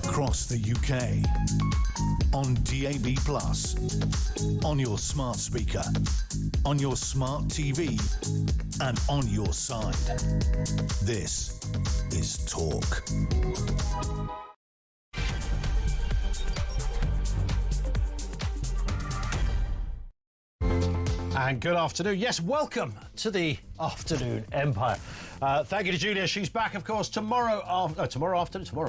across the UK, on DAB+, on your smart speaker, on your smart TV, and on your side. This is Talk. And good afternoon. Yes, welcome to the Afternoon Empire. Thank you to Julia. She's back, of course, tomorrow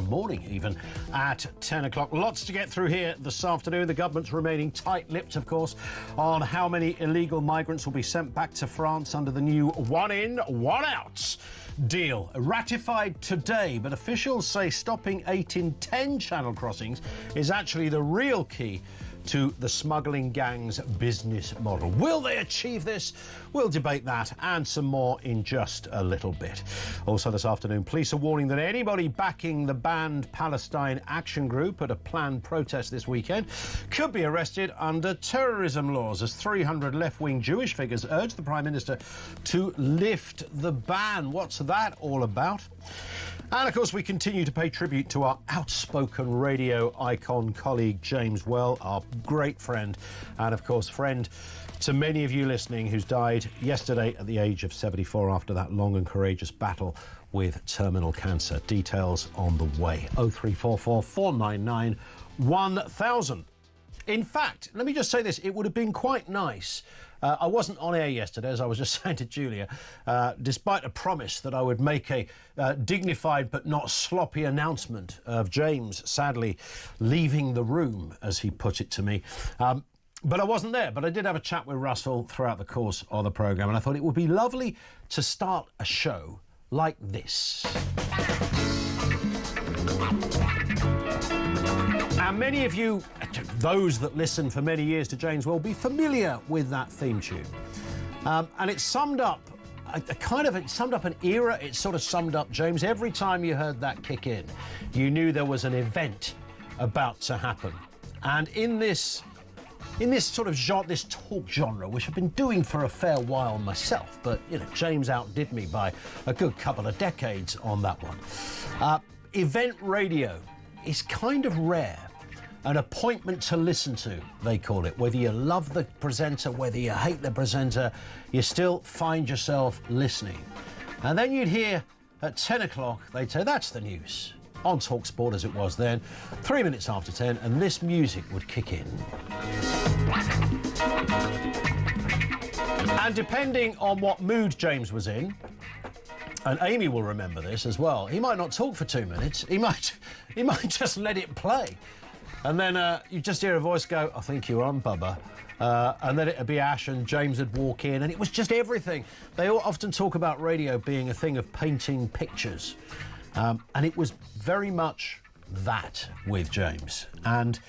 morning even, at 10 o'clock. Lots to get through here this afternoon. The government's remaining tight-lipped, of course, on how many illegal migrants will be sent back to France under the new one-in, one-out deal. Ratified today, but officials say stopping 8 in 10 channel crossings is actually the real key to the smuggling gang's business model. Will they achieve this? We'll debate that and some more in just a little bit. Also this afternoon, police are warning that anybody backing the banned Palestine Action Group at a planned protest this weekend could be arrested under terrorism laws as 300 left-wing Jewish figures urge the Prime Minister to lift the ban. What's that all about? And, of course, we continue to pay tribute to our outspoken radio icon colleague, James Well, our great friend, and, of course, friend to many of you listening, who's died yesterday at the age of 74 after that long and courageous battle with terminal cancer. Details on the way. 0344 499 1000. In fact, let me just say this, it would have been quite nice. I wasn't on air yesterday, as I was just saying to Julia, despite a promise that I would make a dignified but not sloppy announcement of James, sadly, leaving the room, as he put it to me. But I wasn't there, but I did have a chat with Russell throughout the course of the programme, and I thought it would be lovely to start a show like this. And many of you, those that listen for many years to James, will be familiar with that theme tune. And it summed up it summed up an era. It sort of summed up James. Every time you heard that kick in, you knew there was an event about to happen. And in this sort of genre, this talk genre, which I've been doing for a fair while myself, but, you know, James outdid me by a good couple of decades on that one. Event radio is kind of rare. An appointment to listen to, they call it. Whether you love the presenter, whether you hate the presenter, you still find yourself listening. And then you'd hear at 10 o'clock, they'd say, that's the news. On TalkSport as it was then, 3 minutes after 10, and this music would kick in. And depending on what mood James was in, and Amy will remember this as well, he might not talk for 2 minutes, he might just let it play. And then you just hear a voice go, I think you're on, Bubba. And then it'd be Ash and James would walk in, and it was just everything. They all often talk about radio being a thing of painting pictures. And it was very much that with James. And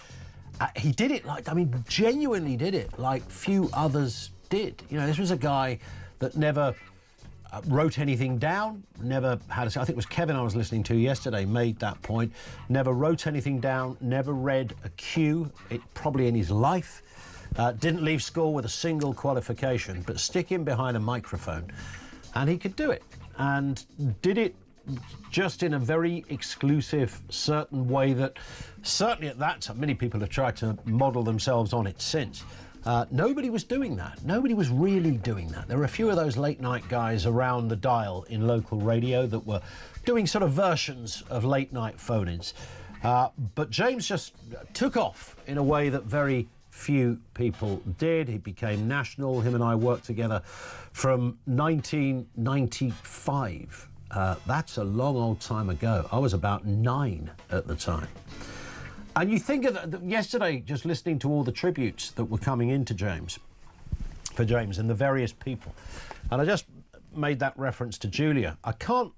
he did it genuinely did it like few others did. You know, this was a guy that never wrote anything down, never had I think it was Kevin I was listening to yesterday made that point, never wrote anything down, never read a cue, probably in his life, didn't leave school with a single qualification, but stick him behind a microphone and he could do it, and did it just in a very exclusive, certain way that certainly at that time, many people have tried to model themselves on it since. Nobody was doing that. Nobody was really doing that. There were a few of those late night guys around the dial in local radio that were doing sort of versions of late night phone-ins. But James just took off in a way that very few people did. He became national. Him and I worked together from 1995. That's a long old time ago. I was about 9 at the time. And you think of yesterday, just listening to all the tributes that were coming into James, for James and the various people. And I just made that reference to Julia. I can't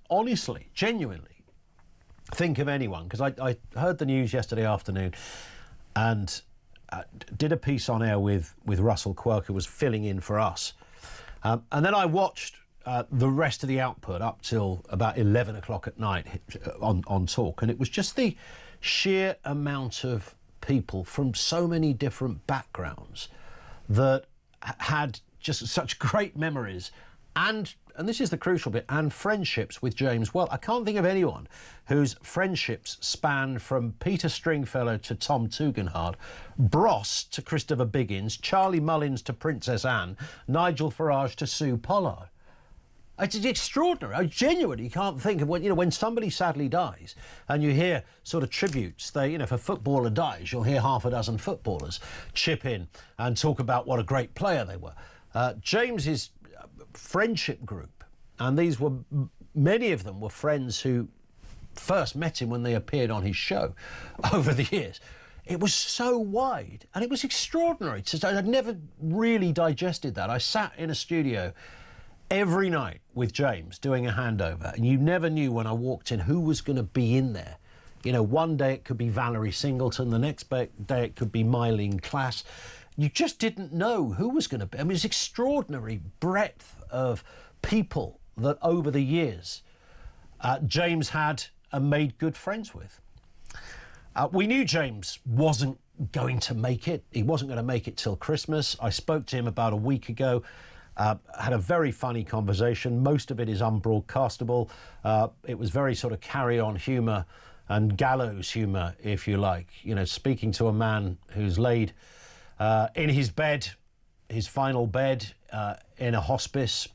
honestly, genuinely think of anyone, because I heard the news yesterday afternoon and did a piece on air with Russell Quirk, who was filling in for us. And then I watched the rest of the output up till about 11 o'clock at night on Talk. And it was just the sheer amount of people from so many different backgrounds that had just such great memories and and this is the crucial bit, and friendships with James. Well, I can't think of anyone whose friendships span from Peter Stringfellow to Tom Tugendhat, Bros to Christopher Biggins, Charlie Mullins to Princess Anne, Nigel Farage to Sue Pollard. It's extraordinary. I genuinely can't think of when somebody sadly dies and you hear sort of tributes. If a footballer dies, you'll hear half a dozen footballers chip in and talk about what a great player they were. James's friendship group, and many of them were friends who first met him when they appeared on his show over the years. It was so wide and it was extraordinary. I'd never really digested that. I sat in a studio every night with James doing a handover, and you never knew when I walked in who was going to be in there. One day it could be Valerie Singleton, the next day it could be Mylene Klass. You just didn't know who was going to be. I mean, it's extraordinary breadth of people that over the years James had and made good friends with. We knew James wasn't going to make it. He wasn't going to make it till Christmas. I spoke to him about a week ago. Had a very funny conversation. Most of it is unbroadcastable. It was very sort of carry-on humour and gallows humour, if you like. Speaking to a man who's laid in his bed, his final bed, in a hospice.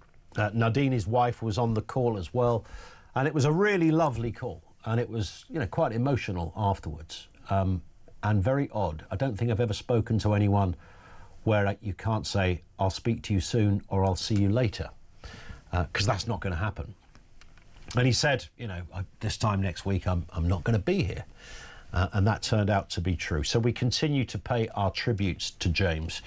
Nadine, his wife, was on the call as well. And it was a really lovely call. And it was, quite emotional afterwards. And very odd. I don't think I've ever spoken to anyone where you can't say, I'll speak to you soon or I'll see you later, because that's not going to happen. And he said, this time next week, I'm not going to be here. And that turned out to be true. So we continue to pay our tributes to James.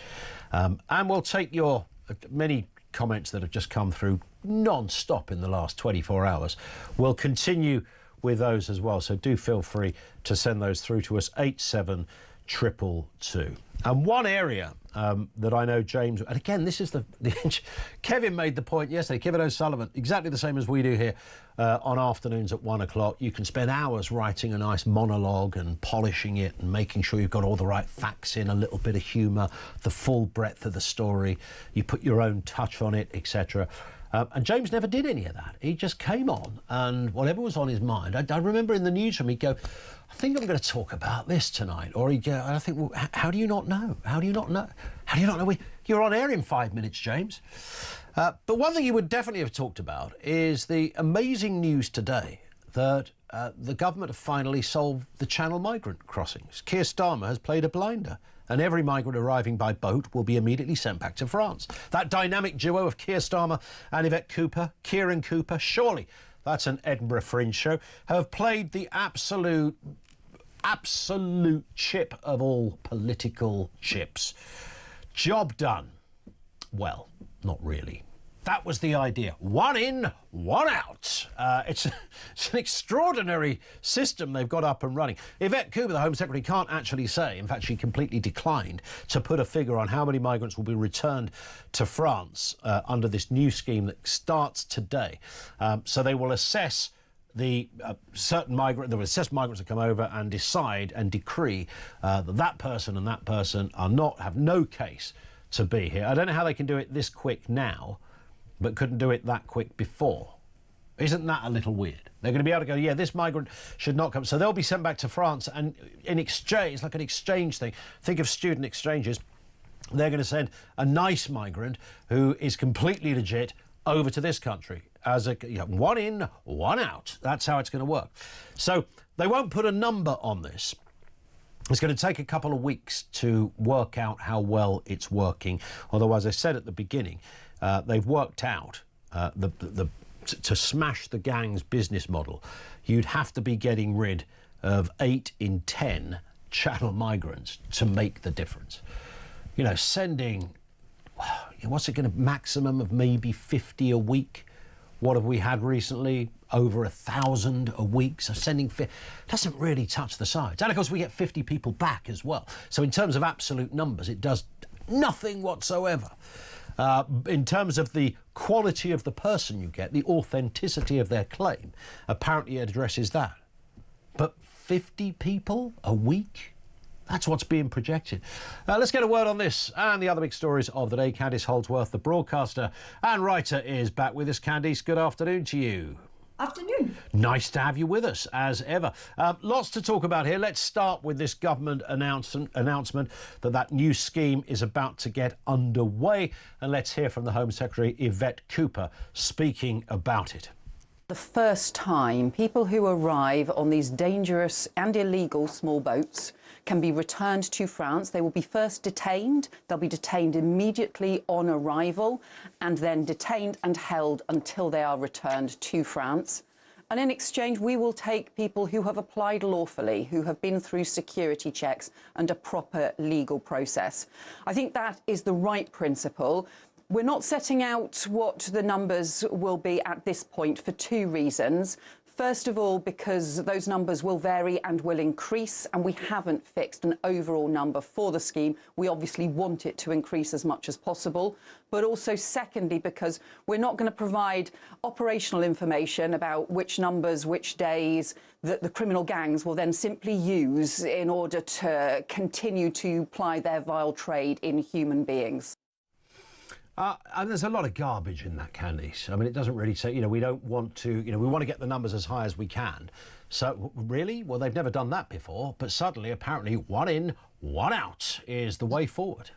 And we'll take your many comments that have just come through non-stop in the last 24 hours. We'll continue with those as well. So do feel free to send those through to us, 87222. And one area that I know James, and again, this is Kevin made the point yesterday, Kevin O'Sullivan, exactly the same as we do here on afternoons at 1 o'clock. You can spend hours writing a nice monologue and polishing it and making sure you've got all the right facts in, a little bit of humour, the full breadth of the story. You put your own touch on it, etc. And James never did any of that. He just came on, and whatever was on his mind. I remember in the newsroom he'd go, I think I'm going to talk about this tonight. Or he'd go, I think, well, how do you not know? How do you not know? How do you not know? You're on air in 5 minutes, James. But one thing you would definitely have talked about is the amazing news today that the government have finally solved the Channel migrant crossings. Keir Starmer has played a blinder, and every migrant arriving by boat will be immediately sent back to France. That dynamic duo of Keir Starmer and Yvette Cooper, Kieran Cooper, surely that's an Edinburgh Fringe show, have played the absolute chip of all political chips. Job done. Well, not really. That was the idea. One in, one out. It's an extraordinary system they've got up and running. Yvette Cooper, the Home Secretary, can't actually say, in fact, she completely declined to put a figure on how many migrants will be returned to France under this new scheme that starts today. So they will assess the certain migrant, they will assess migrants that come over and decide and decree that person and that person have no case to be here. I don't know how they can do it this quick now, but couldn't do it that quick before. Isn't that a little weird? They're going to be able to go, yeah, this migrant should not come. So they'll be sent back to France, and in exchange, it's like an exchange thing. Think of student exchanges. They're going to send a nice migrant who is completely legit over to this country as one in, one out. That's how it's going to work. So they won't put a number on this. It's going to take a couple of weeks to work out how well it's working. Although, as I said at the beginning, they've worked out to smash the gang's business model, you'd have to be getting rid of 8 in 10 Channel migrants to make the difference. Sending, what's it going to, maximum of maybe 50 a week? What have we had recently? Over 1,000 a week. So sending doesn't really touch the sides. And of course we get 50 people back as well. So in terms of absolute numbers, it does nothing whatsoever. In terms of the quality of the person you get, the authenticity of their claim, apparently it addresses that. But 50 people a week? That's what's being projected. Let's get a word on this and the other big stories of the day. Candice Holdsworth, the broadcaster and writer, is back with us. Candice, good afternoon to you. Afternoon. Nice to have you with us, as ever. Lots to talk about here. Let's start with this government announcement that new scheme is about to get underway. And let's hear from the Home Secretary, Yvette Cooper, speaking about it. The first time people who arrive on these dangerous and illegal small boats can be returned to France. They will be first detained. They'll be detained immediately on arrival and then detained and held until they are returned to France. And in exchange, we will take people who have applied lawfully, who have been through security checks and a proper legal process. I think that is the right principle. We're not setting out what the numbers will be at this point for two reasons. First of all, because those numbers will vary and will increase, and we haven't fixed an overall number for the scheme. We obviously want it to increase as much as possible. But also, secondly, because we're not going to provide operational information about which numbers, which days that the criminal gangs will then simply use in order to continue to ply their vile trade in human beings. And there's a lot of garbage in that, Candice. I mean, it doesn't really say, we don't want to, we want to get the numbers as high as we can. So, really? Well, they've never done that before. But suddenly, apparently, one in, one out is the way forward.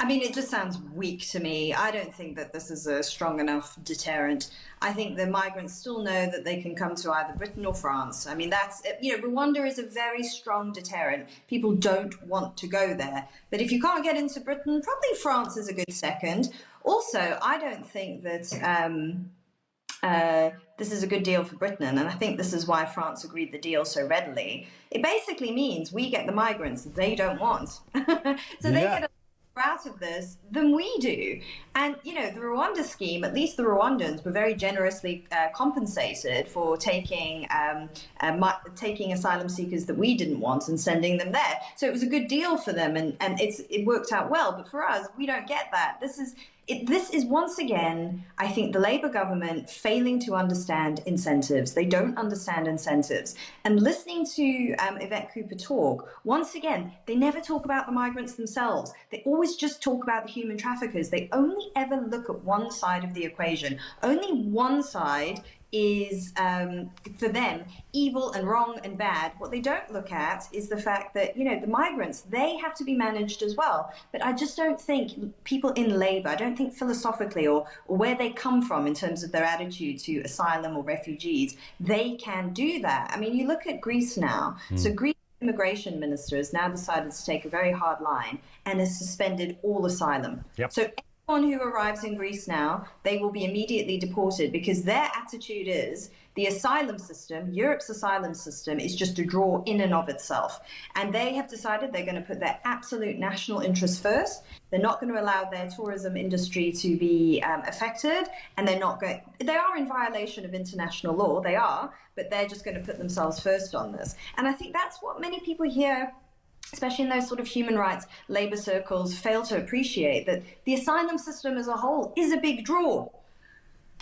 I mean, it just sounds weak to me. I don't think that this is a strong enough deterrent. I think the migrants still know that they can come to either Britain or France. I mean, that's, Rwanda is a very strong deterrent. People don't want to go there. But if you can't get into Britain, probably France is a good second. Also, I don't think that this is a good deal for Britain, and I think this is why France agreed the deal so readily. It basically means we get the migrants they don't want. So they get out of this than we do. And the Rwanda scheme, at least the Rwandans were very generously compensated for taking asylum seekers that we didn't want and sending them there. So it was a good deal for them, and it worked out well. But for us, we don't get that. This is once again, I think, the Labour government failing to understand incentives. They don't understand incentives. And listening to Yvette Cooper talk, once again, they never talk about the migrants themselves. They always just talk about the human traffickers. They only ever look at one side of the equation. Only one side is, for them, evil and wrong and bad. What they don't look at is the fact that, the migrants, they have to be managed as well. But I just don't think people in Labour, I don't think philosophically or where they come from in terms of their attitude to asylum or refugees, they can do that. I mean, you look at Greece now. So Greece immigration minister has now decided to take a very hard line and has suspended all asylum. So anyone who arrives in Greece now, they will be immediately deported because their attitude is the asylum system, Europe's asylum system, is just a draw in and of itself. And they have decided they're going to put their absolute national interests first. They're not going to allow their tourism industry to be affected, and they are in violation of international law, they are, but they're just going to put themselves first on this. And I think that's what many people here, especially in those sort of human rights labour circles, fail to appreciate, that the asylum system as a whole is a big draw.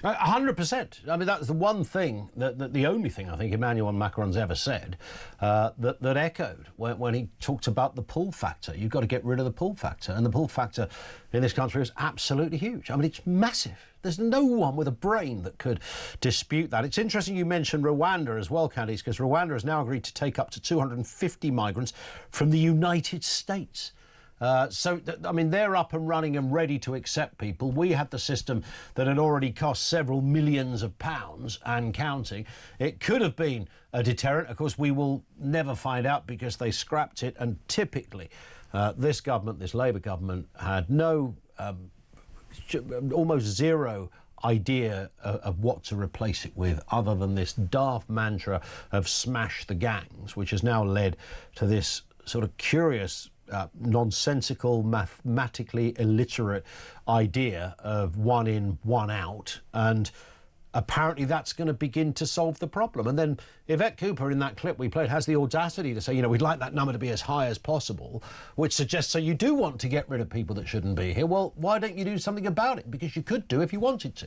100%. I mean, that's the one thing, the only thing I think Emmanuel Macron's ever said that echoed when he talked about the pull factor. You've got to get rid of the pull factor. And the pull factor in this country is absolutely huge. I mean, it's massive. There's no one with a brain that could dispute that. It's interesting you mentioned Rwanda as well, Candice, because Rwanda has now agreed to take up to 250 migrants from the United States. I mean, they're up and running and ready to accept people. We had the system that had already cost several millions of pounds and counting. It could have been a deterrent. Of course, we will never find out because they scrapped it. And typically, this government, this Labour government, had no, almost zero idea of what to replace it with other than this daft mantra of smash the gangs, which has now led to this sort of curious nonsensical, mathematically illiterate idea of one in, one out, and apparently that's going to begin to solve the problem. And then Yvette Cooper, in that clip we played, has the audacity to say, we'd like that number to be as high as possible, which suggests so you do want to get rid of people that shouldn't be here. Well, why don't you do something about it? Because you could do if you wanted to.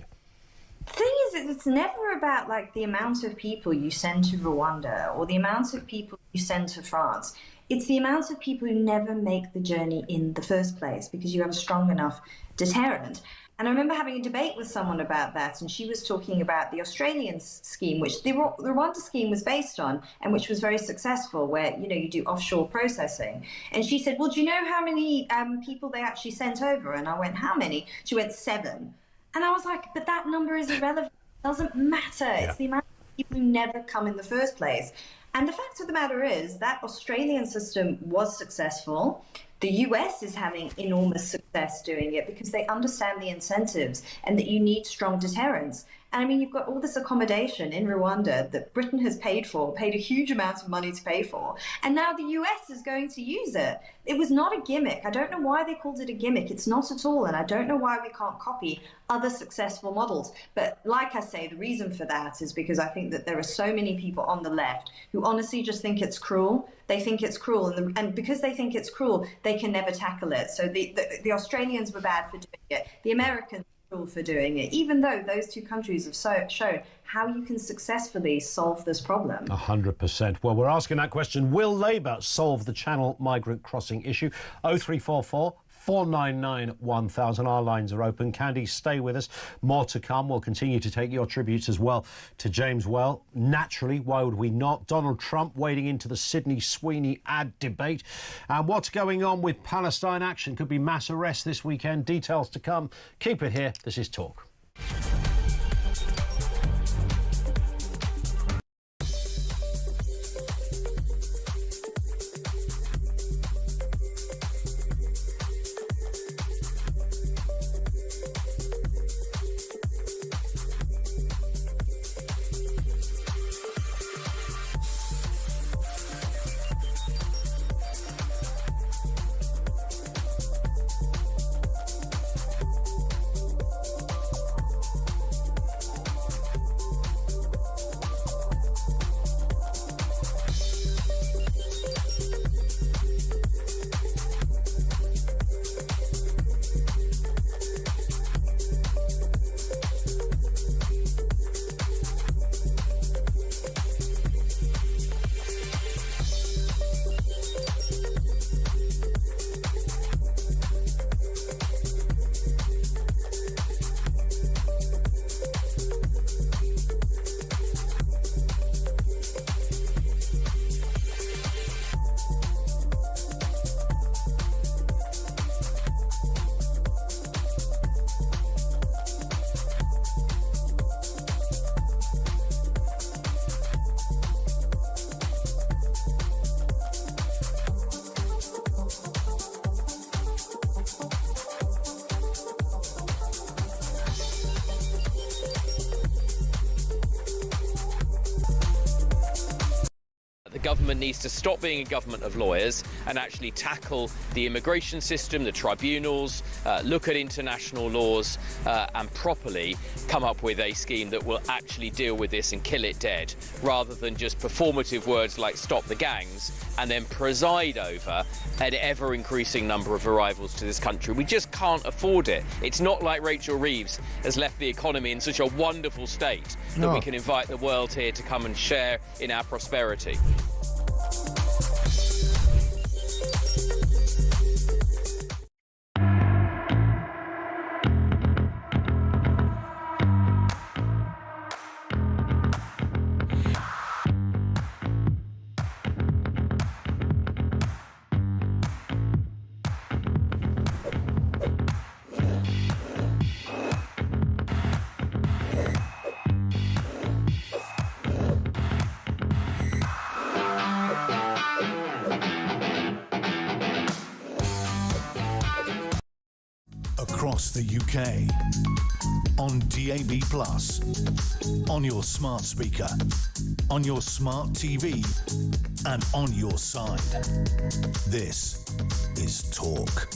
The thing is, it's never about the amount of people you send to Rwanda or the amount of people you send to France. It's the amount of people who never make the journey in the first place because you have a strong enough deterrent. And I remember having a debate with someone about that, and she was talking about the Australian scheme, which the Rwanda scheme was based on, and which was very successful, where you do offshore processing. And she said, "Well, do you know how many people they actually sent over?" And I went, "How many?" She went, 7. And I was like, "But that number is irrelevant. It doesn't matter. Yeah. It's the amount of people who never come in the first place." And the fact of the matter is that Australian system was successful. The US is having enormous success doing it because they understand the incentives and that you need strong deterrence. And I mean, you've got all this accommodation in Rwanda that Britain has paid a huge amount of money to pay for, and now the US is going to use it. It was not a gimmick. I don't know why they called it a gimmick. It's not at all, and I don't know why we can't copy other successful models. But like I say, the reason for that is because I think that there are so many people on the left who honestly just think it's cruel. They think it's cruel, and because they think it's cruel, they can never tackle it. So the Australians were bad for doing it. The Americans for doing it, even though those two countries have shown how you can successfully solve this problem. 100%. Well, we're asking that question. Will Labour solve the Channel migrant crossing issue? 0344 499 1000. Our lines are open. Candy, stay with us. More to come. We'll continue to take your tributes as well to James Well. Naturally, why would we not? Donald Trump wading into the Sydney Sweeney ad debate. And what's going on with Palestine action? Could be mass arrests this weekend. Details to come. Keep it here. This is Talk. The government needs to stop being a government of lawyers and actually tackle the immigration system, the tribunals, look at international laws and properly come up with a scheme that will actually deal with this and kill it dead, rather than just performative words like stop the gangs and then preside over an ever-increasing number of arrivals to this country. We just can't afford it. It's not like Rachel Reeves has left the economy in such a wonderful state that we can invite the world here to come and share in our prosperity. Across the UK, on DAB+, on your smart speaker, on your smart TV, and on your side. This is Talk.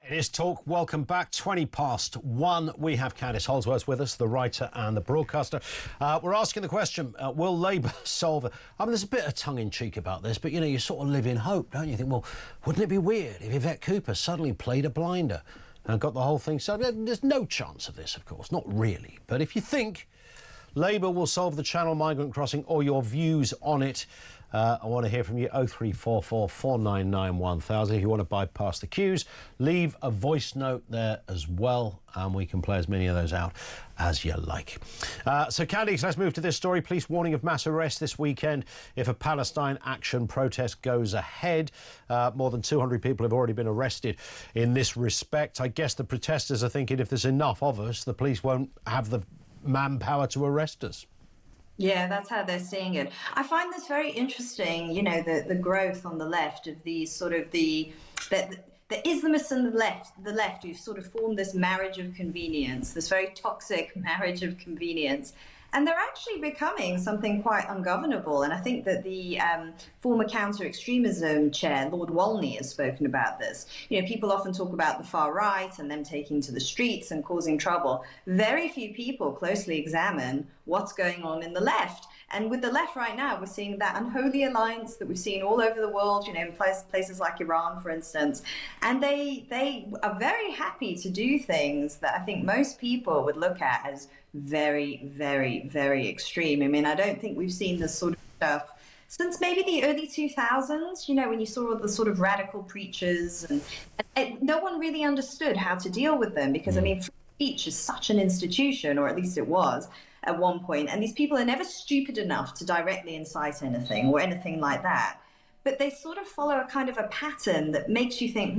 It is Talk. Welcome back. 1:20. We have Candice Holdsworth with us, the writer and the broadcaster. We're asking the question, will Labour solve it? I mean, there's a bit of tongue-in-cheek about this, but, you know, you sort of live in hope, don't you? Think, well, wouldn't it be weird if Yvette Cooper suddenly played a blinder and got the whole thing? So there's no chance of this, of course, not really. But if you think Labour will solve the Channel migrant crossing, or your views on it. I want to hear from you. 0344 499 1000. If you want to bypass the queues, leave a voice note there as well, and we can play as many of those out as you like. So, Candice, let's move to this story. Police warning of mass arrest this weekend if a Palestine Action protest goes ahead. More than 200 people have already been arrested in this respect. I guess the protesters are thinking if there's enough of us, the police won't have the manpower to arrest us. Yeah, that's how they're seeing it. I find this very interesting, you know, the growth on the left of these sort of the Islamists and the left who've sort of formed this marriage of convenience, this very toxic marriage of convenience. And they're actually becoming something quite ungovernable. And I think that the former counter-extremism chair, Lord Wolney, has spoken about this. You know, people often talk about the far right and them taking to the streets and causing trouble. Very few people closely examine what's going on in the left. And with the left right now, we're seeing that unholy alliance that we've seen all over the world, you know, in places like Iran, for instance. And they are very happy to do things that I think most people would look at as very, very, very extreme. I mean, I don't think we've seen this sort of stuff since maybe the early 2000s, you know, when you saw the sort of radical preachers, and no one really understood how to deal with them because, I mean, free speech is such an institution, or at least it was at one point, and these people are never stupid enough to directly incite anything or anything like that. But they sort of follow a kind of a pattern that makes you think,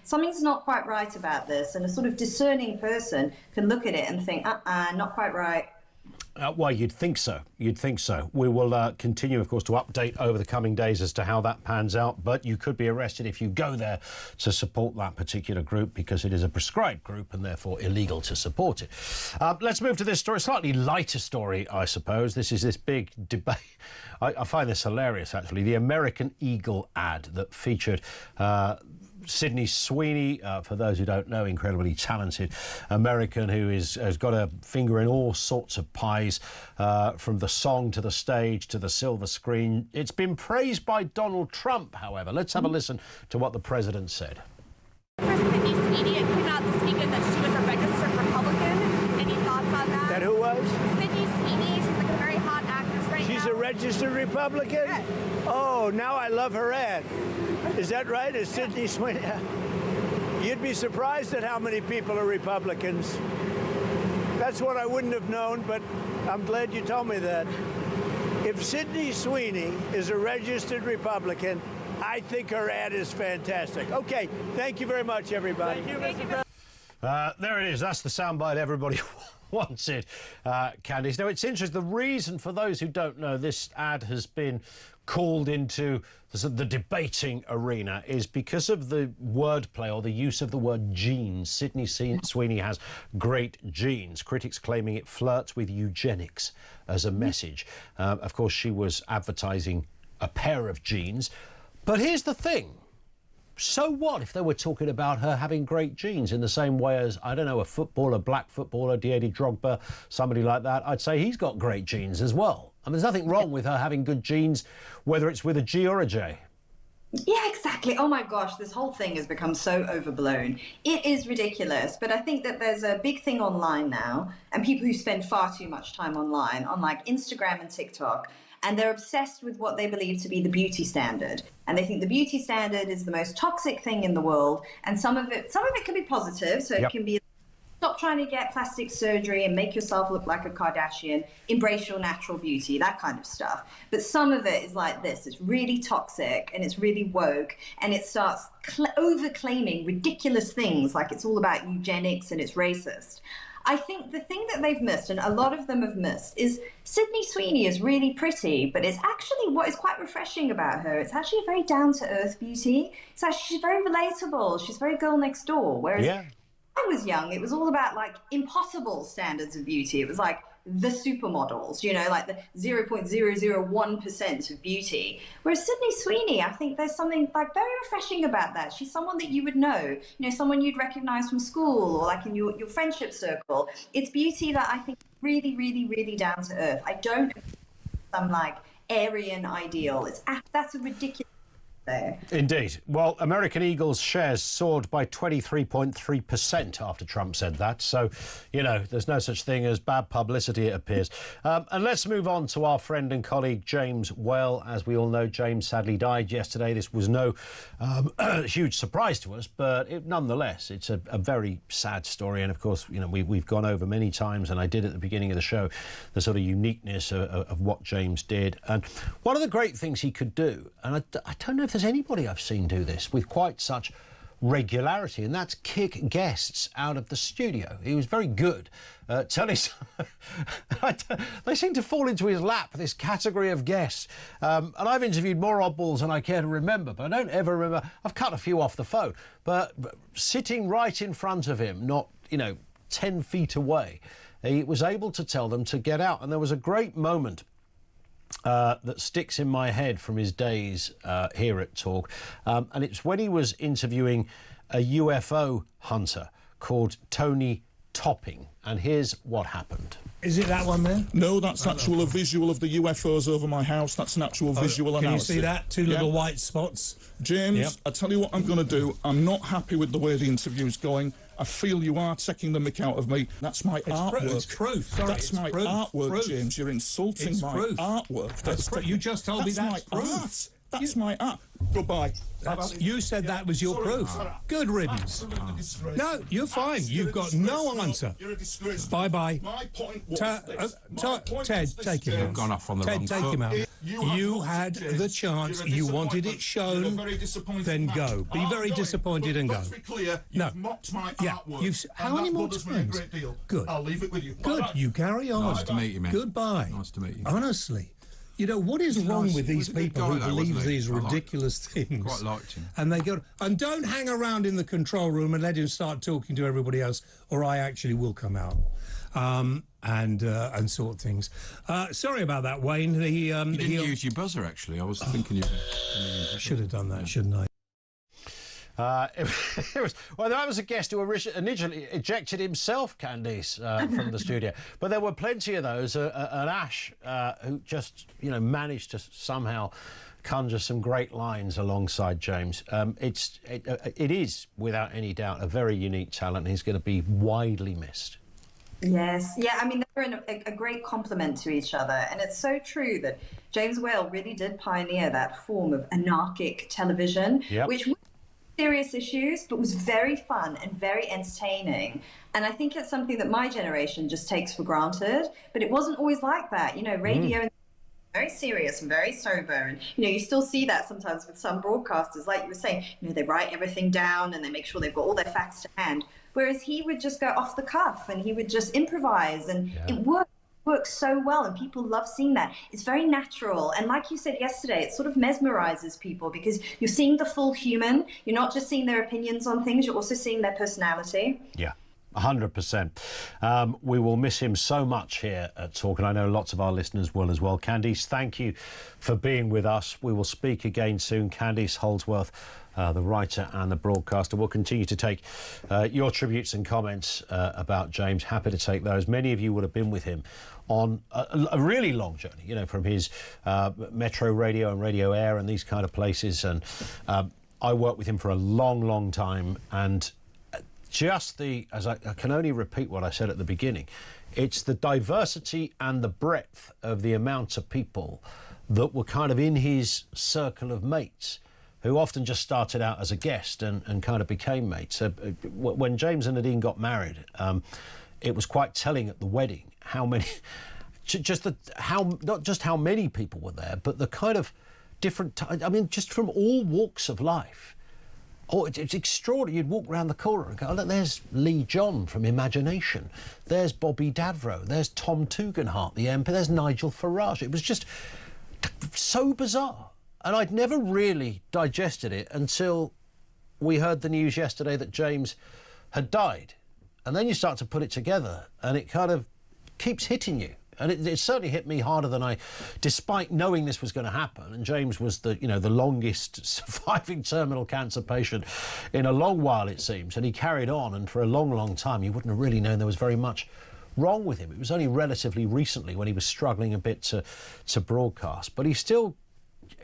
something's not quite right about this. And a sort of discerning person can look at it and think, not quite right. Well, you'd think so. You'd think so. We will continue, of course, to update over the coming days as to how that pans out. But you could be arrested if you go there to support that particular group, because it is a prescribed group and therefore illegal to support it. Let's move to this story, slightly lighter story, I suppose. This is this big debate. I find this hilarious, actually. The American Eagle ad that featured Sydney Sweeney, for those who don't know, incredibly talented American who has got a finger in all sorts of pies, from the song to the stage to the silver screen. It's been praised by Donald Trump, however. Let's have a listen to what the president said. For Sydney Sweeney, it came out this weekend that she was a registered Republican. Any thoughts on that? That who was? Sydney Sweeney. She's like a very hot actress right now. She's a registered Republican? Yes. Oh, now I love her ad. Is that right? Is Sydney Sweeney? You'd be surprised at how many people are Republicans. That's what I wouldn't have known, but I'm glad you told me that. If Sydney Sweeney is a registered Republican, I think her ad is fantastic. Okay, thank you very much, everybody. Thank you, Mr. President. There it is. That's the soundbite everybody wanted, Candice. Now, it's interesting. The reason, for those who don't know, this ad has been called into the debating arena is because of the wordplay, or the use of the word genes. Sydney Sweeney has great genes. Critics claiming it flirts with eugenics as a message. Of course, she was advertising a pair of genes. But here's the thing. So what if they were talking about her having great genes in the same way as, I don't know, a footballer, black footballer, Didier Drogba, somebody like that? I'd say he's got great genes as well. I mean, there's nothing wrong with her having good genes, whether it's with a G or a J. Yeah, exactly. Oh my gosh, this whole thing has become so overblown. It is ridiculous, but I think that there's a big thing online now, and people who spend far too much time online, on like Instagram and TikTok, and they're obsessed with what they believe to be the beauty standard. And they think the beauty standard is the most toxic thing in the world. And some of it can be positive. So it can be, stop trying to get plastic surgery and make yourself look like a Kardashian, embrace your natural beauty, that kind of stuff. But some of it is like this. It's really toxic and it's really woke, and it starts over-claiming ridiculous things like it's all about eugenics and it's racist. I think the thing that they've missed, and a lot of them have missed, is Sydney Sweeney is really pretty, but it's actually what is quite refreshing about her. It's actually a very down-to-earth beauty. It's actually, she's very relatable. She's very girl next door. Whereas when I was young, it was all about like impossible standards of beauty. It was like the supermodels, you know, like the 0.001% of beauty. Whereas Sydney Sweeney, I think there's something like very refreshing about that. She's someone that you would know, you know, someone you'd recognize from school or like in your friendship circle. It's beauty that I think really, really, really down to earth. I don't some like Aryan ideal. That's a ridiculous there. Indeed. Well, American Eagle's shares soared by 23.3% after Trump said that. So, you know, there's no such thing as bad publicity, it appears. And let's move on to our friend and colleague, James Well. As we all know, James sadly died yesterday. This was no huge surprise to us, but nonetheless, it's a very sad story. And, of course, you know, we've gone over many times, and I did at the beginning of the show, the sort of uniqueness of what James did. And one of the great things he could do, and I don't know if there's anybody I've seen do this with quite such regularity, and that's kick guests out of the studio. He was very good at telling they seem to fall into his lap, this category of guests, and I've interviewed more oddballs than I care to remember, but I don't ever remember. I've cut a few off the phone, but sitting right in front of him, not 10 feet away, he was able to tell them to get out. And there was a great moment that sticks in my head from his days here at Talk, and it's when he was interviewing a UFO hunter called Tony Topping, and here's what happened. Is it that one there? No, that's a visual of the UFOs over my house. That's an actual visual analysis. Can you see that? Two little white spots? James, I tell you what I'm going to do. I'm not happy with the way the interview's going. I feel you are taking the mick out of me. That's my artwork. It's proof. Sorry, that's my artwork, James. You're insulting my artwork. That's proof. You just told me that's proof. Art. That's my art. Goodbye. You said that was your proof. Good riddance. No, you're fine. You've got no answer. You're a disgrace. Bye-bye. My point was Ted, take him out. Gone off on the Ted, wrong take foot. him out. You had the chance. You wanted it shown. Then go. Be very disappointed and go. Let's be clear. You've mocked my artwork. How many more times? Good. I'll leave it with you. Good. You carry on. Nice to meet you, man. Goodbye. Nice to meet you. Honestly. You know, what is wrong with these people who believe these ridiculous things? Quite liked him. And they go, and don't hang around in the control room and let him start talking to everybody else, or I actually will come out and sort things. Sorry about that, Wayne. You didn't use your buzzer, actually. I was thinking you should have done that, shouldn't I? That was a guest who initially ejected himself, Candice, from the studio. But there were plenty of those. And Ash, who just, managed to somehow conjure some great lines alongside James. It is, without any doubt, a very unique talent. He's going to be widely missed. Yes. Yeah, I mean, they're a great complement to each other. And it's so true that James Whale really did pioneer that form of anarchic television, which was serious issues, but was very fun and very entertaining. And I think it's something that my generation just takes for granted, but it wasn't always like that. Radio and very serious and very sober, and you still see that sometimes with some broadcasters, like you were saying, they write everything down and they make sure they've got all their facts to hand, whereas he would just go off the cuff and he would just improvise, and it works so well, and people love seeing that. It's very natural, and like you said yesterday, it sort of mesmerizes people because you're seeing the full human. You're not just seeing their opinions on things, you're also seeing their personality. 100%. We will miss him so much here at Talk, and I know lots of our listeners will as well. Candice, thank you for being with us. We will speak again soon. Candice Holdsworth, the writer and the broadcaster, will continue to take your tributes and comments about James. Happy to take those. Many of you would have been with him on a really long journey, from his Metro Radio and Radio Air and these kind of places. And I worked with him for a long, long time, and just as I can only repeat what I said at the beginning, it's the diversity and the breadth of the amount of people that were kind of in his circle of mates, who often just started out as a guest and kind of became mates. When James and Nadine got married, it was quite telling at the wedding how many, not just how many people were there, but the kind of different, just from all walks of life. Oh, it's extraordinary. You'd walk round the corner and go, oh, look, there's Lee John from Imagination. There's Bobby Davro. There's Tom Tugendhat, the MP. There's Nigel Farage. It was just so bizarre. And I'd never really digested it until we heard the news yesterday that James had died. And then you start to put it together and it kind of keeps hitting you. And it certainly hit me harder than despite knowing this was going to happen. And James was the longest surviving terminal cancer patient in a long while, it seems. And he carried on, and for a long, long time, you wouldn't have really known there was very much wrong with him. It was only relatively recently when he was struggling a bit to broadcast. But he still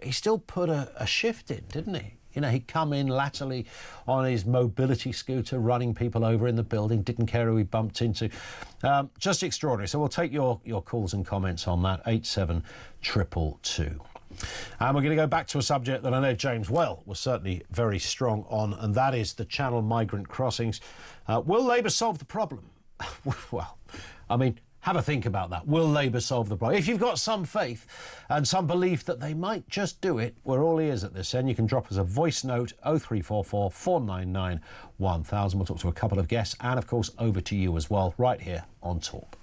he still put a shift in, didn't he? You know, he'd come in latterly on his mobility scooter, running people over in the building, didn't care who he bumped into. Just extraordinary. So we'll take your calls and comments on that, 87222. And we're going to go back to a subject that I know James Well was certainly very strong on, and that is the Channel migrant crossings. Will Labour solve the problem? Well, I mean, have a think about that. Will Labour solve the problem? If you've got some faith and some belief that they might just do it, we're all ears at this end. You can drop us a voice note, 0344 499 1000. We'll talk to a couple of guests and, of course, over to you as well, right here on Talk.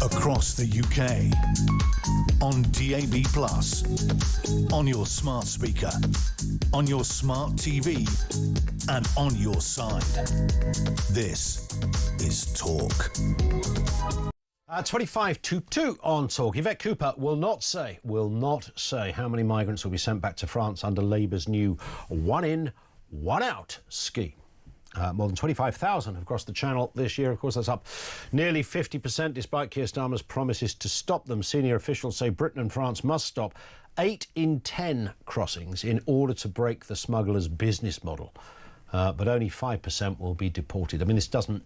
Across the UK, on DAB+, on your smart speaker, on your smart TV, and on your side. This is Talk. 2522 on Talk. Yvette Cooper will not say how many migrants will be sent back to France under Labour's new one-in, one-out scheme. More than 25,000 have crossed the Channel this year. Of course, that's up nearly 50%, despite Keir Starmer's promises to stop them. Senior officials say Britain and France must stop 8 in 10 crossings in order to break the smugglers' business model. But only 5% will be deported. I mean, this doesn't...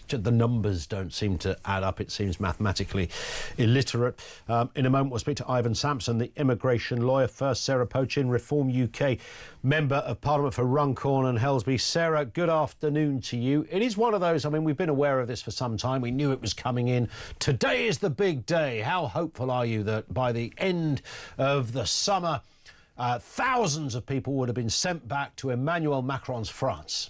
The numbers don't seem to add up. It seems mathematically illiterate. In a moment, we'll speak to Ivan Sampson, the immigration lawyer. First, Sarah Pochin, Reform UK Member of Parliament for Runcorn and Helsby. Sarah, good afternoon to you. It is one of those, I mean, we've been aware of this for some time. We knew it was coming in. Today is the big day. How hopeful are you that by the end of the summer, thousands of people would have been sent back to Emmanuel Macron's France?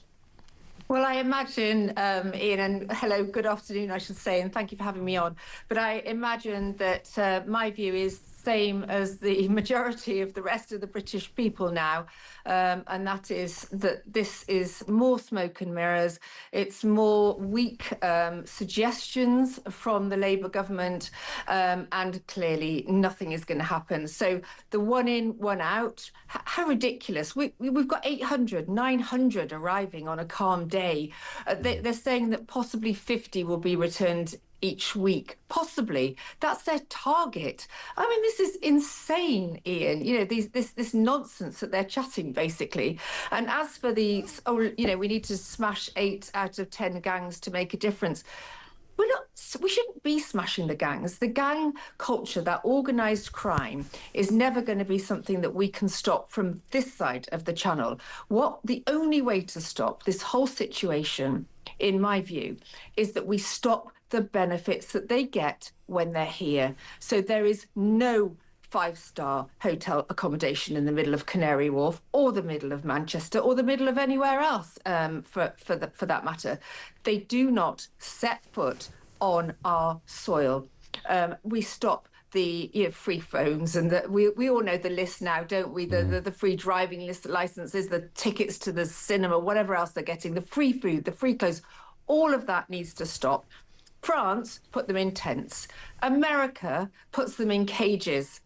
Well, I imagine, Ian, and hello, good afternoon, I should say, and thank you for having me on. But I imagine that my view is same as the majority of the rest of the British people now, and that is that this is more smoke and mirrors. It's more weak suggestions from the Labour government, and clearly nothing is going to happen. So the one in, one out, how ridiculous. We've got 800, 900 arriving on a calm day. They're saying that possibly 50 will be returned each week, possibly. That's their target. I mean, this is insane, Ian. You know, this nonsense that they're chatting, basically. And as for the, we need to smash 8 out of 10 gangs to make a difference. We shouldn't be smashing the gangs. The gang culture, that organised crime, is never going to be something that we can stop from this side of the Channel. The only way to stop this whole situation, in my view, is that we stop the benefits that they get when they're here. So there is no 5-star hotel accommodation in the middle of Canary Wharf or the middle of Manchester or the middle of anywhere else, for that matter. They do not set foot on our soil. We stop the free phones, and we all know the list now, don't we? The free driving licenses, the tickets to the cinema, whatever else they're getting, the free food, the free clothes, all of that needs to stop. France put them in tents. America puts them in cages.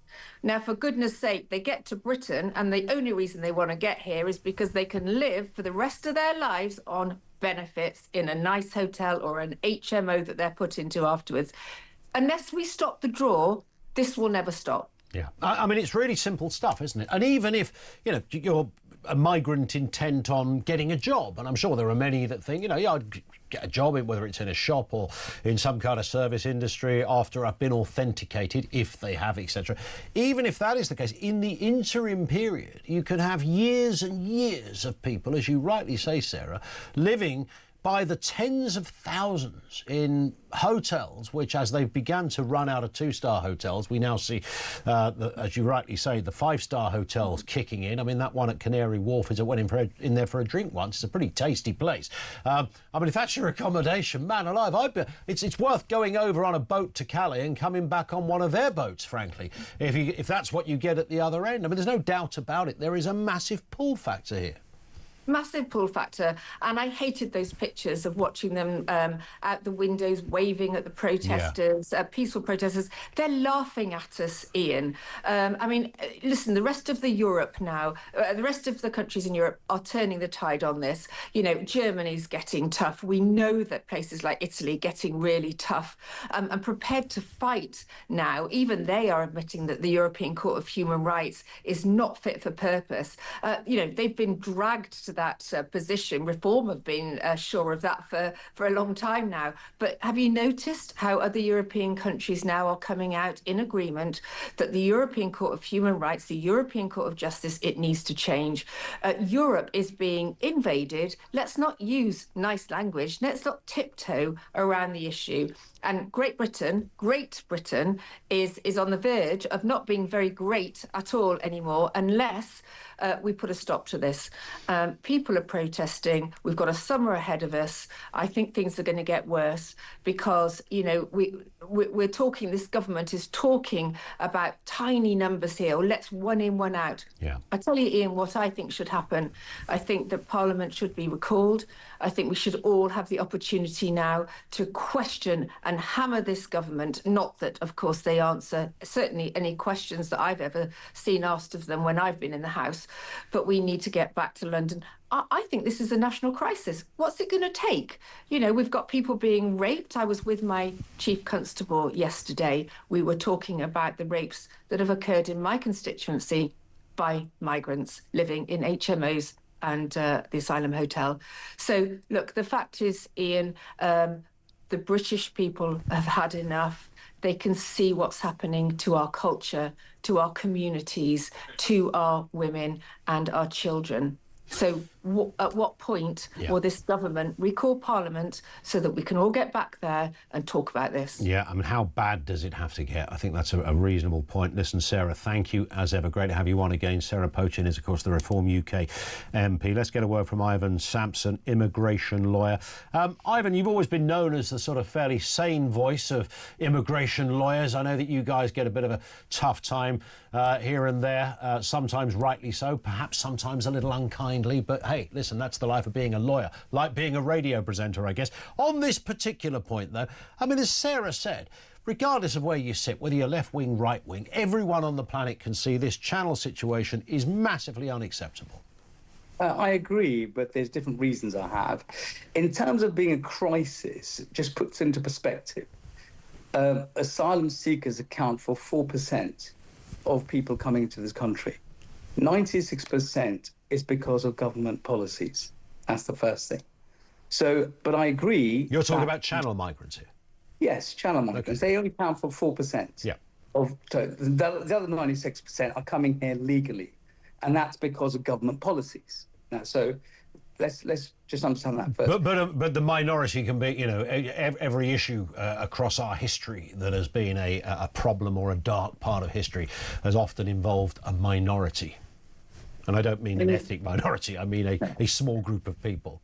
Now, for goodness sake, they get to Britain, and the only reason they want to get here is because they can live for the rest of their lives on benefits in a nice hotel or an HMO that they're put into afterwards. Unless we stop the draw, this will never stop. Yeah. I mean, it's really simple stuff, isn't it? And even if, you're a migrant intent on getting a job, and I'm sure there are many that think, I'd get a job, whether it's in a shop or in some kind of service industry, after I've been authenticated, if they have, etc. Even if that is the case, in the interim period, you can have years and years of people, as you rightly say, Sarah, living by the tens of thousands in hotels, which, as they've begun to run out of 2-star hotels, we now see, as you rightly say, the 5-star hotels kicking in. I mean, that one at Canary Wharf is I went in there for a drink once. It's a pretty tasty place. I mean, if that's your accommodation, man alive, it's worth going over on a boat to Calais and coming back on one of their boats, frankly, if that's what you get at the other end. I mean, there's no doubt about it. There is a massive pull factor here. Massive pull factor, and I hated those pictures of watching them out the windows waving at the protesters, peaceful protesters. They're laughing at us, Ian. I mean, listen, the rest of Europe now, the rest of the countries in Europe are turning the tide on this. Germany's getting tough. We know that places like Italy getting really tough and prepared to fight now. Even they are admitting that the European Court of Human Rights is not fit for purpose. They've been dragged to that position. Reform have been sure of that for a long time now. But have you noticed how other European countries now are coming out in agreement that the European Court of Human Rights, the European Court of Justice, it needs to change? Europe is being invaded. Let's not use nice language. Let's not tiptoe around the issue. And Great Britain is on the verge of not being very great at all anymore unless we put a stop to this. People are protesting. We've got a summer ahead of us. I think things are going to get worse because, we're talking, this government is talking about tiny numbers here. Let's one in, one out. Yeah. I tell you, Ian, what I think should happen. I think that Parliament should be recalled. I think we should all have the opportunity now to question and hammer this government. Not that, of course, they answer certainly any questions that I've ever seen asked of them when I've been in the House, but we need to get back to London. I think this is a national crisis. What's it going to take? We've got people being raped. I was with my chief constable yesterday. We were talking about the rapes that have occurred in my constituency by migrants living in HMOs and the asylum hotel. So, look, the fact is, Ian, the British people have had enough. They can see what's happening to our culture, to our communities, to our women and our children. So at what point will this government recall Parliament so that we can all get back there and talk about this? Yeah, I mean, how bad does it have to get? I think that's a reasonable point. Listen, Sarah, thank you as ever. Great to have you on again. Sarah Pochin is, of course, the Reform UK MP. Let's get a word from Ivan Sampson, immigration lawyer. Ivan, you've always been known as the sort of fairly sane voice of immigration lawyers. I know that you guys get a bit of a tough time here and there, sometimes rightly so, perhaps sometimes a little unkindly, but hey, listen, that's the life of being a lawyer, like being a radio presenter, I guess. On this particular point, though, I mean, as Sarah said, regardless of where you sit, whether you're left-wing, right-wing, everyone on the planet can see this channel situation is massively unacceptable. I agree, but there's different reasons I have. In terms of being a crisis, just puts into perspective, asylum seekers account for 4% of people coming into this country. 96% is because of government policies. That's the first thing. So, but I agree. You're talking about channel migrants here? Yes, channel migrants. Okay. They only account for 4%. Yeah. The other 96% are coming here legally, and that's because of government policies. Now, so let's just understand that first. But the minority can be, you know, every issue across our history that has been a problem or a dark part of history has often involved a minority. And I don't mean an ethnic minority, I mean a small group of people.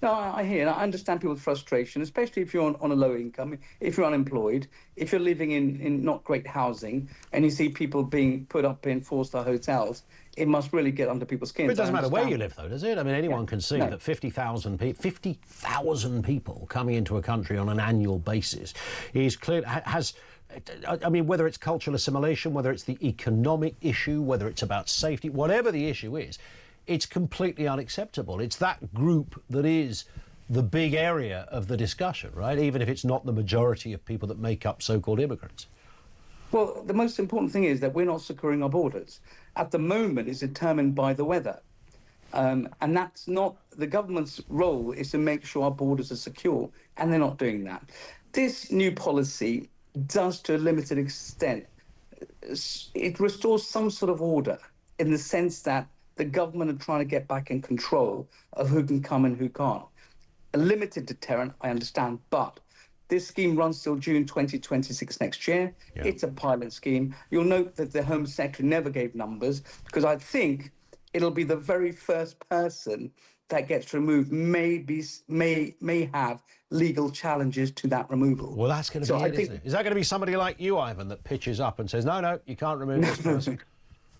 No, I hear and I understand people's frustration, especially if you're on a low income, if you're unemployed, if you're living in not great housing, and you see people being put up in four-star hotels. It must really get under people's skin. But it doesn't matter where you live, though, does it? I mean, anyone can see that 50,000 people coming into a country on an annual basis is clear. I mean, whether it's cultural assimilation, whether it's the economic issue, whether it's about safety, whatever the issue is, it's completely unacceptable. It's that group that is the big area of the discussion, right? Even if it's not the majority of people that make up so-called immigrants. Well, the most important thing is that we're not securing our borders. At the moment, it's determined by the weather. And that's not the government's role, is to make sure our borders are secure, and they're not doing that. This new policy does, to a limited extent, it restores some sort of order in the sense that the government are trying to get back in control of who can come and who can't. A limited deterrent, I understand, but this scheme runs till June 2026 next year. Yeah. It's a pilot scheme. You'll note that the Home Secretary never gave numbers, because I think it'll be the very first person that gets removed may have legal challenges to that removal. Well, that's going to be it, isn't it? Is that going to be somebody like you, Ivan, that pitches up and says, no, you can't remove this person?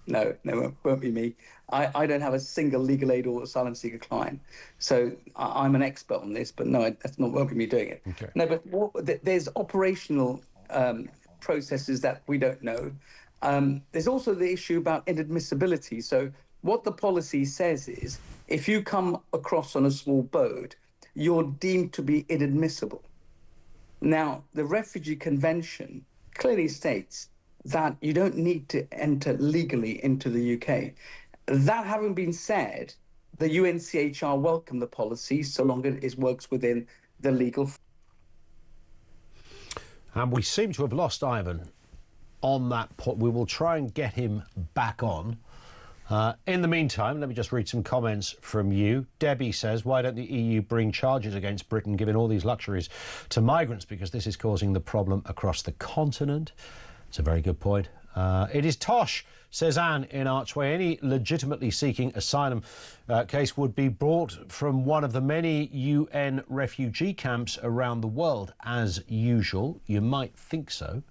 No, it won't be me. I don't have a single legal aid or asylum seeker client. So I'm an expert on this, but no, won't be me doing it. Okay. No, but there's operational processes that we don't know. There's also the issue about inadmissibility. So what the policy says is, if you come across on a small boat, you're deemed to be inadmissible. Now, the Refugee Convention clearly states that you don't need to enter legally into the UK. That having been said, the UNCHR welcome the policy so long as it works within the legal. And we seem to have lost Ivan on that point. We will try and get him back on. In the meantime, let me just read some comments from you. Debbie says, why don't the EU bring charges against Britain, giving all these luxuries to migrants, because this is causing the problem across the continent? It's a very good point. It is tosh, says Anne in Archway. Any legitimately seeking asylum case would be brought from one of the many UN refugee camps around the world, as usual. You might think so.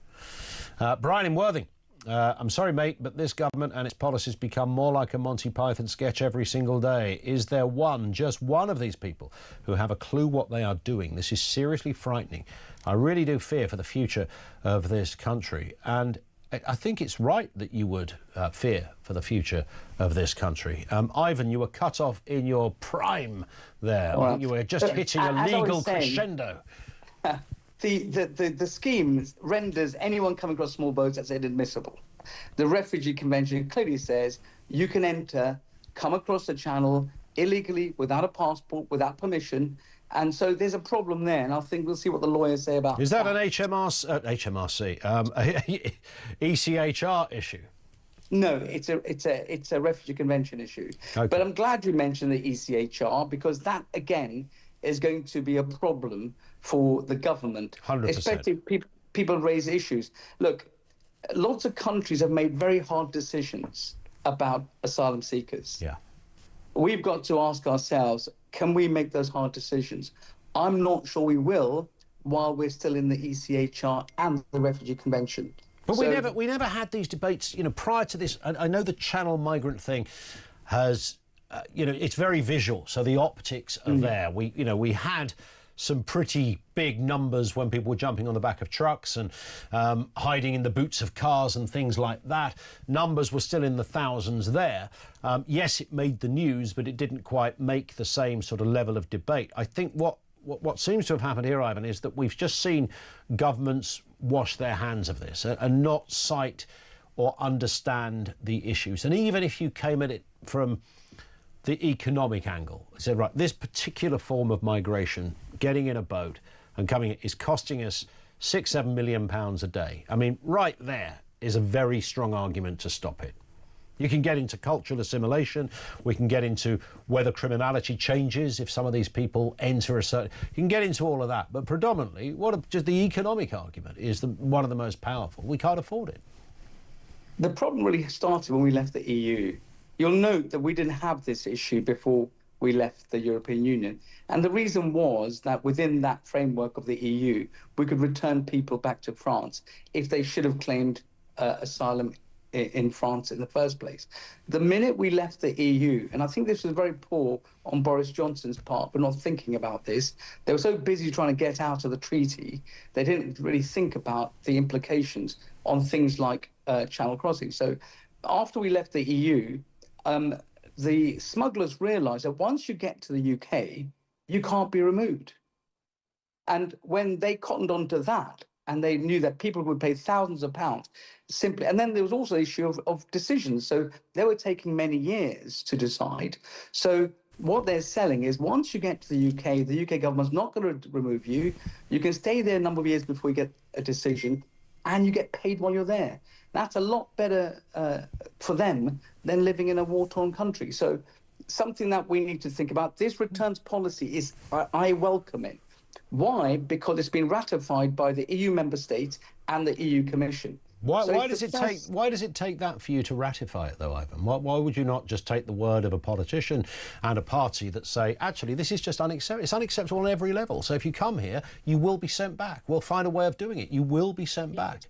Brian in Worthing. I'm sorry, mate, but this government and its policies become more like a Monty Python sketch every single day. Is there just one of these people who have a clue what they are doing? This is seriously frightening. I really do fear for the future of this country. And I think it's right that you would fear for the future of this country. Ivan, you were cut off in your prime there. Well, I think you were just hitting a legal crescendo. The scheme renders anyone coming across small boats as inadmissible. The Refugee Convention clearly says you can come across the channel illegally, without a passport, without permission. And so there's a problem there, and I think we'll see what the lawyers say about that. Is that an ECHR issue? No, it's a Refugee Convention issue. Okay. But I'm glad you mentioned the ECHR, because that, again, is going to be a problem for the government, 100%. Especially people raise issues. Look, lots of countries have made very hard decisions about asylum seekers. Yeah. We've got to ask ourselves, can we make those hard decisions? I'm not sure we will while we're still in the ECHR and the Refugee Convention. But we never had these debates, prior to this. I know the Channel migrant thing has, it's very visual, so the optics are there. We had some pretty big numbers when people were jumping on the back of trucks and hiding in the boots of cars and things like that. Numbers were still in the thousands there. Yes, it made the news, but it didn't quite make the same sort of level of debate. I think what seems to have happened here, Ivan, is that we've just seen governments wash their hands of this and not cite or understand the issues. And even if you came at it from the economic angle, said, right, this particular form of migration, getting in a boat and coming, is costing us £6-7 million a day. I mean, right there is a very strong argument to stop it. You can get into cultural assimilation. We can get into whether criminality changes if some of these people enter a certain... You can get into all of that. But predominantly, just the economic argument is one of the most powerful. We can't afford it. The problem really started when we left the EU. You'll note that we didn't have this issue before we left the European Union. And the reason was that within that framework of the EU, we could return people back to France if they should have claimed asylum in France in the first place. The minute we left the EU, and I think this was very poor on Boris Johnson's part for not thinking about this, they were so busy trying to get out of the treaty, they didn't really think about the implications on things like channel crossing. So after we left the EU, the smugglers realised that once you get to the UK, you can't be removed. And when they cottoned onto that, and they knew that people would pay thousands of pounds simply, and then there was also the issue of decisions. So they were taking many years to decide. So what they're selling is once you get to the UK government's not going to remove you. You can stay there a number of years before you get a decision, and you get paid while you're there. That's a lot better for them than living in a war-torn country. So something that we need to think about. This returns policy is, I welcome it. Why? Because it's been ratified by the EU member states and the EU Commission. Why does it take that for you to ratify it, though, Ivan? Why would you not just take the word of a politician and a party that say, actually, this is just unacceptable? It's unacceptable on every level. So if you come here, you will be sent back. We'll find a way of doing it. You will be sent back.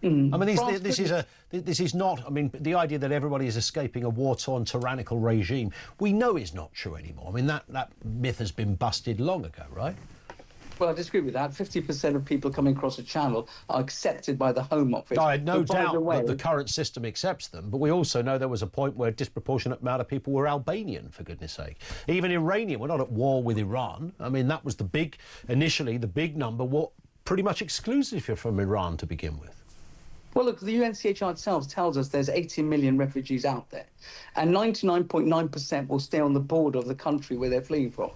I mean, this is not. I mean, the idea that everybody is escaping a war-torn, tyrannical regime, we know is not true anymore. I mean, that myth has been busted long ago, right? Well, I disagree with that. 50% of people coming across the channel are accepted by the Home Office. I had no doubt that the current system accepts them, but we also know there was a point where a disproportionate amount of people were Albanian, for goodness sake. Even Iranian. We're not at war with Iran. I mean, that was initially the big number, pretty much exclusively from Iran to begin with. Well, look, the UNHCR itself tells us there's 18 million refugees out there, and 99.9% will stay on the border of the country where they're fleeing from.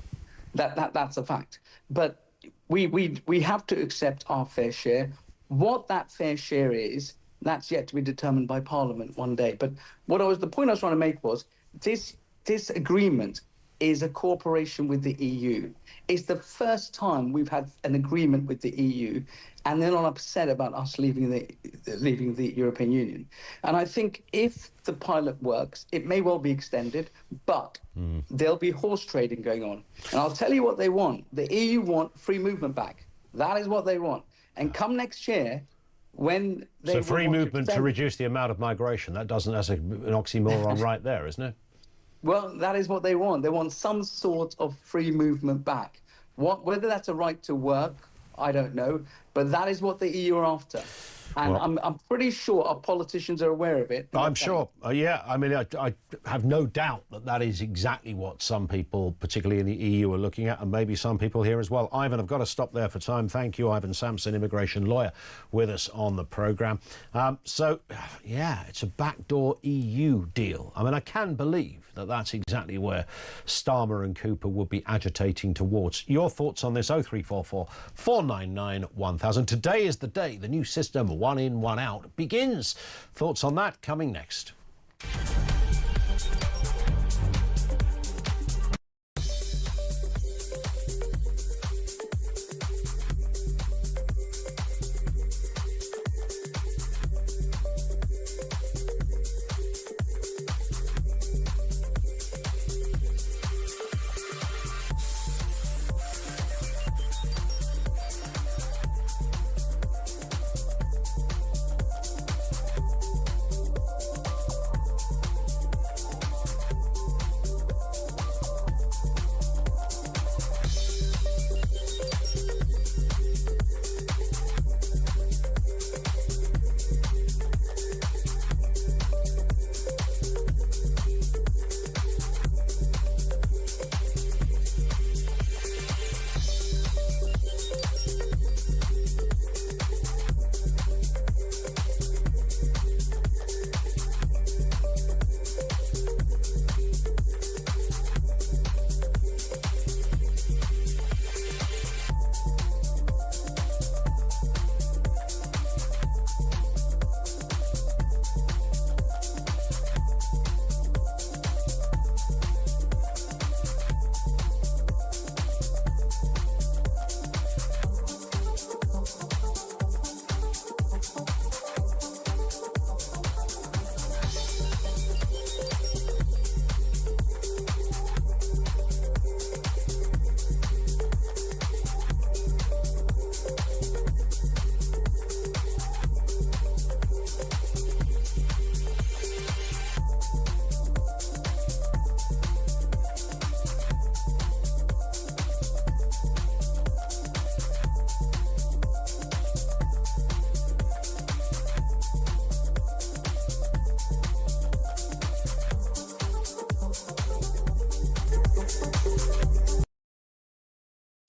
That's a fact. But we have to accept our fair share. What that fair share is, that's yet to be determined by Parliament one day. But the point I was trying to make was this agreement is a cooperation with the EU. It's the first time we've had an agreement with the EU, and they're not upset about us leaving the European Union. And I think if the pilot works, it may well be extended, but there'll be horse trading going on. And I'll tell you what they want. The EU want free movement back. That is what they want. And come next year, when they... So free movement to reduce the amount of migration, that's an oxymoron right there, isn't it? Well, that is what they want. They want some sort of free movement back. Whether that's a right to work, I don't know, but that is what the EU are after. And well, I'm pretty sure our politicians are aware of it. I'm sure. Yeah, I mean, I have no doubt that is exactly what some people, particularly in the EU, are looking at, and maybe some people here as well. Ivan, I've got to stop there for time. Thank you, Ivan Sampson, immigration lawyer, with us on the programme. So, yeah, it's a backdoor EU deal. I mean, I can believe that that's exactly where Starmer and Cooper would be agitating towards. Your thoughts on this? 0344 499 1000. Today is the day the new system, one in, one out, begins. Thoughts on that coming next.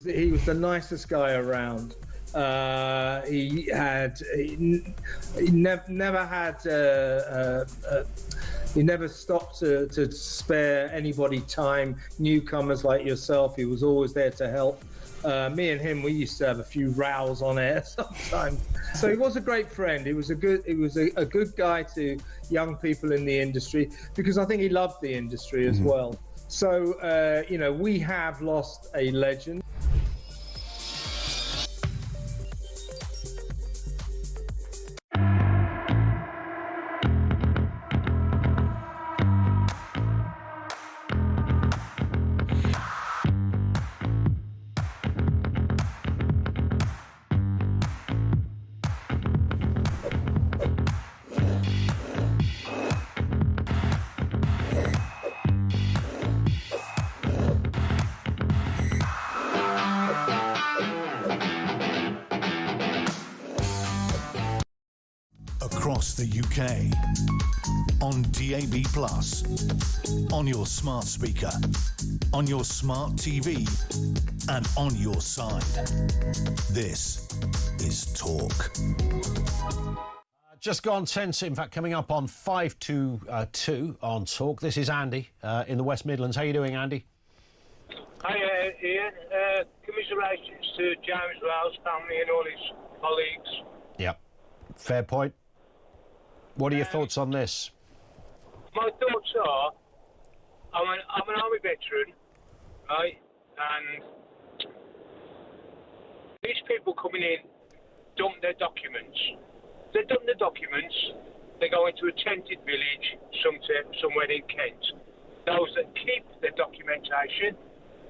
He was the nicest guy around. He never stopped to spare anybody time. Newcomers like yourself, he was always there to help. Me and him, we used to have a few rows on air sometimes. So he was a great friend. He was a good guy to young people in the industry, because I think he loved the industry as well. So we have lost a legend. Across the UK, on DAB+, on your smart speaker, on your smart TV, and on your side. This is Talk. Just gone 10, in fact, coming up on 5 to 2 on Talk. This is Andy in the West Midlands. How are you doing, Andy? Hi, Ian. Commiserations to James Wells' family and all his colleagues. Yep. Fair point. What are your thoughts on this? My thoughts are, I'm an army veteran, right? And these people coming in dump their documents. They dump the documents, they go into a tented village somewhere in Kent. Those that keep their documentation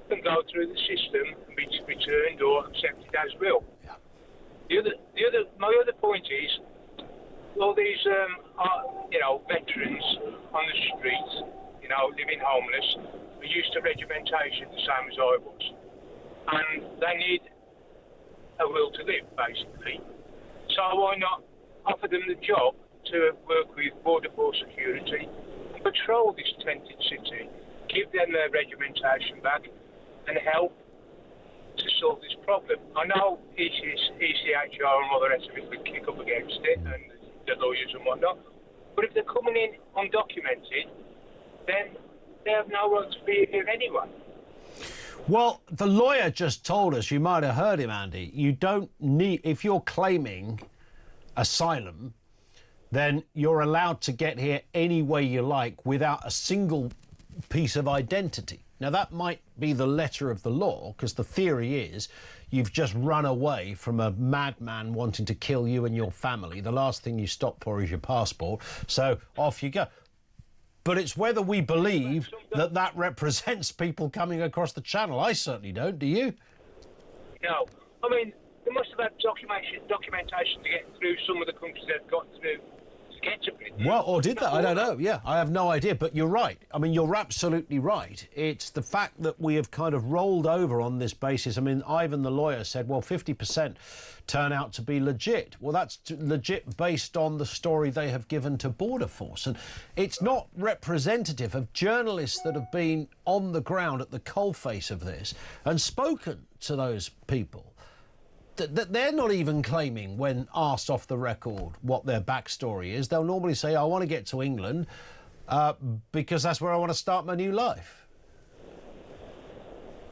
can go through the system and be returned or accepted as will. Yeah. My other point is, all these, veterans on the streets, living homeless, are used to regimentation the same as I was. And they need a will to live, basically. So why not offer them the job to work with Border Force Security and patrol this tented city, give them their regimentation back and help to solve this problem? I know ECHR and all the rest of it would kick up against it, and the lawyers and whatnot, but if they're coming in undocumented, then they have no right to be here anyway. Well, the lawyer just told us, you might have heard him, Andy, you don't need, if you're claiming asylum, then you're allowed to get here any way you like without a single piece of identity. Now, that might be the letter of the law, because the theory is you've just run away from a madman wanting to kill you and your family. The last thing you stop for is your passport, so off you go. But it's whether we believe that that represents people coming across the channel. I certainly don't. Do you? No. I mean, they must have had documentation to get through some of the countries they've got through to get to Britain. Well, or did that? I don't know. Yeah, I have no idea. But you're right. I mean, you're absolutely right. It's the fact that we have kind of rolled over on this basis. I mean, Ivan, the lawyer, said, well, 50% turn out to be legit. Well, that's legit based on the story they have given to Border Force. And it's not representative of journalists that have been on the ground at the coalface of this and spoken to those people. They're not even claiming, when asked off the record what their backstory is. They'll normally say, I want to get to England because that's where I want to start my new life.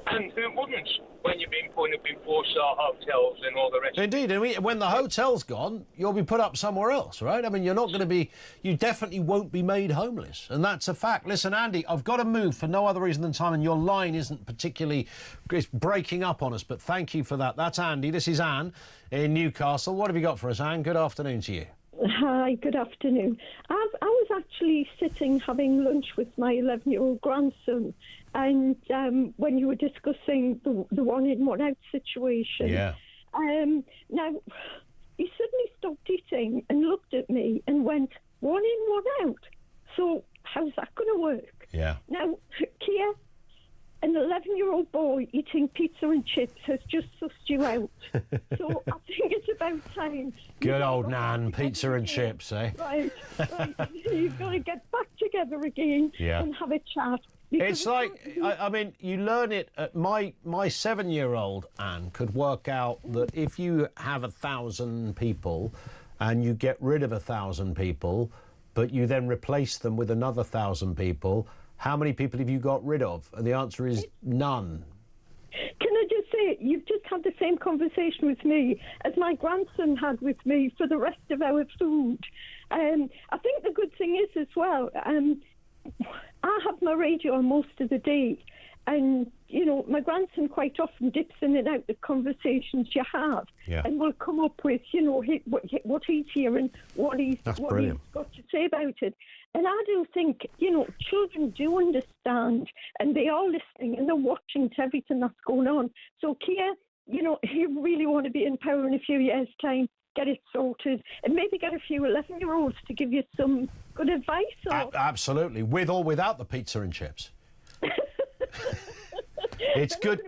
And who wouldn't, when you've been put up in four-star hotels and all the rest? Indeed, and when the hotel's gone, you'll be put up somewhere else, right? I mean, you're not going to be, you definitely won't be made homeless, and that's a fact. Listen, Andy, I've got to move for no other reason than time, and your line isn't particularly, it's breaking up on us, but thank you for that. That's Andy. This is Anne in Newcastle. What have you got for us, Anne? Good afternoon to you. Hi, good afternoon. I was actually sitting having lunch with my 11-year-old grandson, and when you were discussing the one in, one out situation, now he suddenly stopped eating and looked at me and went, one in, one out. So how's that going to work? Yeah. Now, Kia, an 11-year-old boy eating pizza and chips has just sussed you out. So I think it's about time. Good old Nan, pizza and chips, eh? Right. You've got to get back together again and have a chat. It's like, I mean, you learn it. My 7-year-old Anne could work out that if you have 1,000 people and you get rid of 1,000 people, but you then replace them with another 1,000 people, how many people have you got rid of? And the answer is none. Can I just say, you've just had the same conversation with me as my grandson had with me for the rest of our food. I think the good thing is as well, I have my radio on most of the day, and you know, my grandson quite often dips in and out the conversations you have, and will come up with, you know, what he's hearing, what he's got to say about it. And I do think, you know, children do understand, and they are listening and they're watching to everything that's going on. So, Keir, you know, if you really want to be in power in a few years' time, get it sorted, and maybe get a few 11-year-olds to give you some good advice. Absolutely, with or without the pizza and chips. It's good.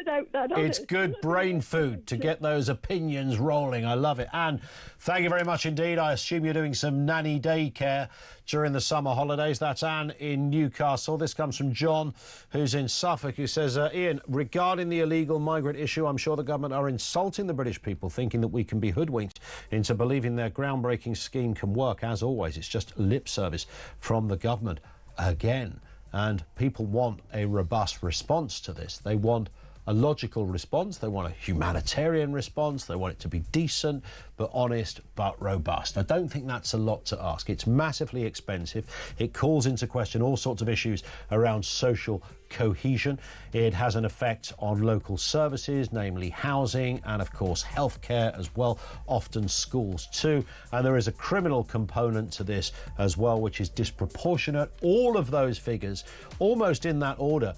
It's good brain food to get those opinions rolling. I love it. Anne, thank you very much indeed. I assume you're doing some nanny daycare during the summer holidays. That's Anne in Newcastle. This comes from John, who's in Suffolk, who says, Ian, regarding the illegal migrant issue, I'm sure the government are insulting the British people, thinking that we can be hoodwinked into believing their groundbreaking scheme can work. As always, it's just lip service from the government again. And people want a robust response to this. They want a logical response. They want a humanitarian response. They want it to be decent, but honest, but robust. I don't think that's a lot to ask. It's massively expensive. It calls into question all sorts of issues around social cohesion. It has an effect on local services, namely housing and, of course, healthcare as well, often schools too. And there is a criminal component to this as well, which is disproportionate. All of those figures, almost in that order,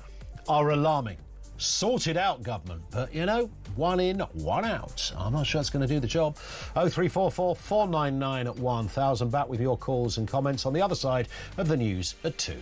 are alarming. Sort it out, government. But, you know, one in, one out. I'm not sure it's going to do the job. 0344 499 1000. Back with your calls and comments on the other side of the news at 2.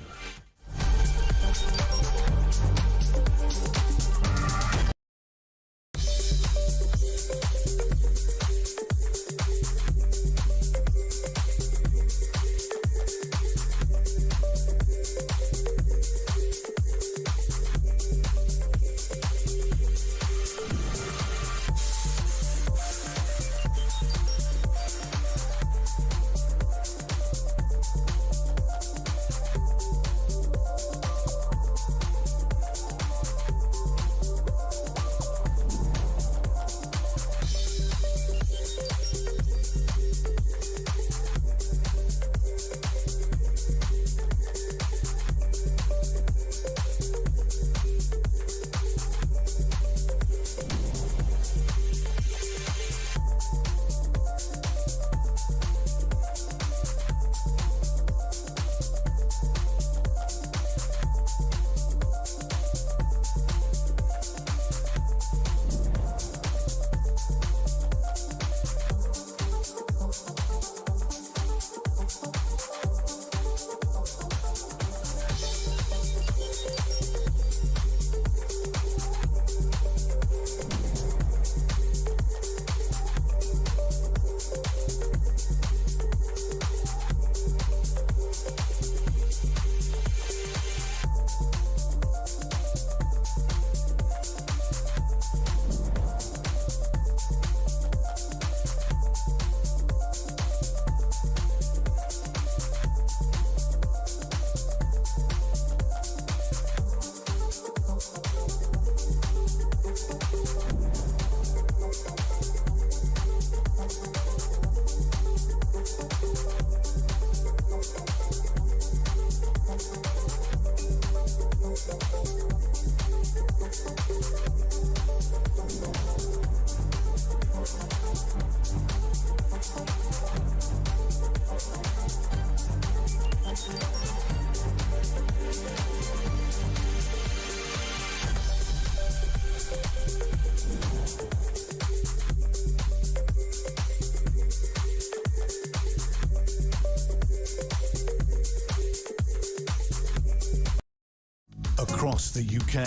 Across the UK,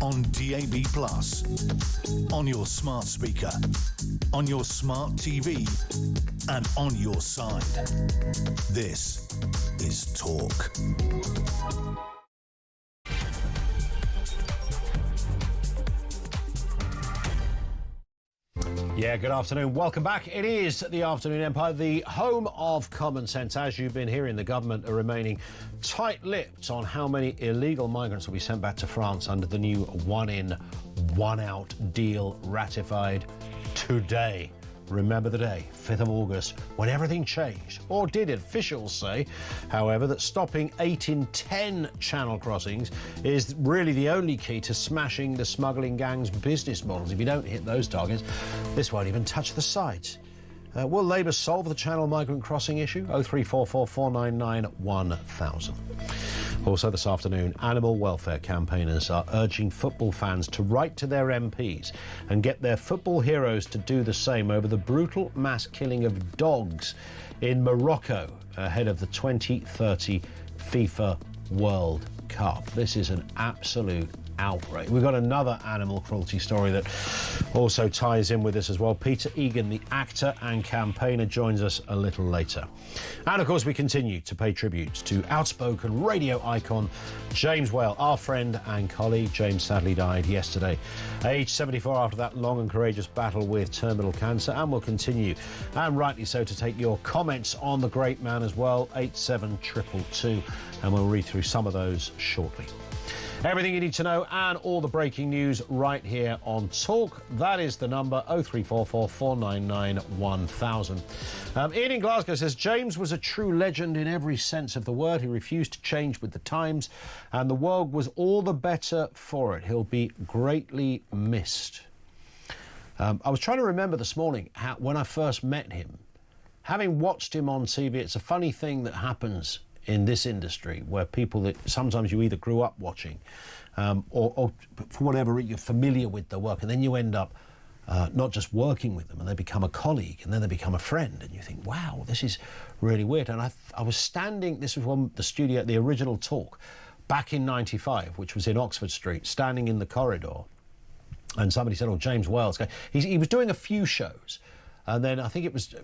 on DAB+, on your smart speaker, on your smart TV, and on your side. This is Talk. Yeah, good afternoon. Welcome back. It is the Afternoon Empire, the home of common sense. As you've been hearing, the government are remaining tight-lipped on how many illegal migrants will be sent back to France under the new one-in, one-out deal ratified today. Remember the day, 5th of August, when everything changed. Or did it? Officials say, however, that stopping 8 in 10 channel crossings is really the only key to smashing the smuggling gang's business models. If you don't hit those targets, this won't even touch the sites. Will Labour solve the channel migrant crossing issue? 0344 499 1000. Also this afternoon, animal welfare campaigners are urging football fans to write to their MPs and get their football heroes to do the same over the brutal mass killing of dogs in Morocco ahead of the 2030 FIFA World Cup. This is an absolute outrage. We've got another animal cruelty story that also ties in with this as well. Peter Egan, the actor and campaigner, joins us a little later. And of course we continue to pay tribute to outspoken radio icon James Whale, our friend and colleague. James sadly died yesterday, aged 74, after that long and courageous battle with terminal cancer, and will continue, and rightly so, to take your comments on the great man as well. 87222, and we'll read through some of those shortly. Everything you need to know and all the breaking news right here on Talk. That is the number, 0344 499 1000. Ian in Glasgow says, James was a true legend in every sense of the word. He refused to change with the times, and the world was all the better for it. He'll be greatly missed. I was trying to remember this morning when I first met him. Having watched him on TV, it's a funny thing that happens in this industry, where people that sometimes you either grew up watching or for whatever reason you're familiar with their work, and then you end up not just working with them, and they become a colleague, and then they become a friend, and you think, wow, this is really weird. And I was standing, this was one, the studio, the original Talk, back in 95, which was in Oxford Street, standing in the corridor, and somebody said, oh, James Whale's going. He was doing a few shows, and then I think it was,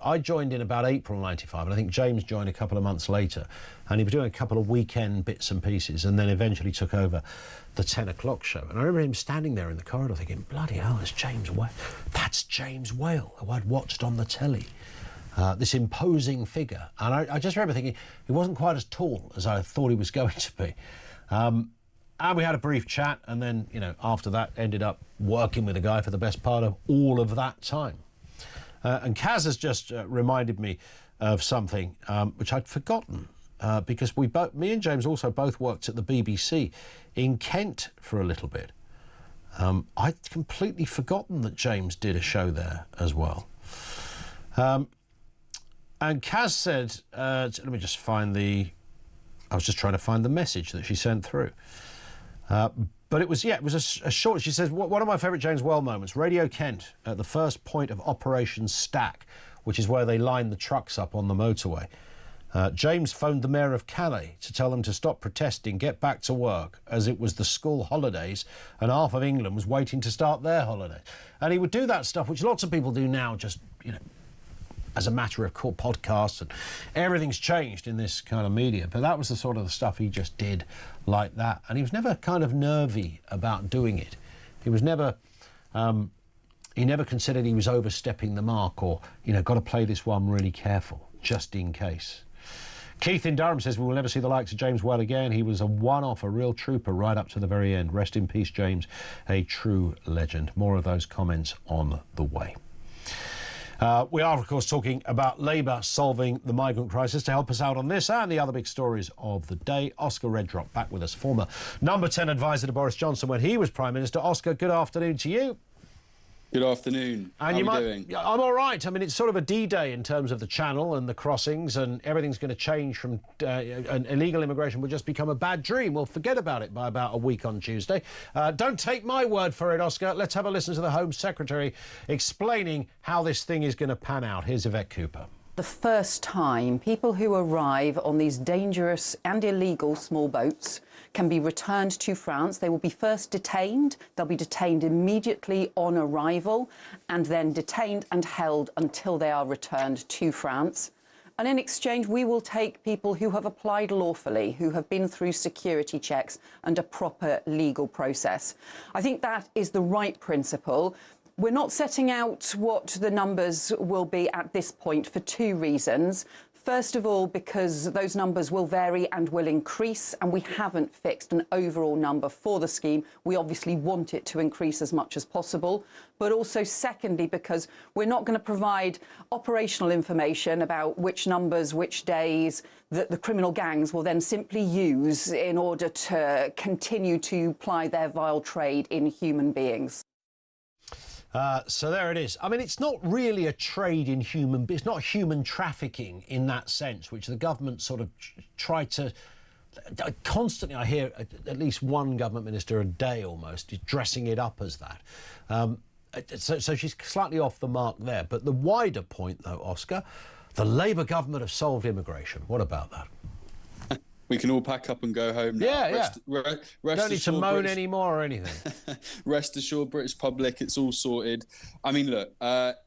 I joined in about April 95, and I think James joined a couple of months later, and he was doing a couple of weekend bits and pieces, and then eventually took over the 10 o'clock show. And I remember him standing there in the corridor thinking, bloody hell, it's James Whale. That's James Whale, who I'd watched on the telly. This imposing figure. And I just remember thinking he wasn't quite as tall as I thought he was going to be. And we had a brief chat, and then, you know, after that ended up working with the guy for the best part of all of that time. And Kaz has just reminded me of something which I'd forgotten, because me and James also both worked at the BBC in Kent for a little bit. I'd completely forgotten that James did a show there as well. And Kaz said, let me just find I was just trying to find the message that she sent through. But it was a short. She says, one of my favourite James Whale moments, Radio Kent, at the first point of Operation Stack, which is where they line the trucks up on the motorway. James phoned the mayor of Calais to tell them to stop protesting, get back to work, as it was the school holidays and half of England was waiting to start their holidays. And he would do that stuff, which lots of people do now, just, you know, as a matter of course, podcasts, and everything's changed in this kind of media. But that was the sort of the stuff he just did like that. And he was never kind of nervy about doing it. He was never, he never considered he was overstepping the mark, or, you know, got to play this one really careful, just in case. Keith in Durham says, we will never see the likes of James Whale again. He was a one-off, a real trooper right up to the very end. Rest in peace, James, a true legend. More of those comments on the way. We are, of course, talking about Labour solving the migrant crisis. To help us out on this and the other big stories of the day, Oscar Redrop back with us, former number 10 advisor to Boris Johnson when he was Prime Minister. Oscar, good afternoon to you. Good afternoon. And how are you doing? I'm all right. I mean, it's sort of a D-Day in terms of the channel and the crossings, and everything's going to change from illegal immigration will just become a bad dream. We'll forget about it by about a week on Tuesday. Don't take my word for it, Oscar. Let's have a listen to the Home Secretary explaining how this thing is going to pan out. Here's Yvette Cooper. The first time people who arrive on these dangerous and illegal small boats can be returned to France. They will be first detained. They'll be detained immediately on arrival, and then detained and held until they are returned to France. And in exchange, we will take people who have applied lawfully, who have been through security checks and a proper legal process. I think that is the right principle. We're not setting out what the numbers will be at this point for two reasons. First of all, because those numbers will vary and will increase, and we haven't fixed an overall number for the scheme. We obviously want it to increase as much as possible. But also, secondly, because we're not going to provide operational information about which numbers, which days that the criminal gangs will then simply use in order to continue to ply their vile trade in human beings. So there it is. I mean, it's not really a trade in it's not human trafficking in that sense, which the government sort of tried to... Constantly, I hear at least one government minister a day almost is dressing it up as that. So she's slightly off the mark there. But the wider point, though, Oscar, the Labour government have solved immigration. What about that? We can all pack up and go home now. Rest don't need to moan anymore or anything. Rest assured, British public, it's all sorted. I mean, look,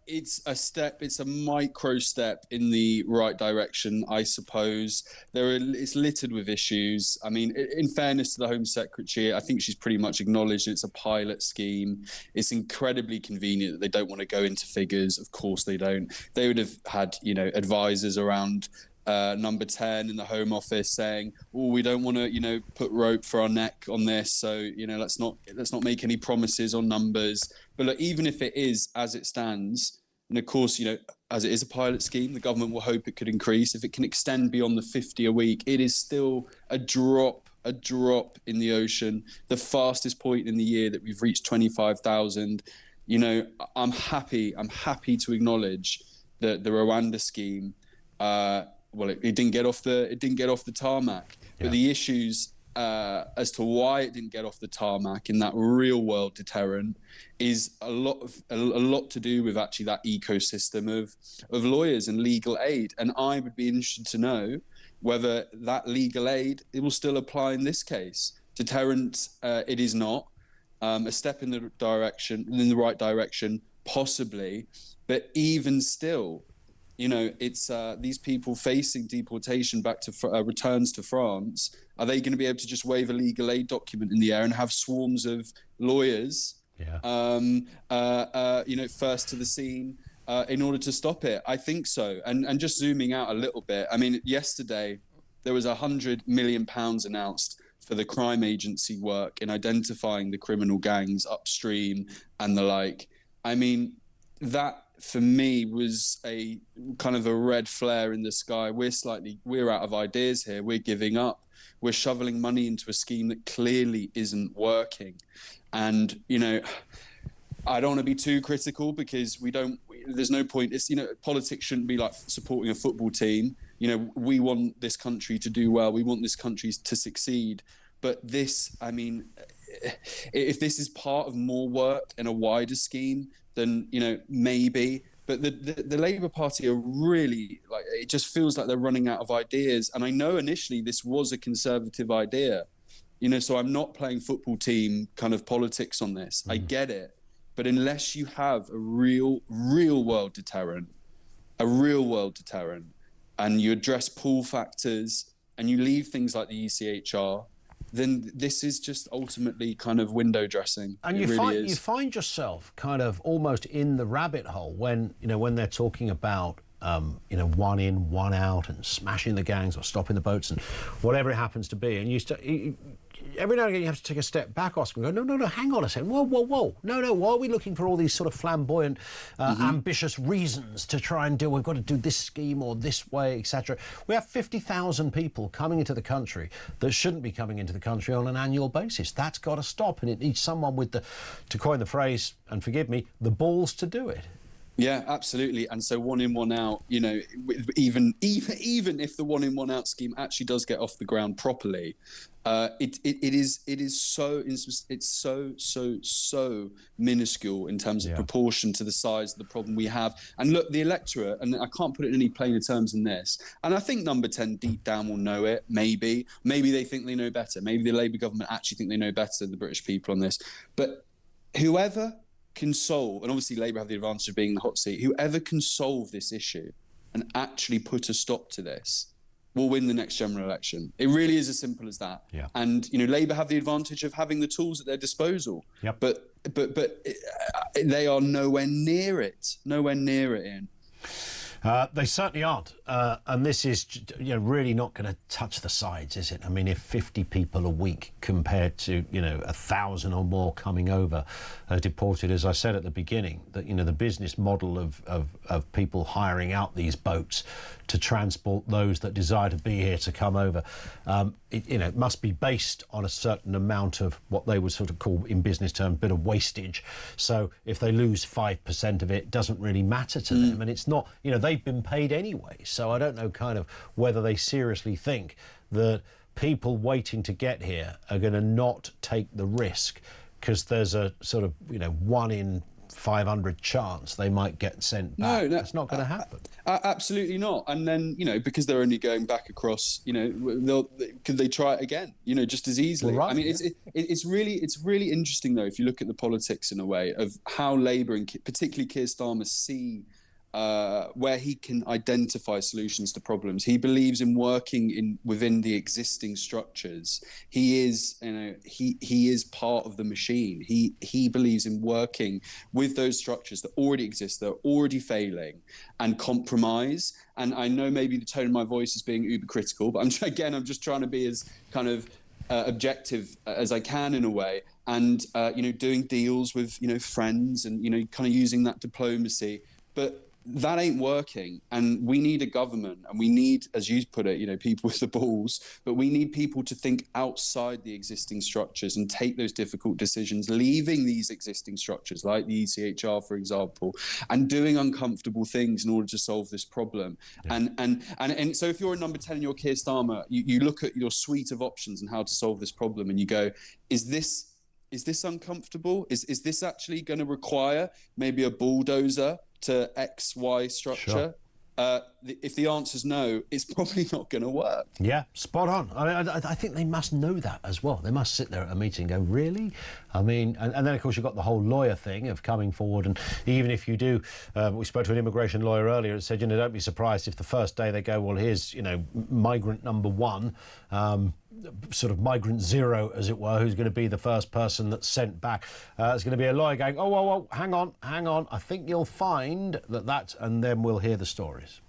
it's a step, it's a micro step in the right direction, I suppose. It's littered with issues. I mean, in fairness to the Home Secretary, I think she's pretty much acknowledged it's a pilot scheme. It's incredibly convenient that they don't want to go into figures. Of course they don't. They would have had, advisors around number 10 in the Home Office saying, oh, we don't want to, put rope for our neck on this. So, let's not make any promises on numbers. But look, even if it is as it stands, and of course, as it is a pilot scheme, the government will hope it could increase. If it can extend beyond the 50 a week, it is still a drop in the ocean, the fastest point in the year that we've reached 25,000. I'm happy to acknowledge that the Rwanda scheme, it didn't get off the tarmac. Yeah. But the issues as to why it didn't get off the tarmac in that real world deterrent is a lot to do with actually that ecosystem of lawyers and legal aid. And I would be interested to know whether that legal aid, it will still apply in this case. Deterrent, it is not. A step in the right direction, possibly. But even still, it's these people facing deportation back to returns to France. Are they going to be able to just wave a legal aid document in the air and have swarms of lawyers, first to the scene in order to stop it? I think so. And just zooming out a little bit, I mean, yesterday there was £100 million announced for the crime agency work in identifying the criminal gangs upstream and the like. I mean, that for me was a kind of a red flare in the sky. We're out of ideas here. We're giving up. We're shoveling money into a scheme that clearly isn't working. And, I don't want to be too critical because there's no point. It's, politics shouldn't be like supporting a football team. We want this country to do well. We want this country to succeed. But this, I mean, if this is part of more work and a wider scheme, then, maybe. But the Labour Party are really, it just feels like they're running out of ideas. And I know initially this was a Conservative idea, so I'm not playing football team kind of politics on this. I get it. But unless you have a real world deterrent, and you address pull factors and you leave things like the ECHR, then this is just ultimately kind of window dressing. And you find yourself kind of almost in the rabbit hole when they're talking about one in, one out, and smashing the gangs or stopping the boats and whatever it happens to be. And every now and again you have to take a step back, Oscar, and go, no, hang on a second, whoa, no, why are we looking for all these sort of flamboyant, ambitious reasons to try and we've got to do this scheme or this way, etc. We have 50,000 people coming into the country that shouldn't be coming into the country on an annual basis. That's got to stop, and it needs someone with to coin the phrase, and forgive me, the balls to do it. Yeah, absolutely. And so one in, one out, even if the one in, one out scheme actually does get off the ground properly, it's so minuscule in terms of proportion to the size of the problem we have. And look, the electorate, and I can't put it in any plainer terms than this, and I think number 10 deep down will know it, maybe they think they know better. Maybe the Labour government actually think they know better than the British people on this. But whoever can solve, and obviously Labour have the advantage of being in the hot seat, whoever can solve this issue and actually put a stop to this, will win the next general election. It really is as simple as that. Yeah. And Labour have the advantage of having the tools at their disposal. Yep. But they are nowhere near it. Nowhere near it, Ian. They certainly aren't, and this is really not going to touch the sides, is it? I mean, if 50 people a week compared to 1,000 or more coming over deported, as I said at the beginning, that the business model of people hiring out these boats to transport those that desire to be here to come over, it must be based on a certain amount of what they would sort of call in business terms a bit of wastage. So if they lose 5% of it doesn't really matter to them, and it's not, they've been paid anyway. So I don't know kind of whether they seriously think that people waiting to get here are going to not take the risk because there's a sort of 1 in 500 chance they might get sent back. No, that's not going to happen. Absolutely not. And then because they're only going back across, could they try it again? Just as easily. Well, right, I mean, it's really interesting though if you look at the politics in a way of how Labour and particularly Keir Starmer see where he can identify solutions to problems. He believes in working within the existing structures. He is, he is part of the machine. He believes in working with those structures that already exist, that are already failing, and compromise. And I know maybe the tone of my voice is being uber critical, but I'm just trying to be as kind of objective as I can in a way, and doing deals with friends and kind of using that diplomacy, but that ain't working. And we need a government, and we need, as you put it, people with the balls, but we need people to think outside the existing structures and take those difficult decisions, leaving these existing structures like the ECHR, for example, and doing uncomfortable things in order to solve this problem. Yeah. And so if you're a number 10 and you're Keir Starmer, you look at your suite of options and how to solve this problem, and you go, is this uncomfortable? Is this actually going to require maybe a bulldozer to XY structure? Sure. If the answer's no, it's probably not going to work. Yeah, spot on. I think they must know that as well. They must sit there at a meeting and go, really? I mean, and then, of course, you've got the whole lawyer thing of coming forward. And even if you do, we spoke to an immigration lawyer earlier that said, don't be surprised if the first day they go, well, here's, migrant number 1, sort of migrant 0, as it were, who's going to be the first person that's sent back. There's going to be a lawyer going, oh, hang on. I think you'll find that, and then we'll hear the stories.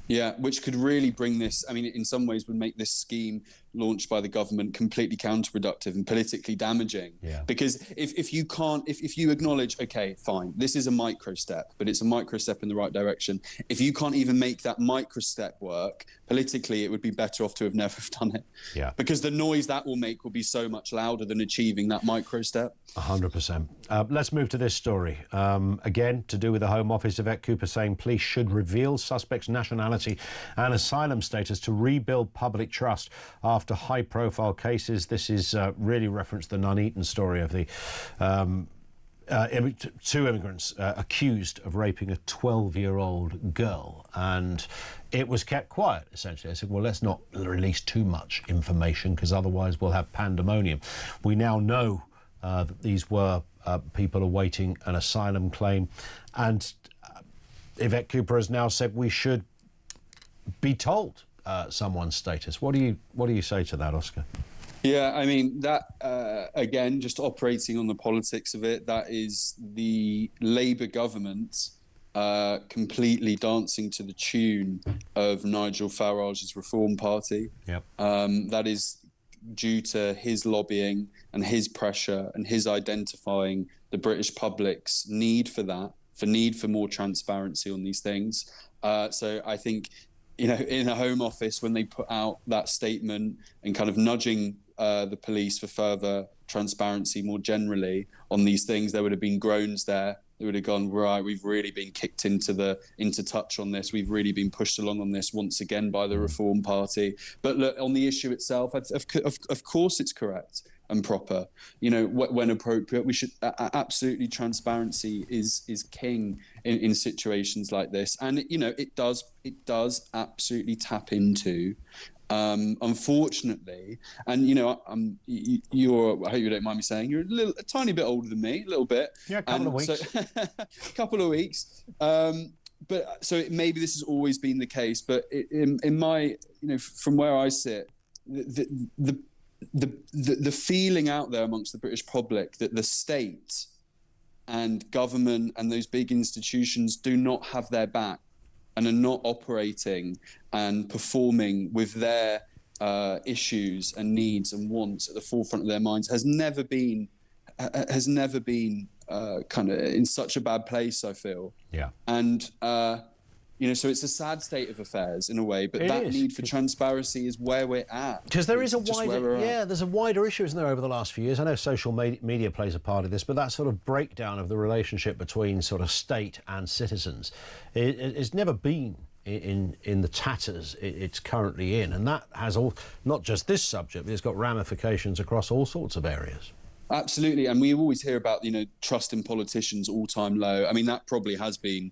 Yeah, which could really bring this, I mean, in some ways would make this scheme launched by the government completely counterproductive and politically damaging. Yeah. Because if you acknowledge, okay, fine, this is a micro step, but it's a micro step in the right direction. If you can't even make that micro step work, politically, it would be better off to have never done it. Yeah. Because the noise that will make will be so much louder than achieving that micro step. 100%. Let's move to this story. Again, to do with the Home Office, Yvette Cooper saying police should reveal suspects' nationality and asylum status to rebuild public trust after high-profile cases. This is really referenced the Nuneaton story of the 2 immigrants accused of raping a 12-year-old girl, and it was kept quiet, essentially. I said, well, let's not release too much information because otherwise we'll have pandemonium. We now know that these were people awaiting an asylum claim, and Yvette Cooper has now said we should be told someone's status. What do you say to that, Oscar? Yeah, I mean, that, again, just operating on the politics of it, that is the Labour government completely dancing to the tune of Nigel Farage's Reform Party. Yep. That is due to his lobbying and his pressure and his identifying the British public's need for that, need for more transparency on these things. So I think, in a Home Office, when they put out that statement and kind of nudging the police for further transparency more generally on these things, there would have been groans there. They would have gone, right, we've really been kicked into touch on this. We've really been pushed along on this once again by the Reform Party. But look, on the issue itself, of course it's correct and proper. When appropriate, we should absolutely, transparency is king in situations like this. And it does absolutely tap into, unfortunately, and I hope you don't mind me saying, you're a tiny bit older than me, a little bit. Yeah, a couple of weeks. Couple of weeks. but so maybe this has always been the case, but in my, from where I sit, the feeling out there amongst the British public that the state and government and those big institutions do not have their back and are not operating and performing with their issues and needs and wants at the forefront of their minds has never been kind of in such a bad place, I feel. Yeah. And so it's a sad state of affairs in a way, but that need for transparency is where we're at. Because there is there's a wider issue, isn't there, over the last few years? I know social media plays a part of this, but that sort of breakdown of the relationship between sort of state and citizens it's never been in the tatters it's currently in, and that has not just this subject, but it's got ramifications across all sorts of areas. Absolutely, and we always hear about trust in politicians all-time low. I mean, that probably has been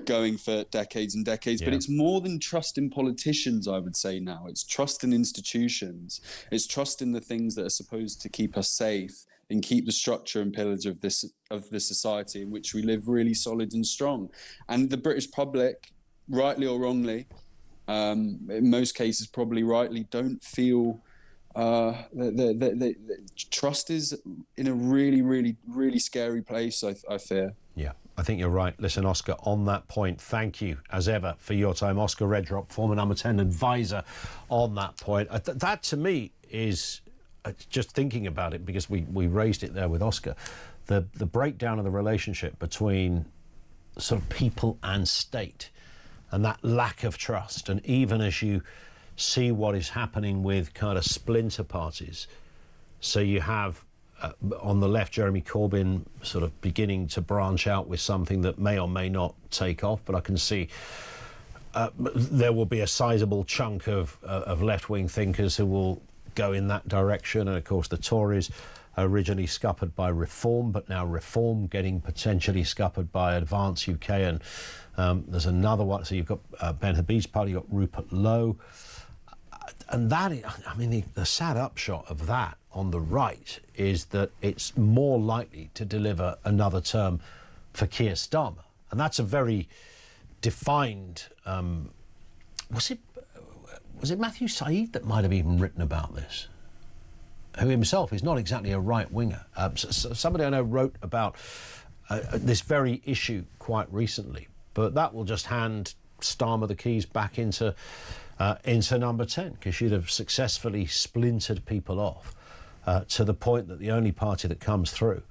going for decades and decades, but it's more than trust in politicians, I would say now. It's trust in institutions. It's trust in the things that are supposed to keep us safe and keep the structure and pillars of this society in which we live really solid and strong. And the British public, rightly or wrongly, in most cases probably rightly, don't feel the trust is in a really, really, really scary place, I fear. Yeah, I think you're right. Listen, Oscar, on that point, thank you, as ever, for your time. Oscar Redrop, former number 10 advisor on that point. That, to me, is, just thinking about it, because we raised it there with Oscar, the breakdown of the relationship between sort of people and state, and that lack of trust. And even as you see what is happening with kind of splinter parties, so you have on the left Jeremy Corbyn sort of beginning to branch out with something that may or may not take off, but I can see there will be a sizable chunk of left-wing thinkers who will go in that direction. And of course the Tories, originally scuppered by Reform, but now Reform getting potentially scuppered by Advance UK, and there's another one. So you've got Ben Habib's party, you've got Rupert Lowe. And that, I mean, the sad upshot of that on the right is that it's more likely to deliver another term for Keir Starmer. And that's a very defined, was it Matthew Said that might have even written about this? Who himself is not exactly a right-winger. Somebody I know wrote about this very issue quite recently, but that will just hand Starmer the keys back into number 10, because you'd have successfully splintered people off to the point that the only party that comes through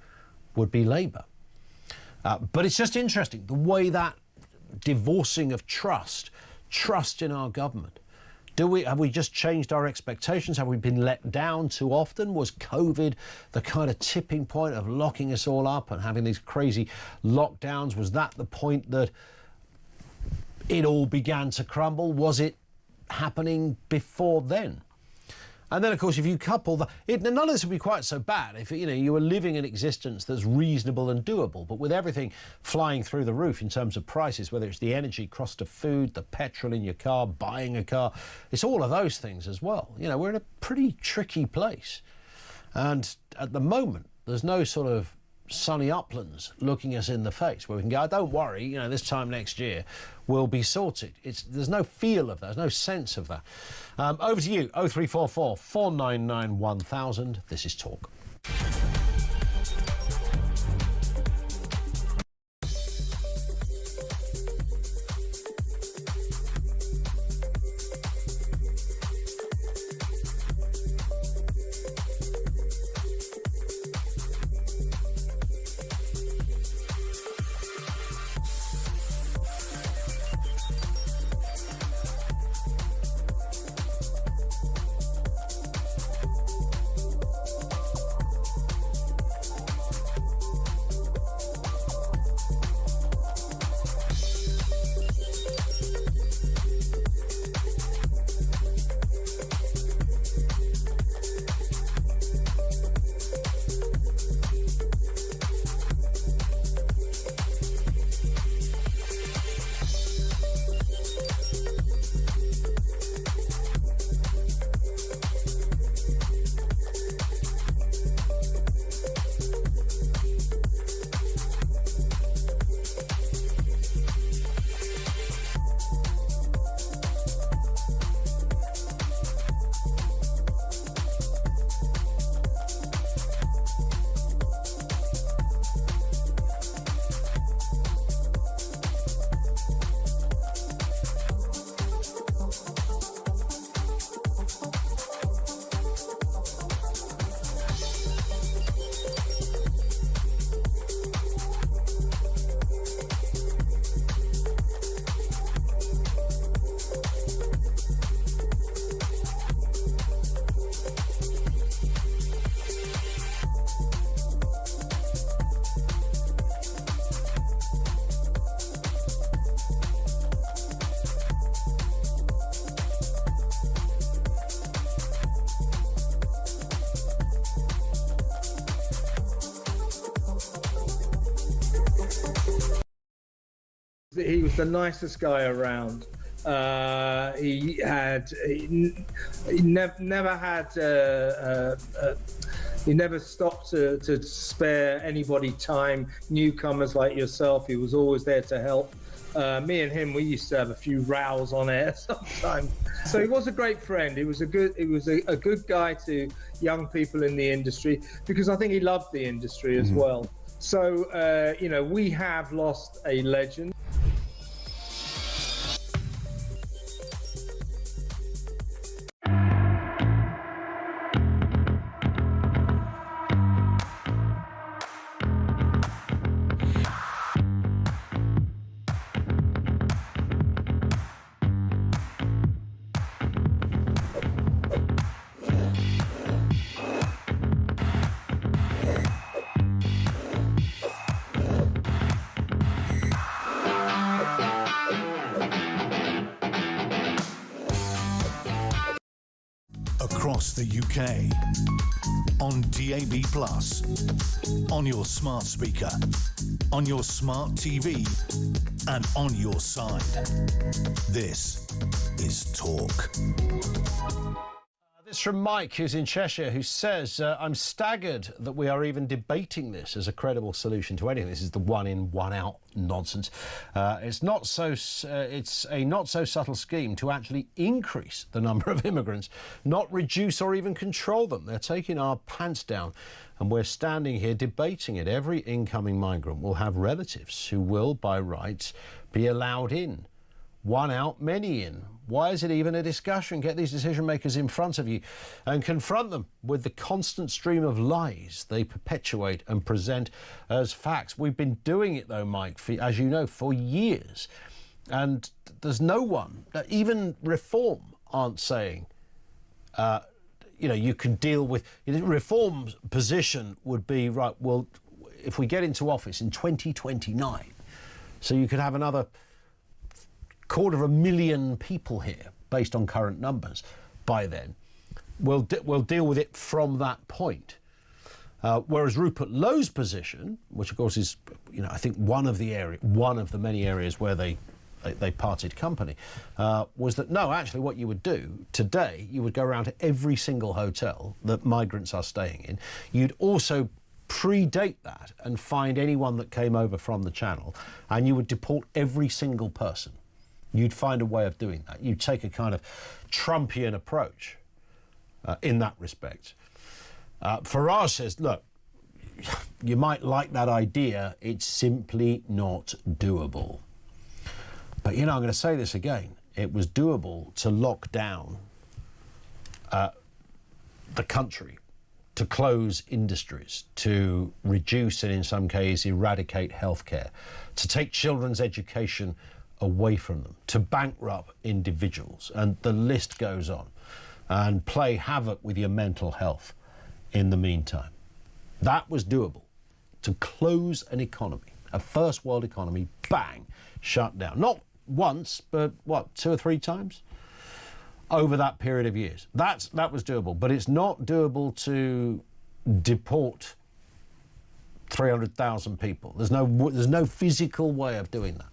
would be Labour. But it's just interesting, the way that divorcing of trust in our government. Have we just changed our expectations? Have we been let down too often? Was COVID the kind of tipping point of locking us all up and having these crazy lockdowns? Was that the point that it all began to crumble? Was it happening before then? And then, of course, if you couple that, none of this would be quite so bad if you were living an existence that's reasonable and doable. But with everything flying through the roof in terms of prices, whether it's the energy cost of food, the petrol in your car, buying a car, it's all of those things as well. We're in a pretty tricky place, and at the moment there's no sort of sunny uplands looking us in the face where we can go, don't worry, this time next year we'll be sorted. There's no feel of that, there's no sense of that. Over to you, 0344 499 1000. This is Talk. the nicest guy around. He never stopped to spare anybody time. Newcomers like yourself, he was always there to help. Me and him, we used to have a few rows on air sometimes. So he was a great friend. He was a good guy to young people in the industry, because I think he loved the industry as well. So we have lost a legend. Across the UK, on DAB+, on your smart speaker, on your smart TV, and on your side. This is Talk. This from Mike, who's in Cheshire, who says, I'm staggered that we are even debating this as a credible solution to anything. This is the one in, one out nonsense. It's a not so subtle scheme to actually increase the number of immigrants, not reduce or even control them. They're taking our pants down, and we're standing here debating it. Every incoming migrant will have relatives who will, by rights, be allowed in. One out, many in. Why is it even a discussion? Get these decision makers in front of you and confront them with the constant stream of lies they perpetuate and present as facts. We've been doing it, though, Mike, as you know, for years. And there's no one, even Reform aren't saying, you can deal with... Reform's position would be, right, well, if we get into office in 2029, so you could have another 250,000 people here, based on current numbers, by then. We'll deal with it from that point. Whereas Rupert Lowe's position, which of course is, I think one of the many areas where they parted company, was that no, actually what you would do today, you would go around to every single hotel that migrants are staying in. You'd also predate that and find anyone that came over from the Channel, and you would deport every single person. You'd find a way of doing that. You'd take a kind of Trumpian approach in that respect. Farage says, look, you might like that idea, it's simply not doable. But, I'm going to say this again. It was doable to lock down the country, to close industries, to reduce and in some cases eradicate healthcare, to take children's education away from them, to bankrupt individuals, and the list goes on, and play havoc with your mental health in the meantime. That was doable. To close an economy, a first world economy, bang, shut down. Not once, but 2 or 3 times over that period of years. That was doable, but it's not doable to deport 300,000 people. There's no physical way of doing that.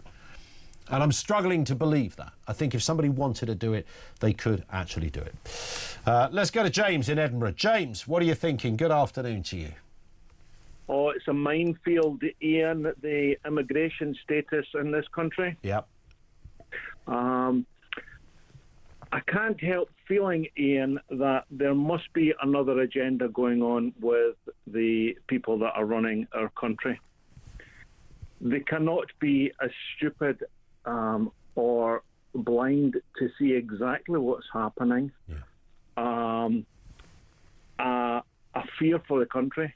And I'm struggling to believe that. I think if somebody wanted to do it, they could actually do it. Let's go to James in Edinburgh. James, what are you thinking? Good afternoon to you. Oh, it's a minefield, Ian, the immigration status in this country. Yep. I can't help feeling, Ian, that there must be another agenda going on with the people that are running our country. They cannot be as stupid or blind to see exactly what's happening. Yeah. A fear for the country.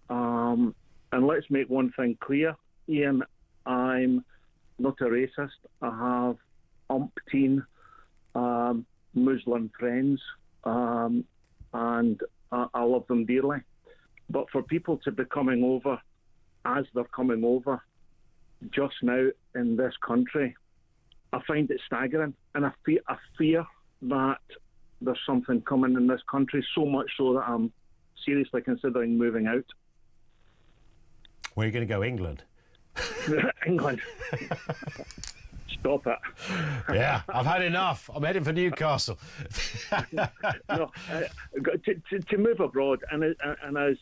And let's make one thing clear, Ian, I'm not a racist. I have umpteen Muslim friends, and I love them dearly. But for people to be coming over as they're coming over just now in this country, I find it staggering, and I fear that there's something coming in this country, so much so that I'm seriously considering moving out. Where are you going to go? England? England. stop it. Yeah, I've had enough. I'm heading for Newcastle. No, to move abroad, and as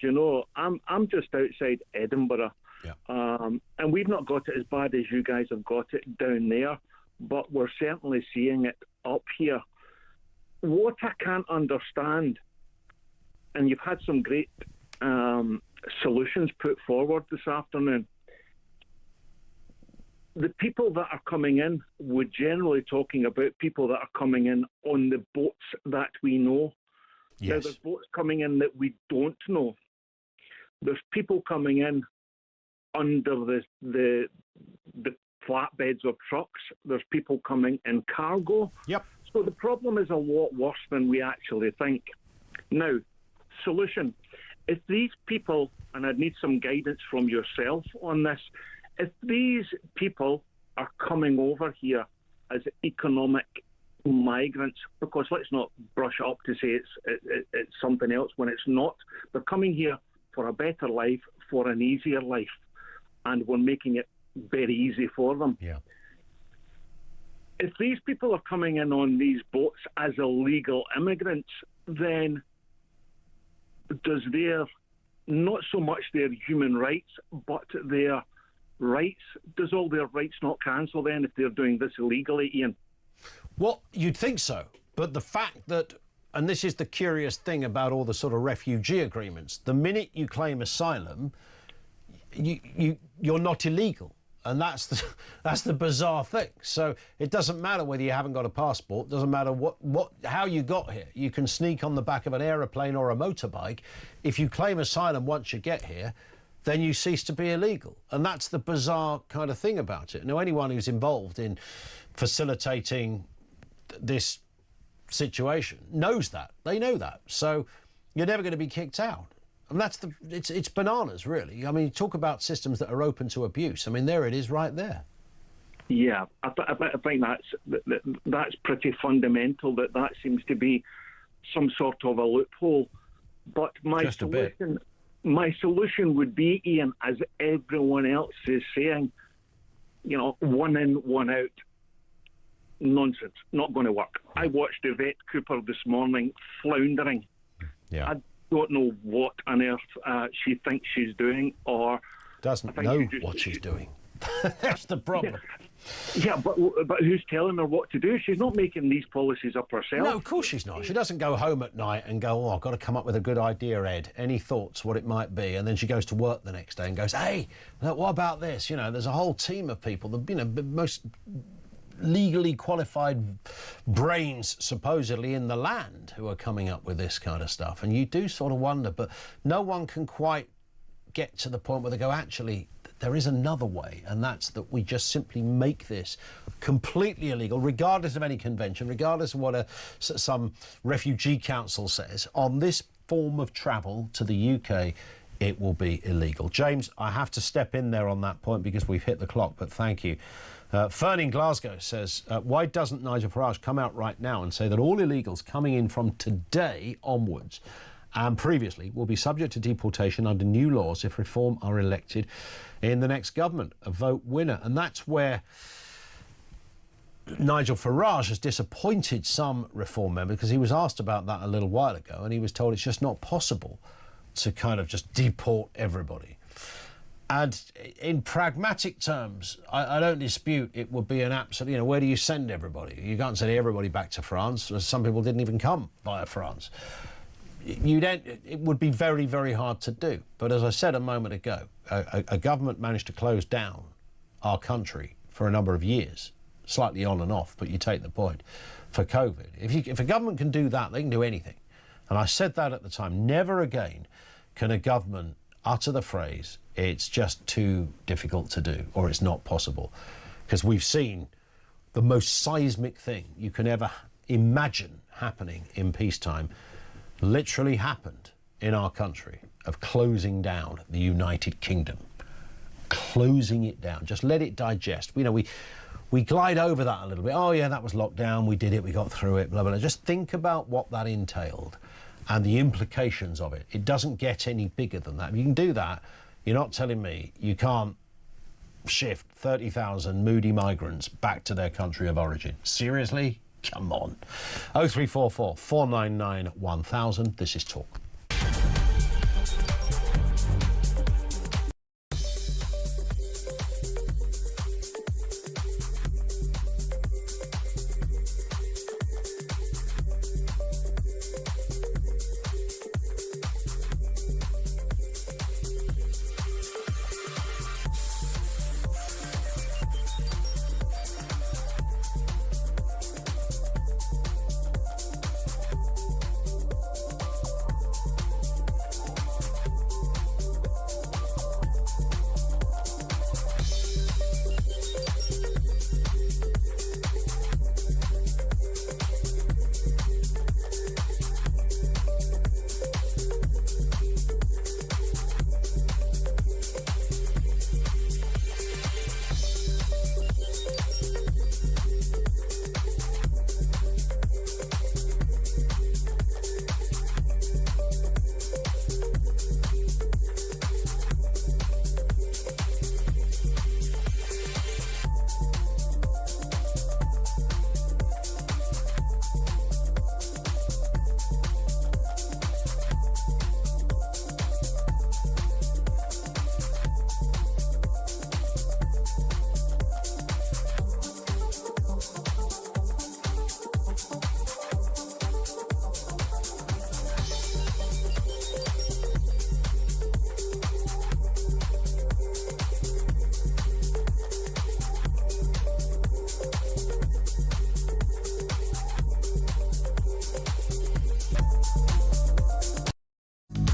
you know, I'm just outside Edinburgh, and we've not got it as bad as you guys have got it down there, but we're certainly seeing it up here. What I can't understand, and you've had some great solutions put forward this afternoon. The people that are coming in, we're generally talking about people that are coming in on the boats that we know. Yes. Now, there's boats coming in that we don't know. There's people coming in under the flatbeds of trucks. There's people coming in cargo. Yep. So the problem is a lot worse than we actually think. Now, solution. If these people, and I'd need some guidance from yourself on this, if these people are coming over here as economic migrants, because let's not brush up to say it's something else when it's not. They're coming here for a better life, for an easier life, and we're making it very easy for them. Yeah. If these people are coming in on these boats as illegal immigrants, then does their, not so much their human rights, but their rights, does all their rights not cancel then if they're doing this illegally, Ian? Well, you'd think so. But the fact that, and this is the curious thing about all the sort of refugee agreements, the minute you claim asylum, you're not illegal. And that's the bizarre thing. So it doesn't matter whether you haven't got a passport, doesn't matter how you got here. You can sneak on the back of an aeroplane or a motorbike. If you claim asylum once you get here, then you cease to be illegal. And that's the bizarre kind of thing about it. Now, anyone who's involved in facilitating this situation knows that. They know that. So you're never going to be kicked out. And that's it's bananas, really. I mean, talk about systems that are open to abuse. I mean, there it is right there. Yeah, I think that's pretty fundamental, that seems to be some sort of a loophole. But my solution would be, Ian, as everyone else is saying, one in, one out. Nonsense. Not going to work. I watched Yvette Cooper this morning floundering. Yeah. I don't know what on earth she thinks she's doing, or doesn't know what she's doing. That's the problem. Yeah, but who's telling her what to do? She's not making these policies up herself. No, of course she's not. She doesn't go home at night and go, "Oh, I've got to come up with a good idea, Ed. Any thoughts what it might be?" And then she goes to work the next day and goes, "Hey, look, what about this?" There's a whole team of people, the most legally qualified brains supposedly in the land who are coming up with this kind of stuff. And you do sort of wonder, but no one can quite get to the point where they go, actually, there is another way, and that's that we just simply make this completely illegal, regardless of any convention, regardless of what some refugee council says. On this form of travel to the UK, it will be illegal. James, I have to step in there on that point because we've hit the clock, but thank you. Fern in Glasgow says, why doesn't Nigel Farage come out right now and say that all illegals coming in from today onwards and previously will be subject to deportation under new laws if Reform are elected in the next government, a vote winner? And that's where Nigel Farage has disappointed some Reform members, because he was asked about that a little while ago and he was told it's just not possible to kind of just deport everybody. And in pragmatic terms, I don't dispute it would be an absolute, where do you send everybody? You can't send everybody back to France. Some people didn't even come via France. It would be very, very hard to do. But as I said a moment ago, a government managed to close down our country for a number of years, slightly on and off, but you take the point, for COVID. If a government can do that, they can do anything. And I said that at the time. Never again can a government utter the phrase, it's just too difficult to do, or it's not possible. Because we've seen the most seismic thing you can ever imagine happening in peacetime literally happened in our country, of closing down the United Kingdom. Closing it down. Just let it digest. We glide over that a little bit. Oh, yeah, that was lockdown. We did it. We got through it, blah, blah, blah. Just think about what that entailed and the implications of it. It doesn't get any bigger than that. If you can do that, you're not telling me you can't shift 30,000 moody migrants back to their country of origin. Seriously? Come on. 0344 499 1000. This is Talk.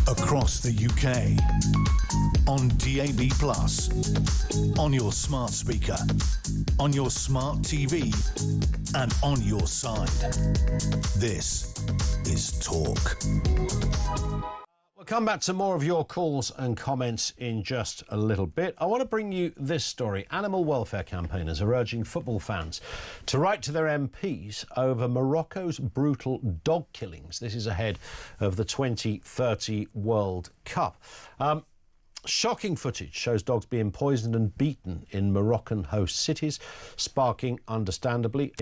Across the UK, on DAB+, on your smart speaker, on your smart TV, and on your side. This is Talk. We'll come back to more of your calls and comments in just a little bit. I want to bring you this story. Animal welfare campaigners are urging football fans to write to their MPs over Morocco's brutal dog killings. This is ahead of the 2030 World Cup. Shocking footage shows dogs being poisoned and beaten in Moroccan host cities, sparking, understandably,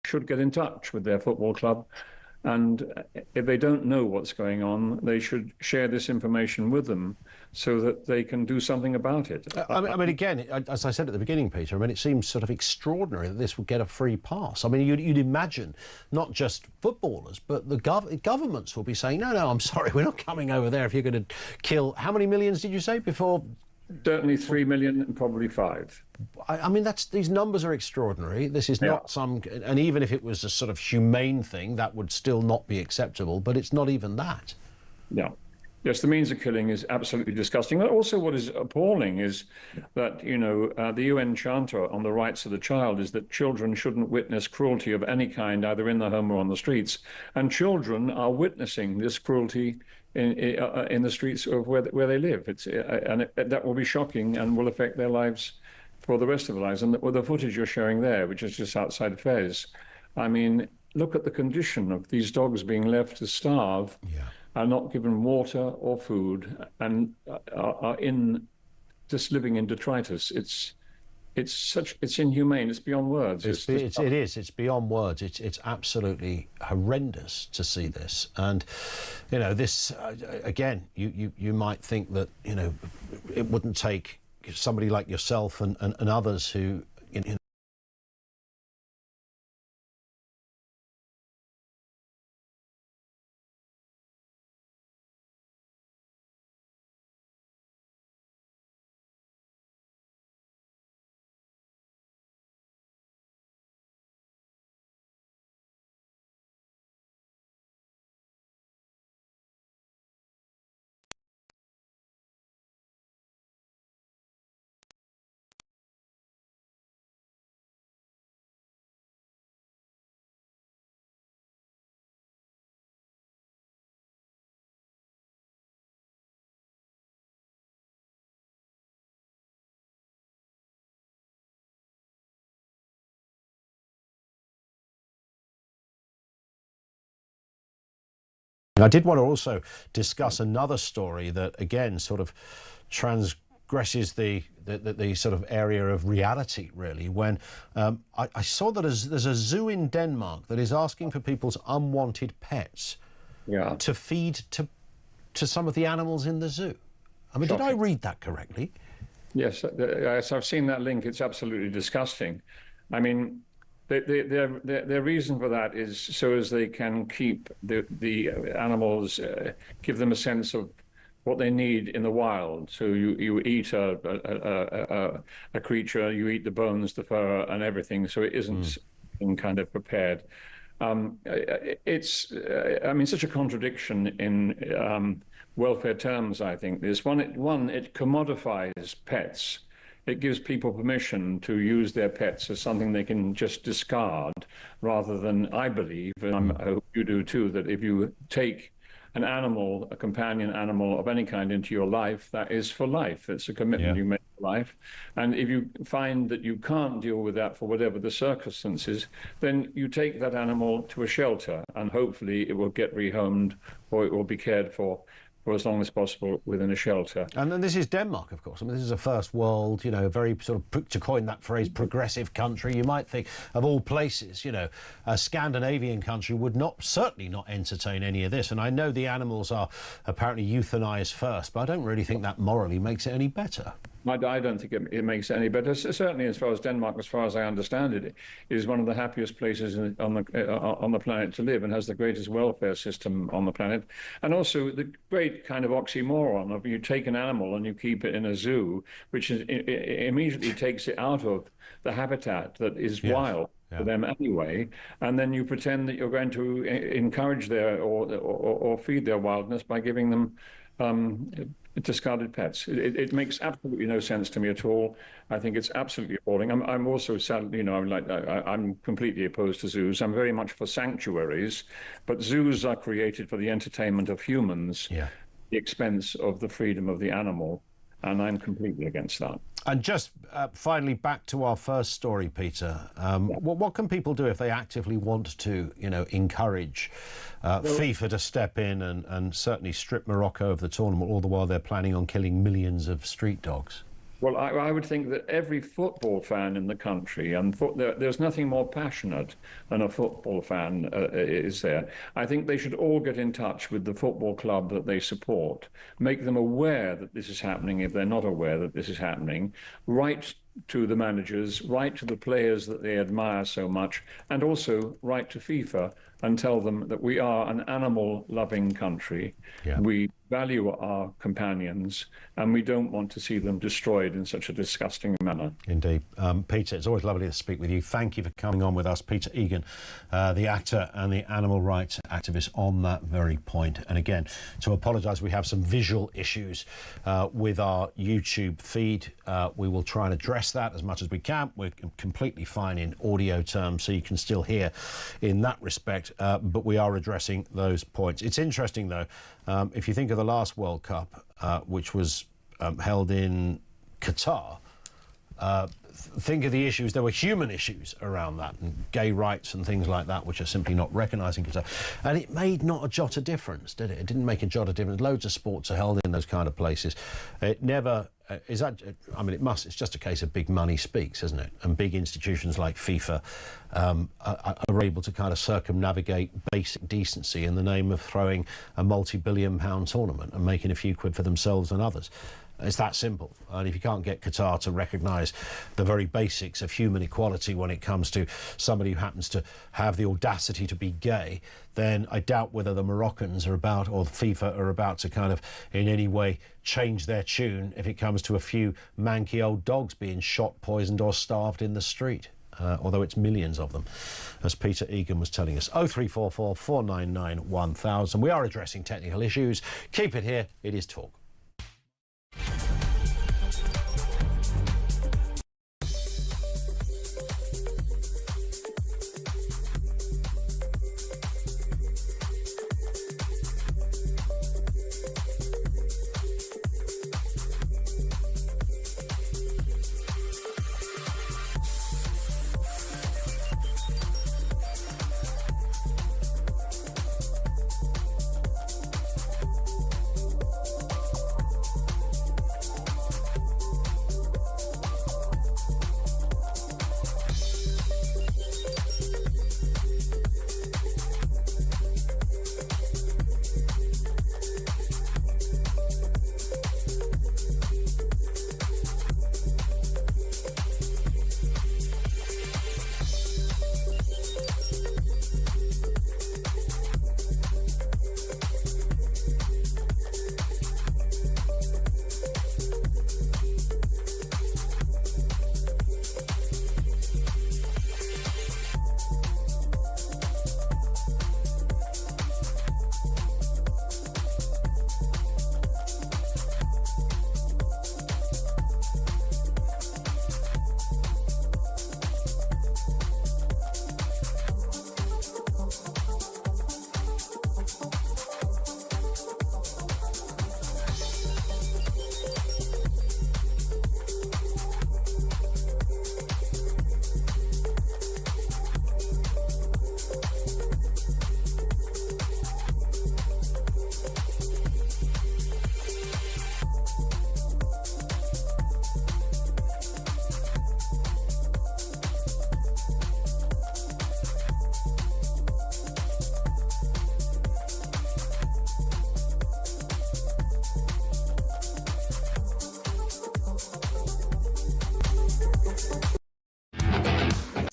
should get in touch with their football club, and if they don't know what's going on, they should share this information with them so that they can do something about it. I mean, again, as I said at the beginning, Peter, I mean, it seems sort of extraordinary that this would get a free pass. I mean, you'd imagine not just footballers, but the governments will be saying, no, I'm sorry, we're not coming over there if you're going to kill, how many millions did you say before Certainly 3 million and probably 5. I mean, these numbers are extraordinary. This is not and even if it was a sort of humane thing, that would still not be acceptable, but it's not even that. Yeah. Yes, the means of killing is absolutely disgusting. But also what is appalling is that, you know, the UN Charter on the Rights of the Child is that children shouldn't witness cruelty of any kind, either in the home or on the streets. And children are witnessing this cruelty in the streets of where they live. That will be shocking and will affect their lives for the rest of their lives. And the footage you're showing there, which is just outside Fez, I mean, look at the condition of these dogs being left to starve. Yeah. Are not given water or food, and are just living in detritus. It's inhumane. It's beyond words. It's beyond words. It's absolutely horrendous to see this. And you know, this again, you might think that, you know, it wouldn't take somebody like yourself and others who, you know, I did want to also discuss another story that, again, sort of transgresses the sort of area of reality, really, when I saw that there's a zoo in Denmark that is asking for people's unwanted pets to feed to some of the animals in the zoo. I mean, Shocking. Did I read that correctly? Yes, I've seen that link. It's absolutely disgusting. I mean, their reason for that is so as they can keep the animals, give them a sense of what they need in the wild. So you eat a creature, you eat the bones, the fur, and everything. So it isn't kind of prepared. It's I mean, such a contradiction in welfare terms. I think this one it commodifies pets. It gives people permission to use their pets as something they can just discard, rather than, I believe, and I hope you do too, that if you take an animal, a companion animal of any kind into your life, that is for life. It's a commitment you make to life. And if you find that you can't deal with that for whatever the circumstances, then you take that animal to a shelter, and hopefully it will get rehomed or it will be cared for as long as possible within a shelter. And then this is Denmark, of course. I mean, this is a first world, you know, very sort of, to coin that phrase, progressive country. You might think, of all places, you know, a Scandinavian country would certainly not entertain any of this. And I know the animals are apparently euthanized first, but I don't really think that morally makes it any better. I don't think it makes it any better. Certainly, as far as Denmark, as far as I understand it, is one of the happiest places on the planet to live, and has the greatest welfare system on the planet. And also the great kind of oxymoron of you take an animal and you keep it in a zoo, which immediately takes it out of the habitat that is wild for them anyway, and then you pretend that you're going to encourage their or feed their wildness by giving them discarded pets. It makes absolutely no sense to me at all. I think it's absolutely appalling. I'm also sad, you know, I'm completely opposed to zoos. I'm very much for sanctuaries, but zoos are created for the entertainment of humans, at the expense of the freedom of the animal, and I'm completely against that. And just finally, back to our first story, Peter. What can people do if they actively want to, you know, encourage FIFA to step in and certainly strip Morocco of the tournament, all the while they're planning on killing millions of street dogs? Well, I would think that every football fan in the country, and there's nothing more passionate than a football fan is there. I think they should all get in touch with the football club that they support, make them aware that this is happening if they're not aware that this is happening, write to the managers, write to the players that they admire so much, and also write to FIFA and tell them that we are an animal-loving country. We value our companions, and we don't want to see them destroyed in such a disgusting manner. Indeed. Peter, it's always lovely to speak with you. Thank you for coming on with us. Peter Egan, the actor and the animal rights activist, on that very point. And again, to apologise, we have some visual issues with our YouTube feed. We will try and address that as much as we can. We're completely fine in audio terms, so you can still hear in that respect, but we are addressing those points. It's interesting, though, if you think of the last World Cup, which was held in Qatar, think of the issues. There were human issues around that, and gay rights and things like that, which are simply not recognised in Qatar. And it made not a jot of difference, did it? It didn't make a jot of difference. Loads of sports are held in those kind of places. It never... is that? I mean, it must. It's just a case of big money speaks, isn't it? And big institutions like FIFA are able to kind of circumnavigate basic decency in the name of throwing a multi-billion-pound tournament and making a few quid for themselves and others. It's that simple. And if you can't get Qatar to recognise the very basics of human equality when it comes to somebody who happens to have the audacity to be gay, then I doubt whether the Moroccans are about, or FIFA are about to kind of in any way change their tune if it comes to a few manky old dogs being shot, poisoned or starved in the street. Although it's millions of them, as Peter Egan was telling us. 0344 499 1000. We are addressing technical issues. Keep it here. It is Talk.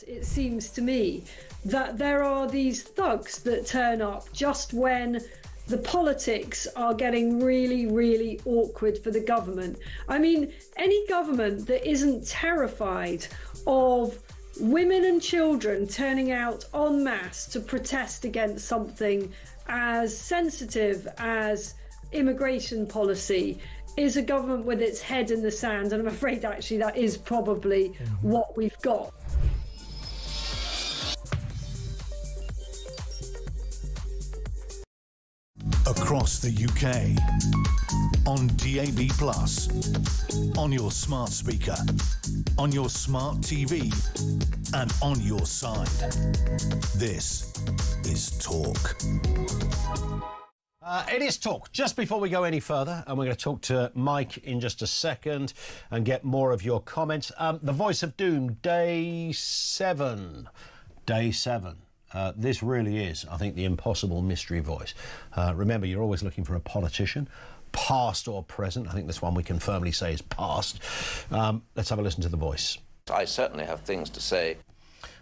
It seems to me that there are these thugs that turn up just when the politics are getting really, really awkward for the government. I mean, any government that isn't terrified of women and children turning out en masse to protest against something as sensitive as immigration policy is a government with its head in the sand, and I'm afraid actually that is probably what we've got. Across the UK, on DAB+, on your smart speaker, on your smart TV, and on your side. This is Talk. It is Talk. Just before we go any further, and we're going to talk to Mike in just a second and get more of your comments. The Voice of Doom, Day 7. Day 7. This really is, I think, the impossible mystery voice. Remember, you're always looking for a politician, past or present. I think this one we can firmly say is past. Let's have a listen to the voice. I certainly have things to say.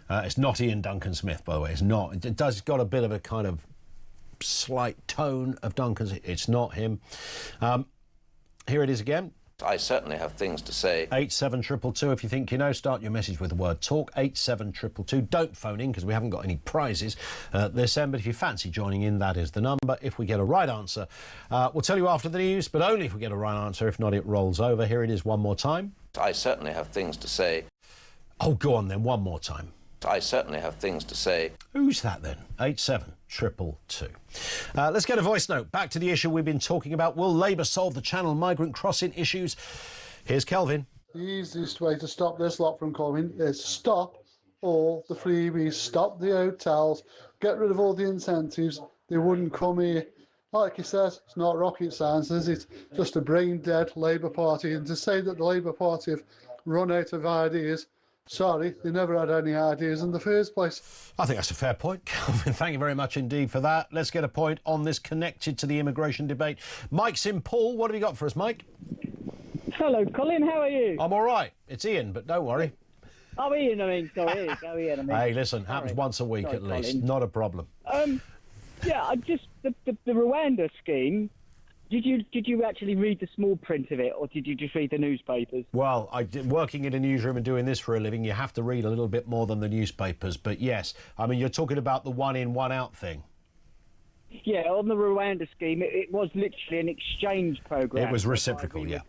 It's not Ian Duncan Smith, by the way. It's not. It's got a bit of a kind of slight tone of Duncan's. It's not him. Here it is again. I certainly have things to say. 87222. If you think you know, start your message with the word talk. 87222. Don't phone in because we haven't got any prizes this end. But if you fancy joining in, that is the number. If we get a right answer, we'll tell you after the news, but only if we get a right answer. If not, it rolls over. Here it is one more time. I certainly have things to say. Oh, go on then, one more time. I certainly have things to say. Who's that then? 87222. Let's get a voice note. Back to the issue we've been talking about. Will Labour solve the Channel migrant crossing issues? Here's Kelvin. The easiest way to stop this lot from coming is stop all the freebies, stop the hotels, get rid of all the incentives. They wouldn't come here. Like he says, it's not rocket science, is it? Just a brain-dead Labour Party. And to say that the Labour Party have run out of ideas, sorry, they never had any ideas in the first place. I think that's a fair point, Calvin. Thank you very much indeed for that. Let's get a point on this connected to the immigration debate. Mike's in Paul. What have you got for us, Mike? Hello, Colin. How are you? I'm all right. It's Ian, but don't worry. Oh, Ian, I mean, sorry. Ian, Hey, listen, happens once a week at least. Colin. Not a problem. Yeah, I just the Rwanda scheme. Did you actually read the small print of it, or did you just read the newspapers? Well, working in a newsroom and doing this for a living, you have to read a little bit more than the newspapers. But yes, I mean, you're talking about the one in, one out thing. Yeah, on the Rwanda scheme, it was literally an exchange program. It was reciprocal, yeah.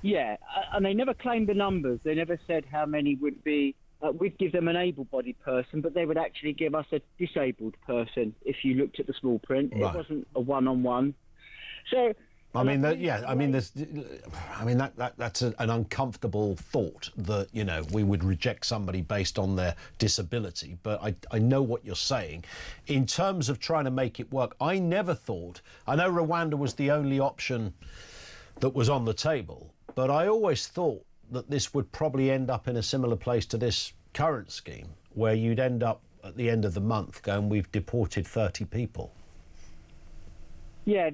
Yeah, and they never claimed the numbers. They never said how many would be. We'd give them an able-bodied person, but they would actually give us a disabled person if you looked at the small print. Right. It wasn't a one-on-one. So, I mean, that's an uncomfortable thought that, you know, we would reject somebody based on their disability. But I know what you're saying. In terms of trying to make it work, I never thought, I know Rwanda was the only option that was on the table, but I always thought that this would probably end up in a similar place to this current scheme, where you'd end up at the end of the month going, we've deported 30 people. Yeah,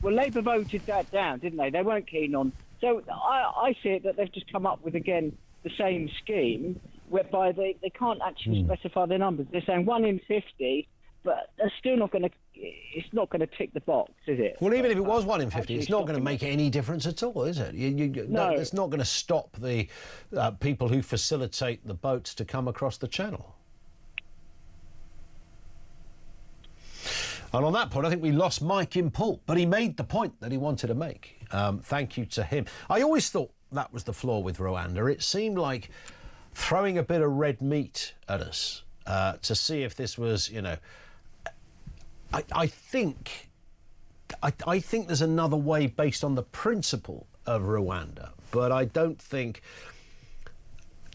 well, Labour voted that down, didn't they? They weren't keen on. So I see it that they've just come up with, again, the same scheme, whereby they can't actually specify their numbers. They're saying 1 in 50, but they're still not going to. It's not going to tick the box, is it? Well, even if it was 1 in 50, it's not going to make any difference at all, is it? No, it's not going to stop the people who facilitate the boats to come across the channel. And on that point, I think we lost Mike in Poole, but he made the point that he wanted to make. Thank you to him. I always thought that was the flaw with Rwanda. It seemed like throwing a bit of red meat at us to see if this was, you know... I think there's another way based on the principle of Rwanda, but I don't think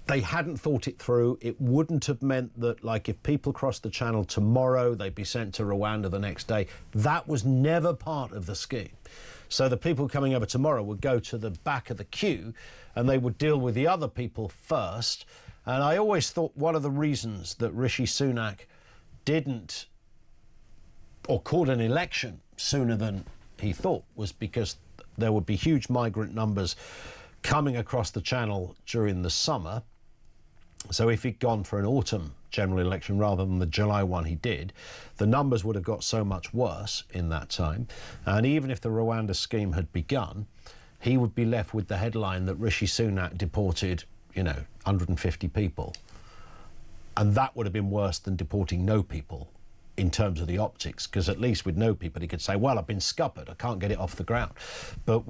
they hadn't thought it through. It wouldn't have meant that, like, if people crossed the channel tomorrow, they'd be sent to Rwanda the next day. That was never part of the scheme. So the people coming over tomorrow would go to the back of the queue and they would deal with the other people first. And I always thought one of the reasons that Rishi Sunak didn't or called an election sooner than he thought was because there would be huge migrant numbers coming across the channel during the summer. So if he'd gone for an autumn general election rather than the July one he did, the numbers would have got so much worse in that time. And even if the Rwanda scheme had begun, he would be left with the headline that Rishi Sunak deported, 150 people. And that would have been worse than deporting no people in terms of the optics, because at least with no people he could say, well, I've been scuppered, I can't get it off the ground. But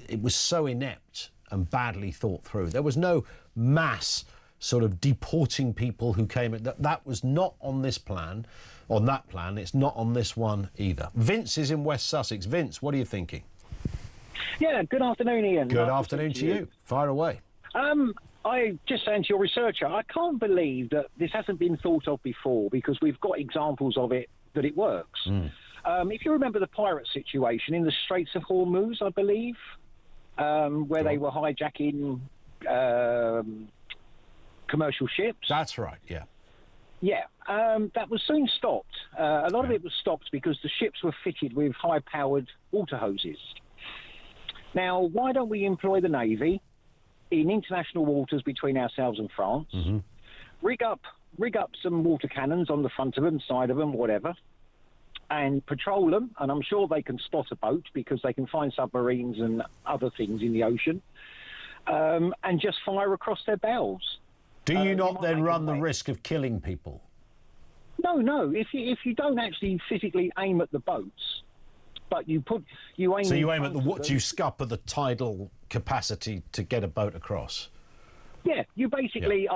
it was so inept and badly thought through. There was no mass sort of deporting people who came. That was not on this plan, on that plan. It's not on this one either. Vince is in West Sussex. Vince, what are you thinking? Yeah, good afternoon, Ian. Good afternoon to you. Fire away. I just saying to your researcher, I can't believe that this hasn't been thought of before, because we've got examples of it that it works. If you remember the pirate situation in the Straits of Hormuz, I believe, where they were hijacking commercial ships. That's right, yeah. Yeah, that was soon stopped. A lot of it was stopped because the ships were fitted with high-powered water hoses. Now, why don't we employ the Navy in international waters between ourselves and France, rig up some water cannons on the front of them, side of them, whatever, and patrol them, and I'm sure they can spot a boat because they can find submarines and other things in the ocean, and just fire across their bows. Do you not then run the risk of killing people? No. If you don't actually physically aim at the boats, but you aim. So you aim at you scupper the tidal capacity to get a boat across. Yeah, you basically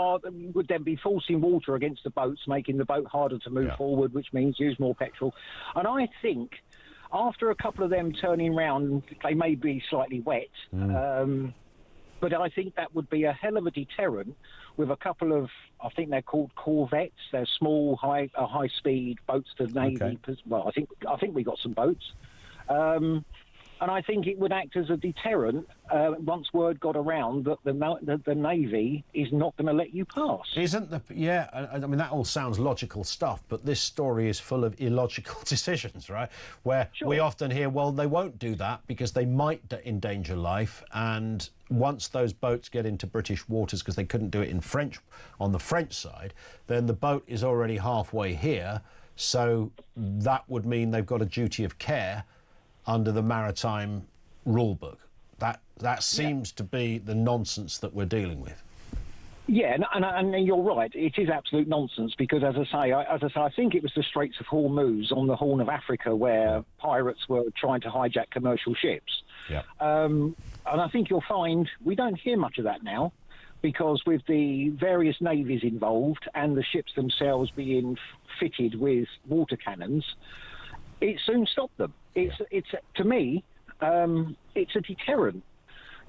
would then be forcing water against the boats, making the boat harder to move forward, which means use more petrol. And I think after a couple of them turning round, they may be slightly wet, but I think that would be a hell of a deterrent with a couple of, I think they're called corvettes. They're small, high-speed boats to the Navy. Okay. Well, I think we got some boats. And I think it would act as a deterrent once word got around that the Navy is not going to let you pass. Isn't the... Yeah, I mean, that all sounds logical stuff, but this story is full of illogical decisions, right? Where we often hear, well, they won't do that because they might endanger life, and once those boats get into British waters, because they couldn't do it on the French side, then the boat is already halfway here, so that would mean they've got a duty of care under the maritime rule book. That seems to be the nonsense that we're dealing with. Yeah, and you're right. It is absolute nonsense because, as I say, I think it was the Straits of Hormuz on the Horn of Africa where pirates were trying to hijack commercial ships. Yeah. And I think you'll find we don't hear much of that now because with the various navies involved and the ships themselves being fitted with water cannons, it soon stopped them. It's to me, it's a deterrent.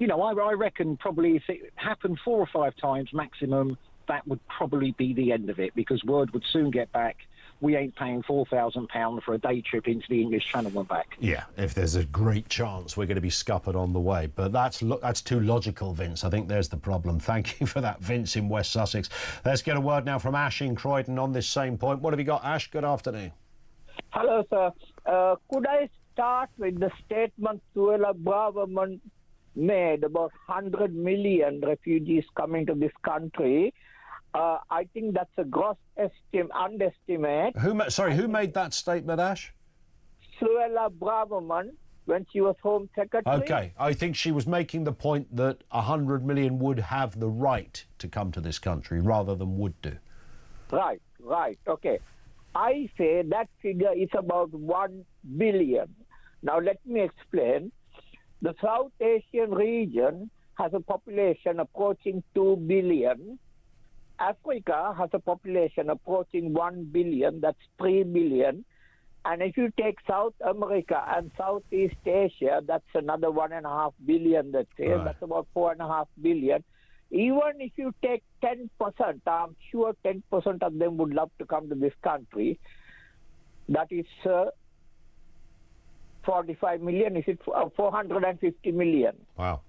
You know, I reckon probably if it happened 4 or 5 times maximum, that would probably be the end of it because word would soon get back. We ain't paying £4,000 for a day trip into the English Channel and back. Yeah, if there's a great chance we're going to be scuppered on the way. But that's too logical, Vince. I think there's the problem. Thank you for that, Vince in West Sussex. Let's get a word now from Ash in Croydon on this same point. What have you got, Ash? Good afternoon. Hello, sir. Could I start with the statement the government made about 100 million refugees coming to this country? I think that's a gross underestimate. Who made that statement, Ash? Suella Braverman, when she was Home Secretary. OK, I think she was making the point that 100 million would have the right to come to this country rather than would do. Right, OK. I say that figure is about 1 billion. Now, let me explain. The South Asian region has a population approaching 2 billion. Africa has a population approaching 1 billion. That's 3 billion. And if you take South America and Southeast Asia, that's another 1.5 billion, let's say. Right. That's about 4.5 billion. Even if you take 10%, I'm sure 10% of them would love to come to this country. That is 45 million. Is it 450 million? Wow.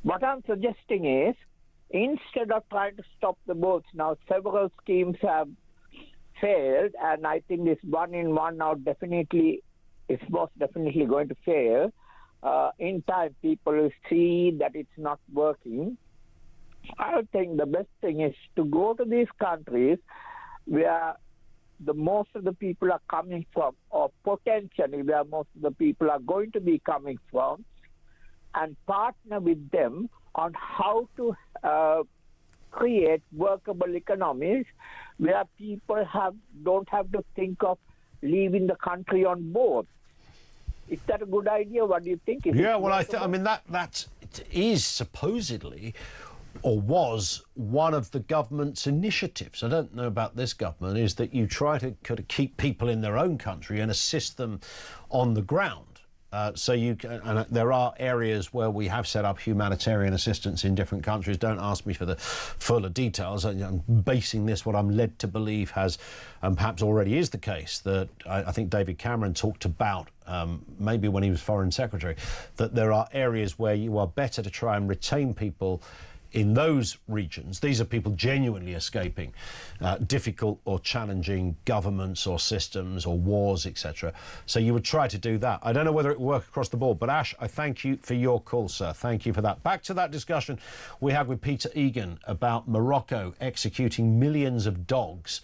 What I'm suggesting is, instead of trying to stop the boats, now several schemes have failed, and I think this one-in-one now is most definitely going to fail. In time, people will see that it's not working. I think the best thing is to go to these countries where most of the people are coming from, or potentially where most of the people are going to be coming from, and partner with them on how to create workable economies where people don't have to think of leaving the country on board. Is that a good idea? What do you think? I mean, that is supposedly or was one of the government's initiatives. I don't know about this government, is that you try to kind of keep people in their own country and assist them on the ground. So you can, and there are areas where we have set up humanitarian assistance in different countries. Don't ask me for the fuller details. I'm basing this, what I'm led to believe has, and perhaps already is the case, that I think David Cameron talked about, maybe when he was Foreign Secretary, that there are areas where you are better to try and retain people in those regions. These are people genuinely escaping difficult or challenging governments or systems or wars, etc. So you would try to do that. I don't know whether it will work across the board, but Ash, I thank you for your call, sir. Thank you for that. Back to that discussion we had with Peter Egan about Morocco executing millions of dogs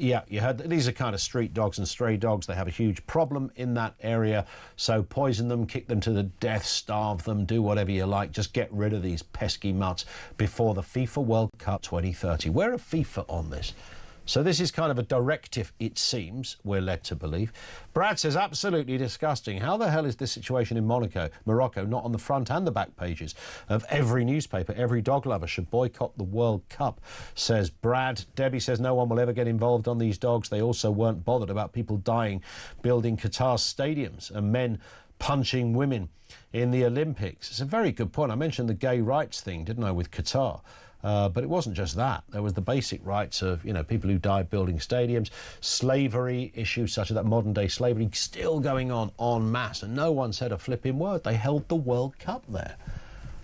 Yeah, you heard these are kind of street dogs and stray dogs. They have a huge problem in that area. So poison them, kick them to the death, starve them, do whatever you like. Just get rid of these pesky mutts before the FIFA World Cup 2030. Where are FIFA on this? So this is kind of a directive, it seems, we're led to believe. Brad says, absolutely disgusting. How the hell is this situation in Morocco not on the front and the back pages of every newspaper? Every dog lover should boycott the World Cup, says Brad. Debbie says, no one will ever get involved on these dogs. They also weren't bothered about people dying building Qatar's stadiums and men punching women in the Olympics. It's a very good point. I mentioned the gay rights thing, didn't I, with Qatar? But it wasn't just that. There was the basic rights of, people who died building stadiums, slavery issues such as that modern-day slavery still going on en masse, and no one said a flipping word. They held the World Cup there.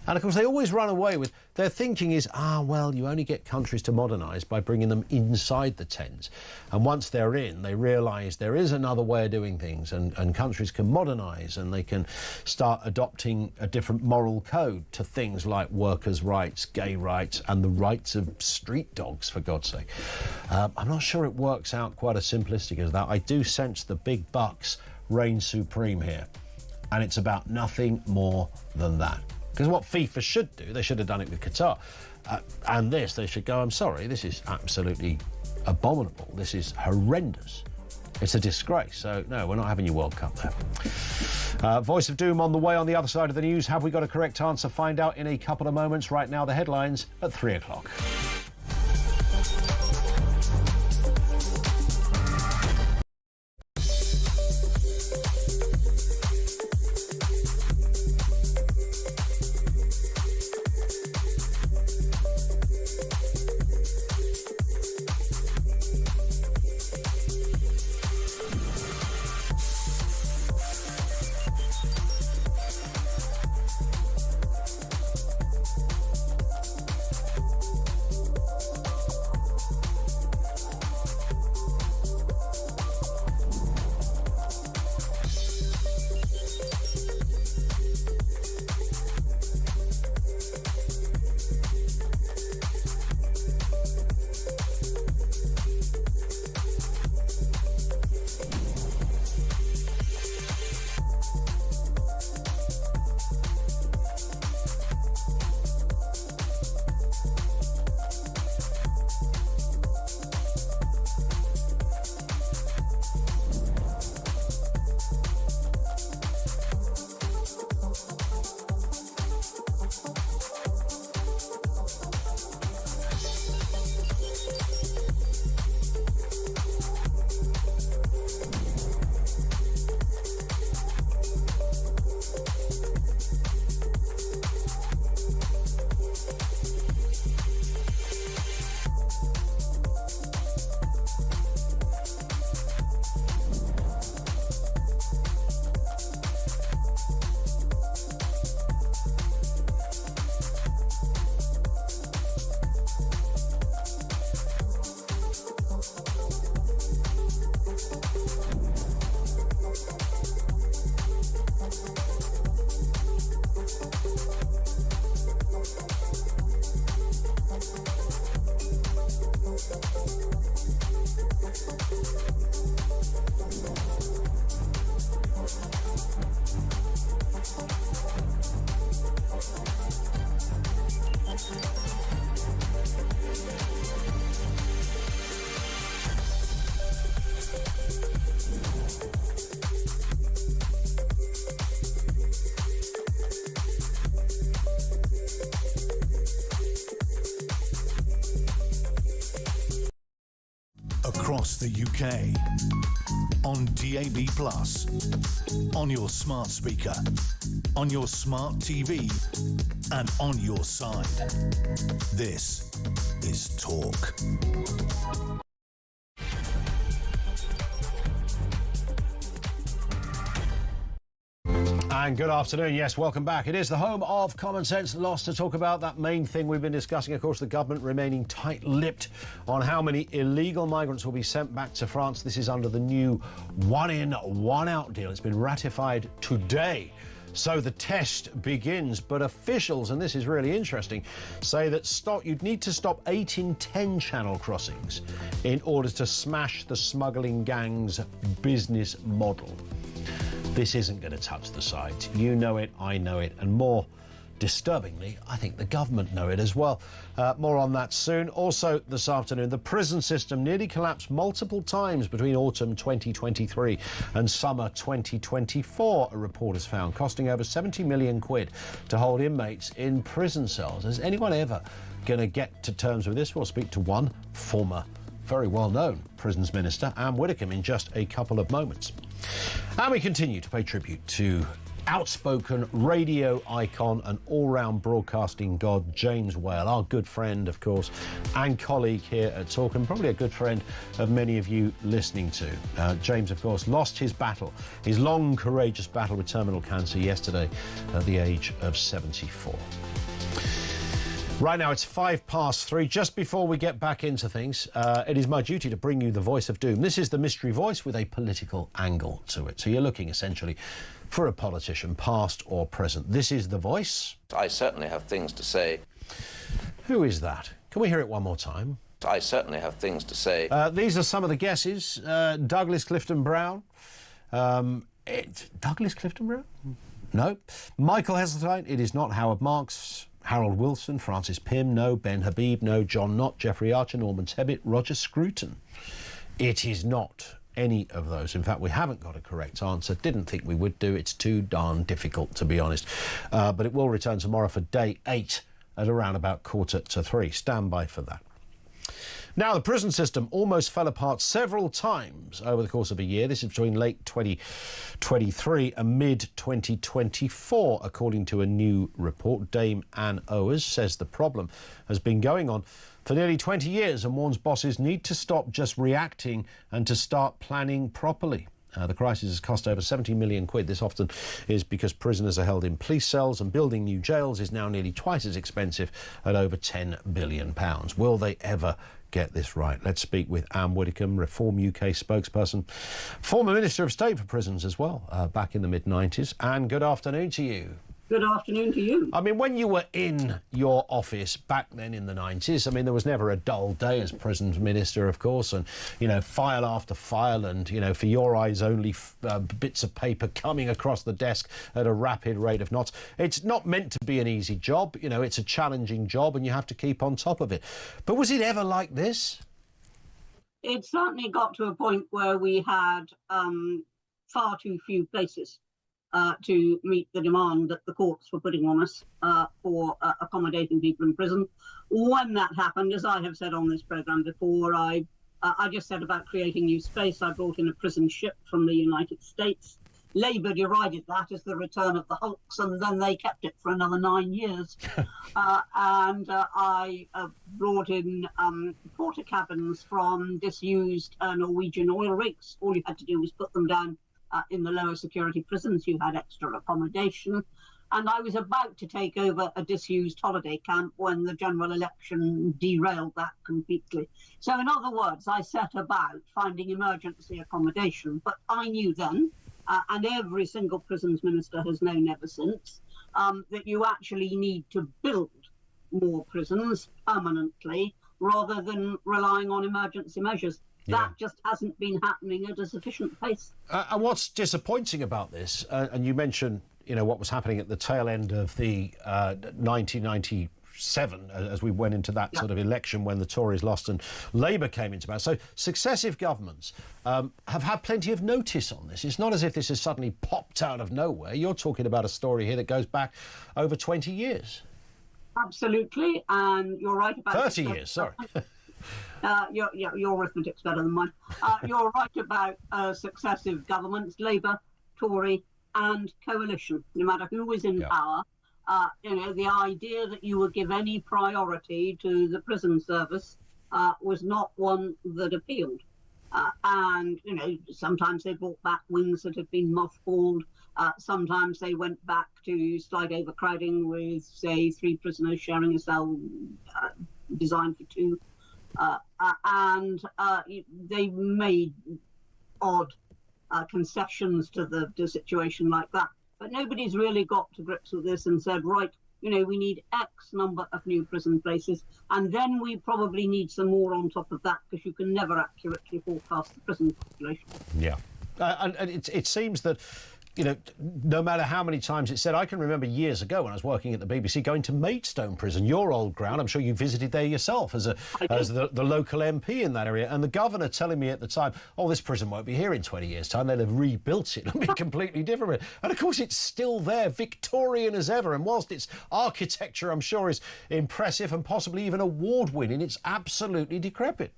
And, of course, they always run away with... Their thinking is, well, you only get countries to modernise by bringing them inside the tents. And once they're in, they realise there is another way of doing things, and countries can modernise and they can start adopting a different moral code to things like workers' rights, gay rights, and the rights of street dogs, for God's sake. I'm not sure it works out quite as simplistic as that. I do sense the big bucks reign supreme here. And it's about nothing more than that. Because what FIFA should do, they should have done it with Qatar. And this, they should go, I'm sorry, this is absolutely abominable. This is horrendous. It's a disgrace. So, no, we're not having your World Cup there. Voice of Doom on the way on the other side of the news. Have we got a correct answer? Find out in a couple of moments. Right now, the headlines at 3 o'clock. Across the UK, on DAB+, on your smart speaker, on your smart TV, and on your side. This is Talk. And good afternoon. Yes, welcome back. It is the home of common sense. Lots to talk about. That main thing we've been discussing, of course, the government remaining tight-lipped on how many illegal migrants will be sent back to France. This is under the new one-in, one-out deal. It's been ratified today. So the test begins, but officials, and this is really interesting, say that you'd need to stop 8 in 10 channel crossings in order to smash the smuggling gang's business model. This isn't going to touch the site. You know it, I know it, and more disturbingly, I think the government know it as well. More on that soon. Also this afternoon, the prison system nearly collapsed multiple times between autumn 2023 and summer 2024, a report has found, costing over 70 million quid to hold inmates in prison cells. Is anyone ever going to get to terms with this? We'll speak to one former, very well-known prisons minister, Anne Widdecombe, in just a couple of moments. And we continue to pay tribute to outspoken radio icon and all-round broadcasting god James Whale, our good friend, of course, and colleague here at Talk, and probably a good friend of many of you listening to. James, of course, lost his battle, his long, courageous battle with terminal cancer yesterday at the age of 74. Right now, it's 3:05. Just before we get back into things, it is my duty to bring you the voice of doom. This is the mystery voice with a political angle to it. So you're looking, essentially, for a politician, past or present. This is the voice. I certainly have things to say. Who is that? Can we hear it one more time? I certainly have things to say. These are some of the guesses. Douglas Clifton Brown. Douglas Clifton Brown? No. Michael Heseltine. It is not Howard Marks. Harold Wilson, Francis Pym, no. Ben Habib, no. John Knott, Geoffrey Archer, Norman Tebbit, Roger Scruton. It is not any of those. In fact, we haven't got a correct answer. Didn't think we would do. It's too darn difficult, to be honest. But it will return tomorrow for day 8 at around about 2:45. Stand by for that. Now, the prison system almost fell apart several times over the course of a year. This is between late 2023 and mid-2024, according to a new report. Dame Anne Owers says the problem has been going on for nearly 20 years and warns bosses need to stop just reacting and to start planning properly. The crisis has cost over 70 million quid. This often is because prisoners are held in police cells, and building new jails is now nearly twice as expensive at over £10 billion. Will they ever get this right? Let's speak with Anne Widdecombe, Reform UK spokesperson, former Minister of State for Prisons as well, back in the mid-90s. Anne, good afternoon to you. Good afternoon to you. I mean, when you were in your office back then in the 90s, I mean, there was never a dull day as Prisons Minister, of course, and, you know, file after file and, you know, for your eyes only bits of paper coming across the desk at a rapid rate of knots. It's not meant to be an easy job. You know, it's a challenging job and you have to keep on top of it. But was it ever like this? It certainly got to a point where we had far too few places to meet the demand that the courts were putting on us for accommodating people in prison. When that happened, as I have said on this programme before, I just said about creating new space. I brought in a prison ship from the United States. Labour derided that as the return of the hulks, and then they kept it for another 9 years. I brought in porter cabins from disused Norwegian oil rigs. All you had to do was put them down in the lower security prisons. You had extra accommodation. And I was about to take over a disused holiday camp when the general election derailed that completely. So in other words, I set about finding emergency accommodation. But I knew then, and every single prisons minister has known ever since, that you actually need to build more prisons permanently rather than relying on emergency measures. That just hasn't been happening at a sufficient pace. And what's disappointing about this, and you mentioned, you know, what was happening at the tail end of the 1997, as we went into that sort of election when the Tories lost and Labour came into power. So successive governments have had plenty of notice on this. It's not as if this has suddenly popped out of nowhere. You're talking about a story here that goes back over 20 years. Absolutely, and you're right about 30 years, sorry. Your arithmetic's better than mine. You're right about successive governments, Labour, Tory and coalition, no matter who was in power. You know, the idea that you would give any priority to the prison service was not one that appealed. And, you know, sometimes they brought back wings that had been mothballed. Sometimes they went back to slight overcrowding with, say, 3 prisoners sharing a cell designed for 2. They made odd concessions to the situation like that. But nobody's really got to grips with this and said, right, we need X number of new prison places, and then we probably need some more on top of that, because you can never accurately forecast the prison population. Yeah. And it seems that, no matter how many times it's said, I can remember years ago when I was working at the BBC going to Maidstone Prison, your old ground. I'm sure you visited there yourself as the local MP in that area. And the governor telling me at the time, oh, this prison won't be here in 20 years' time. They'll have rebuilt it and be completely different. And of course, it's still there, Victorian as ever. And whilst its architecture, I'm sure, is impressive and possibly even award-winning, it's absolutely decrepit.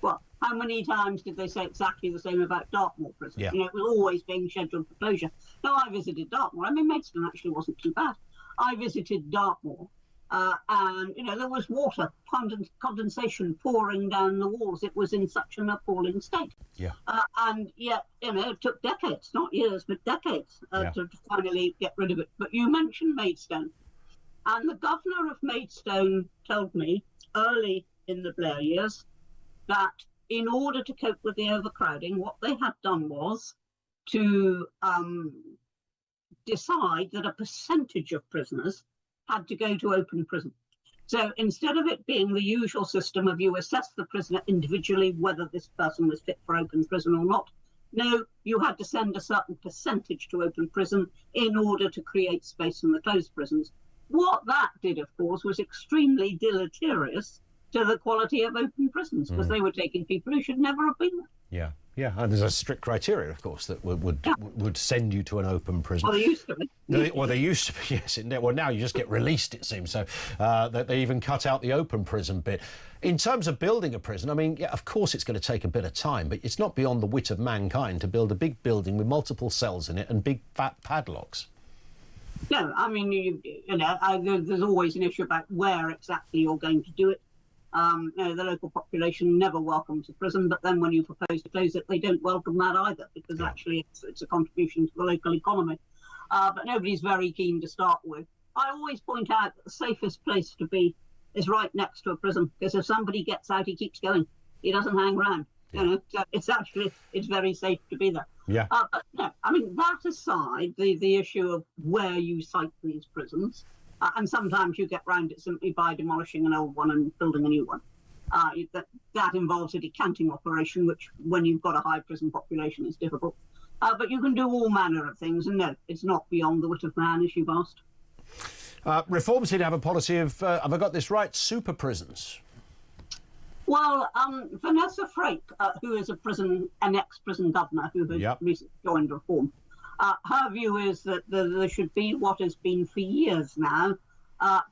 Well, how many times did they say exactly the same about Dartmoor Prison? Yeah. It was always being scheduled for closure. No, I visited Dartmoor. I mean, Maidstone actually wasn't too bad. I visited Dartmoor, and, there was water, condensation pouring down the walls. It was in such an appalling state. Yeah. And yet, it took decades, not years, but decades to finally get rid of it. But you mentioned Maidstone, and the governor of Maidstone told me early in the Blair years that in order to cope with the overcrowding, what they had done was to decide that a percentage of prisoners had to go to open prison. So instead of it being the usual system of you assess the prisoner individually whether this person was fit for open prison or not, no, you had to send a certain percentage to open prison in order to create space in the closed prisons. What that did, of course, was extremely deleterious to the quality of open prisons, because they were taking people who should never have been there. Yeah, and there's a strict criteria, of course, that would send you to an open prison. Well, they used to be. They used to be, yes. Well, now you just get released, it seems. So they even cut out the open prison bit. In terms of building a prison, I mean, yeah, of course it's going to take a bit of time, but it's not beyond the wit of mankind to build a big building with multiple cells in it and big fat padlocks. No, I mean, there's always an issue about where exactly you're going to do it. The local population never welcomes a prison, but then when you propose to close it, they don't welcome that either, because actually it's a contribution to the local economy. But nobody's very keen to start with. I always point out that the safest place to be is right next to a prison, because if somebody gets out, he keeps going. He doesn't hang around. So it's very safe to be there. Yeah. But no, I mean, that aside, the issue of where you site these prisons. And sometimes you get round it simply by demolishing an old one and building a new one. That involves a decanting operation, which, when you've got a high prison population, is difficult. But you can do all manner of things, and no, it's not beyond the wit of man, as you've asked. Reform seem to have a policy of, have I got this right, super prisons? Well, Vanessa Frake, who is an ex-prison governor who has recently joined Reform, her view is that there should be what has been for years now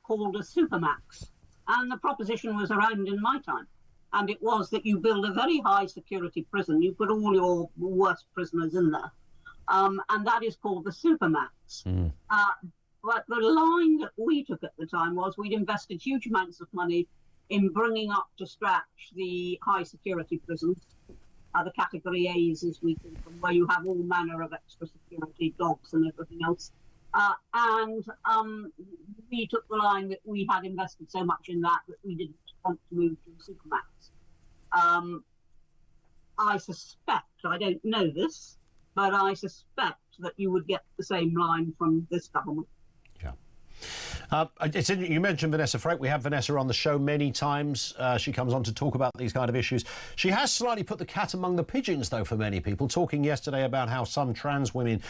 called a supermax. And the proposition was around in my time. And it was that you build a very high security prison, you put all your worst prisoners in there. And that is called the supermax. But the line that we took at the time was we'd invested huge amounts of money in bringing up to scratch the high security prisons. The category A's, as we call them, where you have all manner of extra security, dogs and everything else. And we took the line that we had invested so much in that we didn't want to move to the supermax. I suspect, I don't know this, but I suspect that you would get the same line from this government. You mentioned Vanessa Frake. We have Vanessa on the show many times. She comes on to talk about these kind of issues. She has slightly put the cat among the pigeons, though, for many people, talking yesterday about how some trans women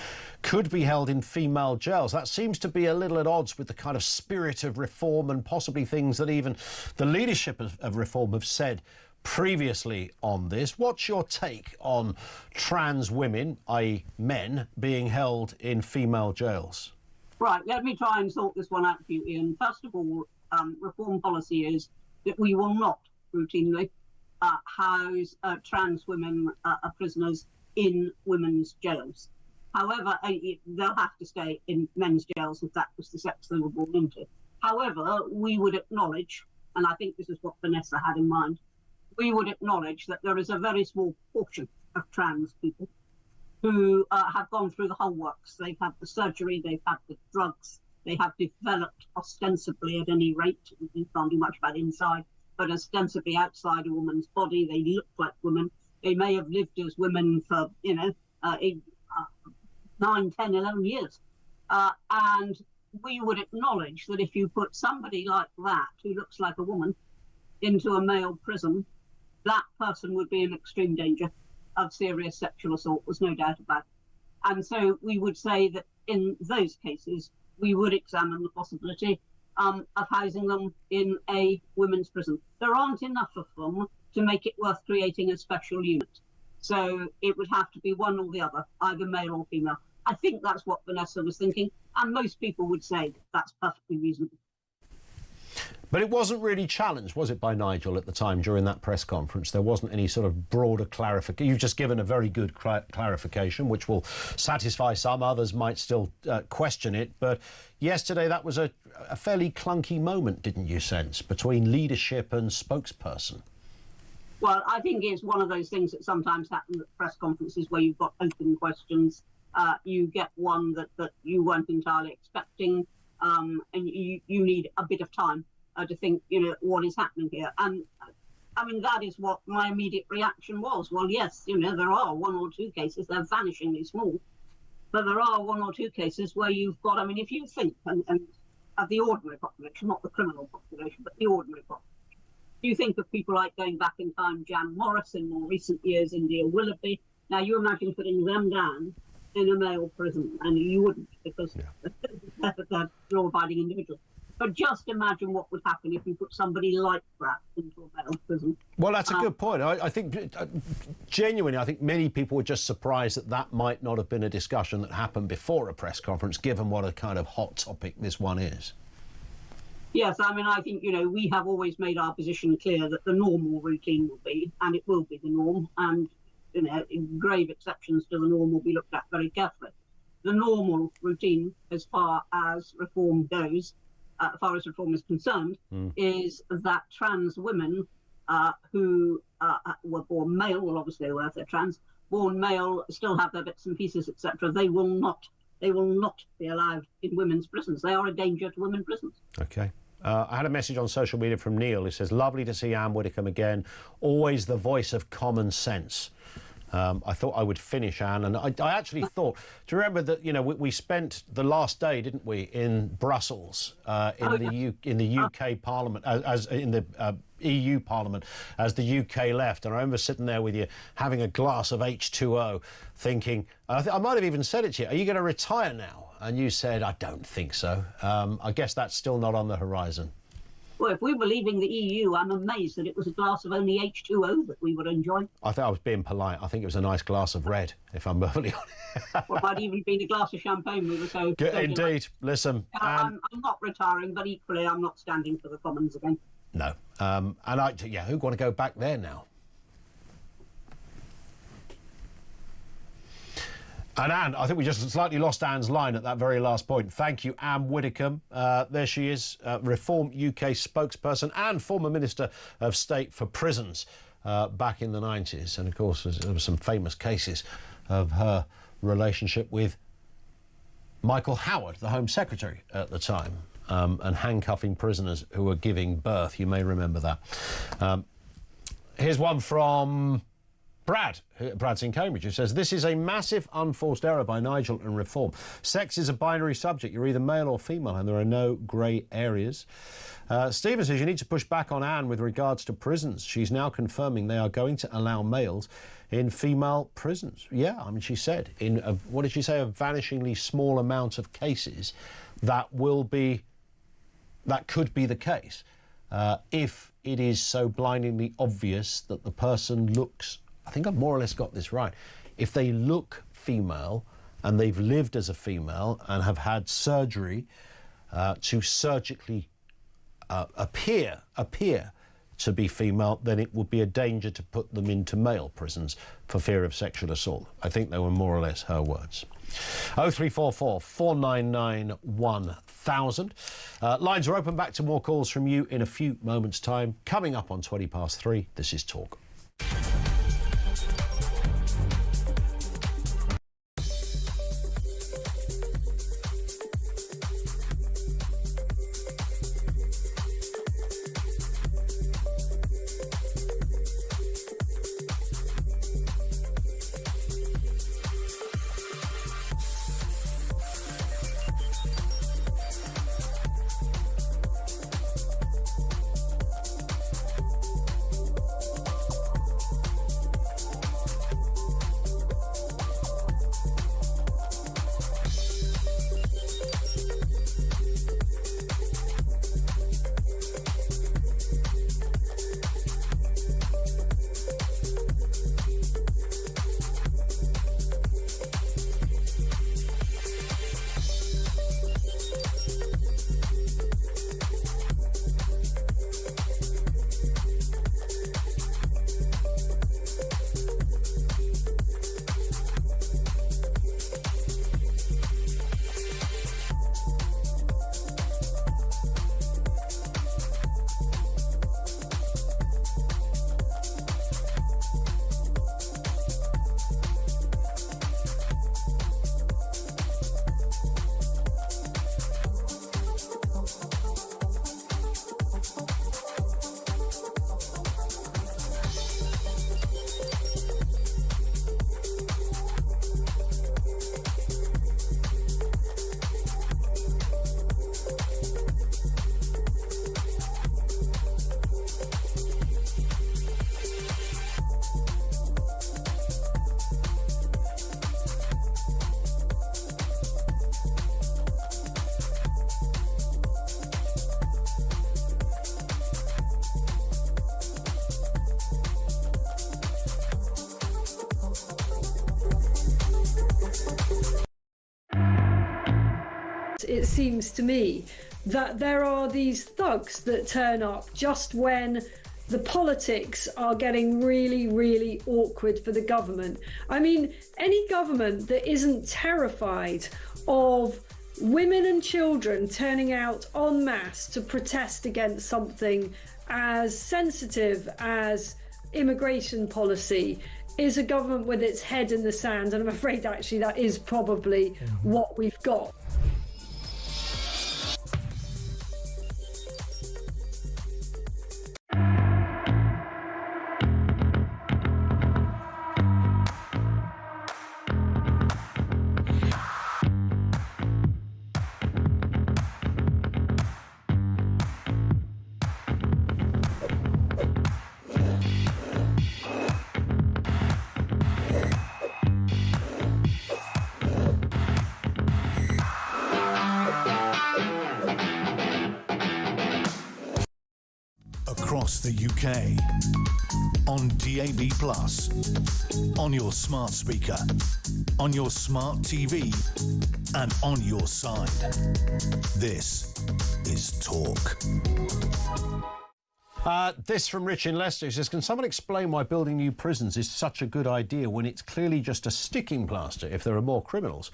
could be held in female jails. That seems to be a little at odds with the kind of spirit of reform and possibly things that even the leadership of reform have said previously on this. What's your take on trans women, i.e. men, being held in female jails? Right, let me try and sort this one out for you, Ian. First of all, reform policy is that we will not routinely house trans women prisoners in women's jails. However, they'll have to stay in men's jails if that was the sex they were born into. However, we would acknowledge, and I think this is what Vanessa had in mind, we would acknowledge that there is a very small portion of trans people who have gone through the whole works. They've had the surgery, they've had the drugs, they have developed ostensibly at any rate, you can't do much about inside, but ostensibly outside a woman's body, they look like women. They may have lived as women for, 9, 10, 11 years. And we would acknowledge that if you put somebody like that, who looks like a woman, into a male prison, that person would be in extreme danger of serious sexual assault. There's no doubt about it. And so we would say that in those cases, we would examine the possibility of housing them in a women's prison. There aren't enough of them to make it worth creating a special unit. So it would have to be one or the other, either male or female. I think that's what Vanessa was thinking, and most people would say that's perfectly reasonable. But it wasn't really challenged, was it, by Nigel at the time during that press conference? There wasn't any sort of broader clarification. You've just given a very good clarification, which will satisfy some. Others might still question it. But yesterday, that was a fairly clunky moment, didn't you sense, between leadership and spokesperson? Well, I think it's one of those things that sometimes happen at press conferences where you've got open questions. You get one that you weren't entirely expecting, and you need a bit of time to think, what is happening here. And I mean, that is what my immediate reaction was. Well, yes, there are one or two cases, they're vanishingly small, but there are one or two cases where you've got, I mean, if you think, and of the ordinary population, not the criminal population, but the ordinary population, you think of people like, going back in time, Jan Morris, in more recent years, India Willoughby. Now, you imagine putting them down in a male prison, and you wouldn't, because they're law-abiding individuals. But just imagine what would happen if you put somebody like that into a male prison. Well, that's a good point. I think, genuinely, I think many people were just surprised that might not have been a discussion that happened before a press conference, given what a kind of hot topic this one is. Yes, I mean, I think, we have always made our position clear that the normal routine will be, and it will be the norm, and, grave exceptions to the norm will be looked at very carefully. The normal routine, as far as reform goes, as far as reform is concerned, is that trans women who were born male, well, obviously if they're trans, born male, still have their bits and pieces, etc. They will not be allowed in women's prisons. They are a danger to women's prisons. OK. I had a message on social media from Neil. He says, lovely to see Anne Widdecombe again. Always the voice of common sense. I thought I would finish, Anne, and I actually thought, do you remember that, we spent the last day, didn't we, in Brussels, in the UK Parliament, as in the EU Parliament, as the UK left, and I remember sitting there with you having a glass of H2O, thinking, I might have even said it to you, are you going to retire now? And you said, I don't think so. I guess that's still not on the horizon. Well, if we were leaving the EU, I'm amazed that it was a glass of only H2O that we would enjoy. I think I was being polite. I think it was a nice glass of red, if I'm perfectly honest. Well, it might even been a glass of champagne. We were so... Indeed. Listen... I'm not retiring, but equally I'm not standing for the Commons again. No. And who want to go back there now? And Anne, I think we just slightly lost Anne's line at that very last point. Thank you, Anne Widdecombe. There she is, Reform UK spokesperson and former Minister of State for Prisons back in the 90s. And, of course, there were some famous cases of her relationship with Michael Howard, the Home Secretary at the time, and handcuffing prisoners who were giving birth. You may remember that. Here's one from... Brad's in Cambridge, who says, this is a massive unforced error by Nigel and Reform. Sex is a binary subject. You're either male or female, and there are no grey areas. Stephen says, you need to push back on Anne with regards to prisons. She's now confirming they are going to allow males in female prisons. Yeah, I mean, she said, in what did she say, a vanishingly small amount of cases, that could be the case. If it is so blindingly obvious that the person looks... I think I've more or less got this right. If they look female and they've lived as a female and have had surgery to surgically appear to be female, then it would be a danger to put them into male prisons for fear of sexual assault. I think they were more or less her words. 0344 499 1000. Lines are open. Back to more calls from you in a few moments' time. Coming up on 3:20, this is Talk. that, it seems to me, that there are these thugs that turn up just when the politics are getting really, really awkward for the government. I mean, any government that isn't terrified of women and children turning out en masse to protest against something as sensitive as immigration policy is a government with its head in the sand, and I'm afraid actually that is probably what we've got. Across the UK, on DAB+, on your smart speaker, on your smart TV, and on your side. This is Talk. This from Rich in Leicester, who says, can someone explain why building new prisons is such a good idea when it's clearly just a sticking plaster if there are more criminals?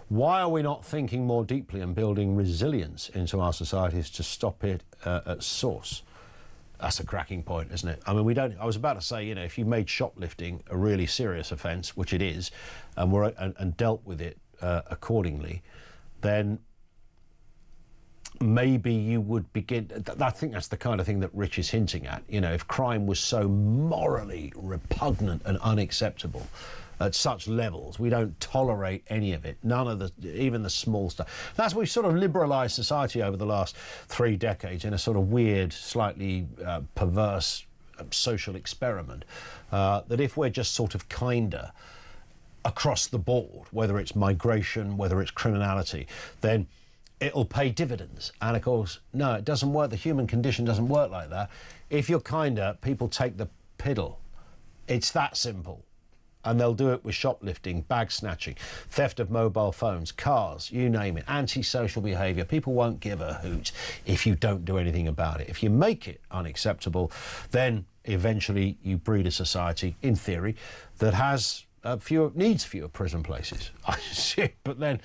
Why are we not thinking more deeply and building resilience into our societies to stop it at source? That's a cracking point, isn't it? I mean, I was about to say, you know, if you made shoplifting a really serious offence, which it is, and dealt with it accordingly, then maybe you would begin. I think that's the kind of thing that Rich is hinting at. You know, if crime was so morally repugnant and unacceptable at such levels, we don't tolerate any of it, none of even the small stuff. That's we've sort of liberalised society over the last 3 decades in a sort of weird, slightly perverse social experiment, that if we're just sort of kinder across the board, whether it's migration, whether it's criminality, then it'll pay dividends. And of course, no, it doesn't work. The human condition doesn't work like that. If you're kinder, people take the piddle. It's that simple. And they'll do it with shoplifting, bag snatching, theft of mobile phones, cars, you name it, antisocial behaviour. People won't give a hoot if you don't do anything about it. If you make it unacceptable, then eventually you breed a society, in theory, that has needs fewer prison places. I see, but then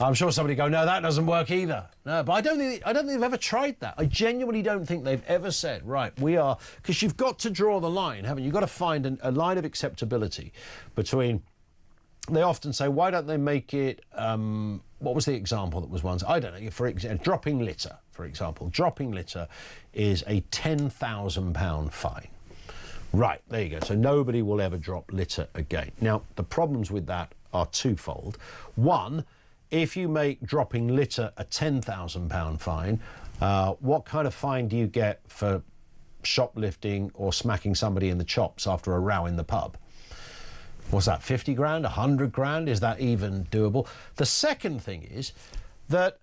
I'm sure somebody go, no, that doesn't work either. No, but I don't think they've ever tried that. I genuinely don't think they've ever said, right, we are, because you've got to draw the line, haven't you? You've got to find a line of acceptability between. They often say, why don't they make it? What was the example that was once? I don't know. For example, dropping litter, for example. Dropping litter is a £10,000 fine. Right, there you go. So nobody will ever drop litter again. Now, the problems with that are twofold. One, if you make dropping litter a £10,000 fine, what kind of fine do you get for shoplifting or smacking somebody in the chops after a row in the pub? What's that, 50 grand, 100 grand? Is that even doable? The second thing is that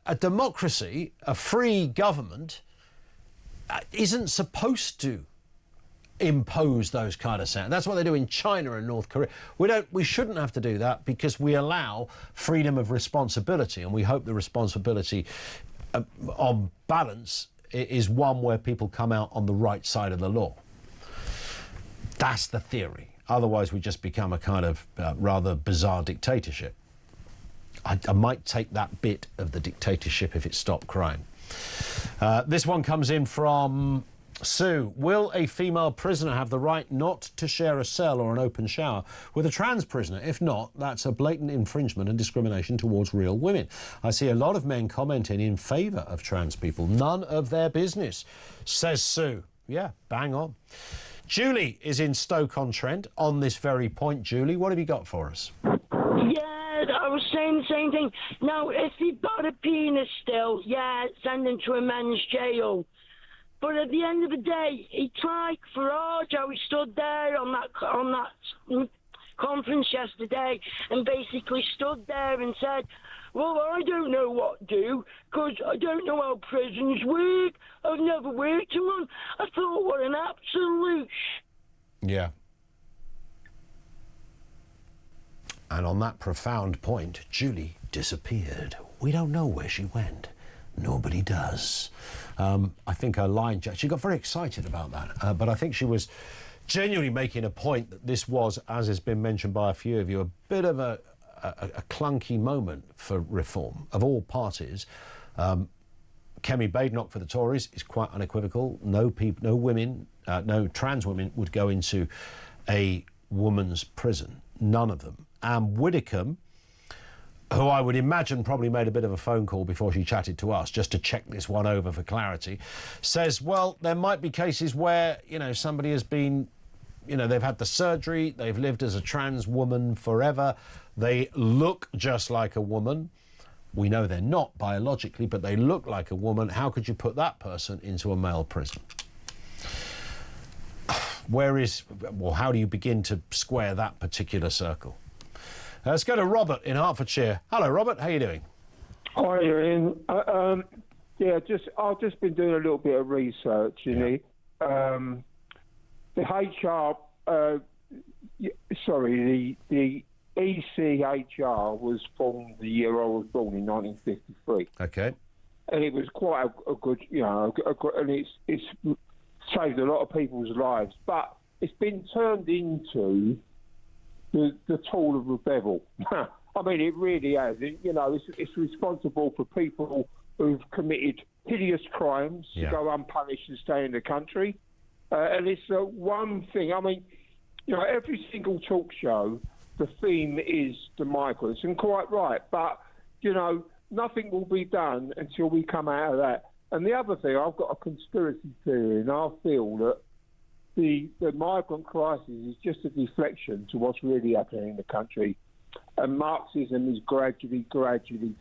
a democracy, a free government, isn't supposed to impose those kind of sounds. That's what they do in China and North Korea. We shouldn't have to do that because we allow freedom of responsibility, and we hope the responsibility on balance is one where people come out on the right side of the law. That's the theory. Otherwise we just become a kind of rather bizarre dictatorship. I might take that bit of the dictatorship if it stopped crime. This one comes in from Sue. Will a female prisoner have the right not to share a cell or an open shower with a trans prisoner? If not, that's a blatant infringement and discrimination towards real women. I see a lot of men commenting in favour of trans people. None of their business, says Sue. Yeah, bang on. Julie is in Stoke-on-Trent on this very point. Julie, what have you got for us? Yeah, I was saying the same thing. Now, if you've got a penis still, yeah, send him to a men's jail. But at the end of the day, he tried for how he stood there on that conference yesterday and basically stood there and said, well, I don't know what to do because I don't know how prisons work. I've never worked in one. I thought, what an absolute... Yeah. And on that profound point, Julie disappeared. We don't know where she went. Nobody does. I think her line, she got very excited about that, but I think she was genuinely making a point that this was, as has been mentioned by a few of you, a bit of a clunky moment for reform of all parties. Kemi Badenoch for the Tories is quite unequivocal. No women, no trans women would go into a woman's prison. None of them. And Widdicombe, who I would imagine probably made a bit of a phone call before she chatted to us just to check this one over for clarity, says, well, there might be cases where, somebody has been, they've had the surgery, they've lived as a trans woman forever, they look just like a woman. We know they're not biologically, but they look like a woman. How could you put that person into a male prison? How do you begin to square that particular circle? Let's go to Robert in Hertfordshire. Hello, Robert. How are you doing? Hi, Ian. I've just been doing a little bit of research. The HR, the ECHR was formed the year I was born in 1953. Okay. And it was quite a good, and it's saved a lot of people's lives. But it's been turned into the tool of the devil. I mean, it really has. It's responsible for people who've committed hideous crimes to go unpunished and stay in the country. And it's one thing. I mean, every single talk show, the theme is the migrants, and quite right. But, nothing will be done until we come out of that. And the other thing, I've got a conspiracy theory, and I feel that the migrant crisis is just a deflection to what's really happening in the country. And Marxism is gradually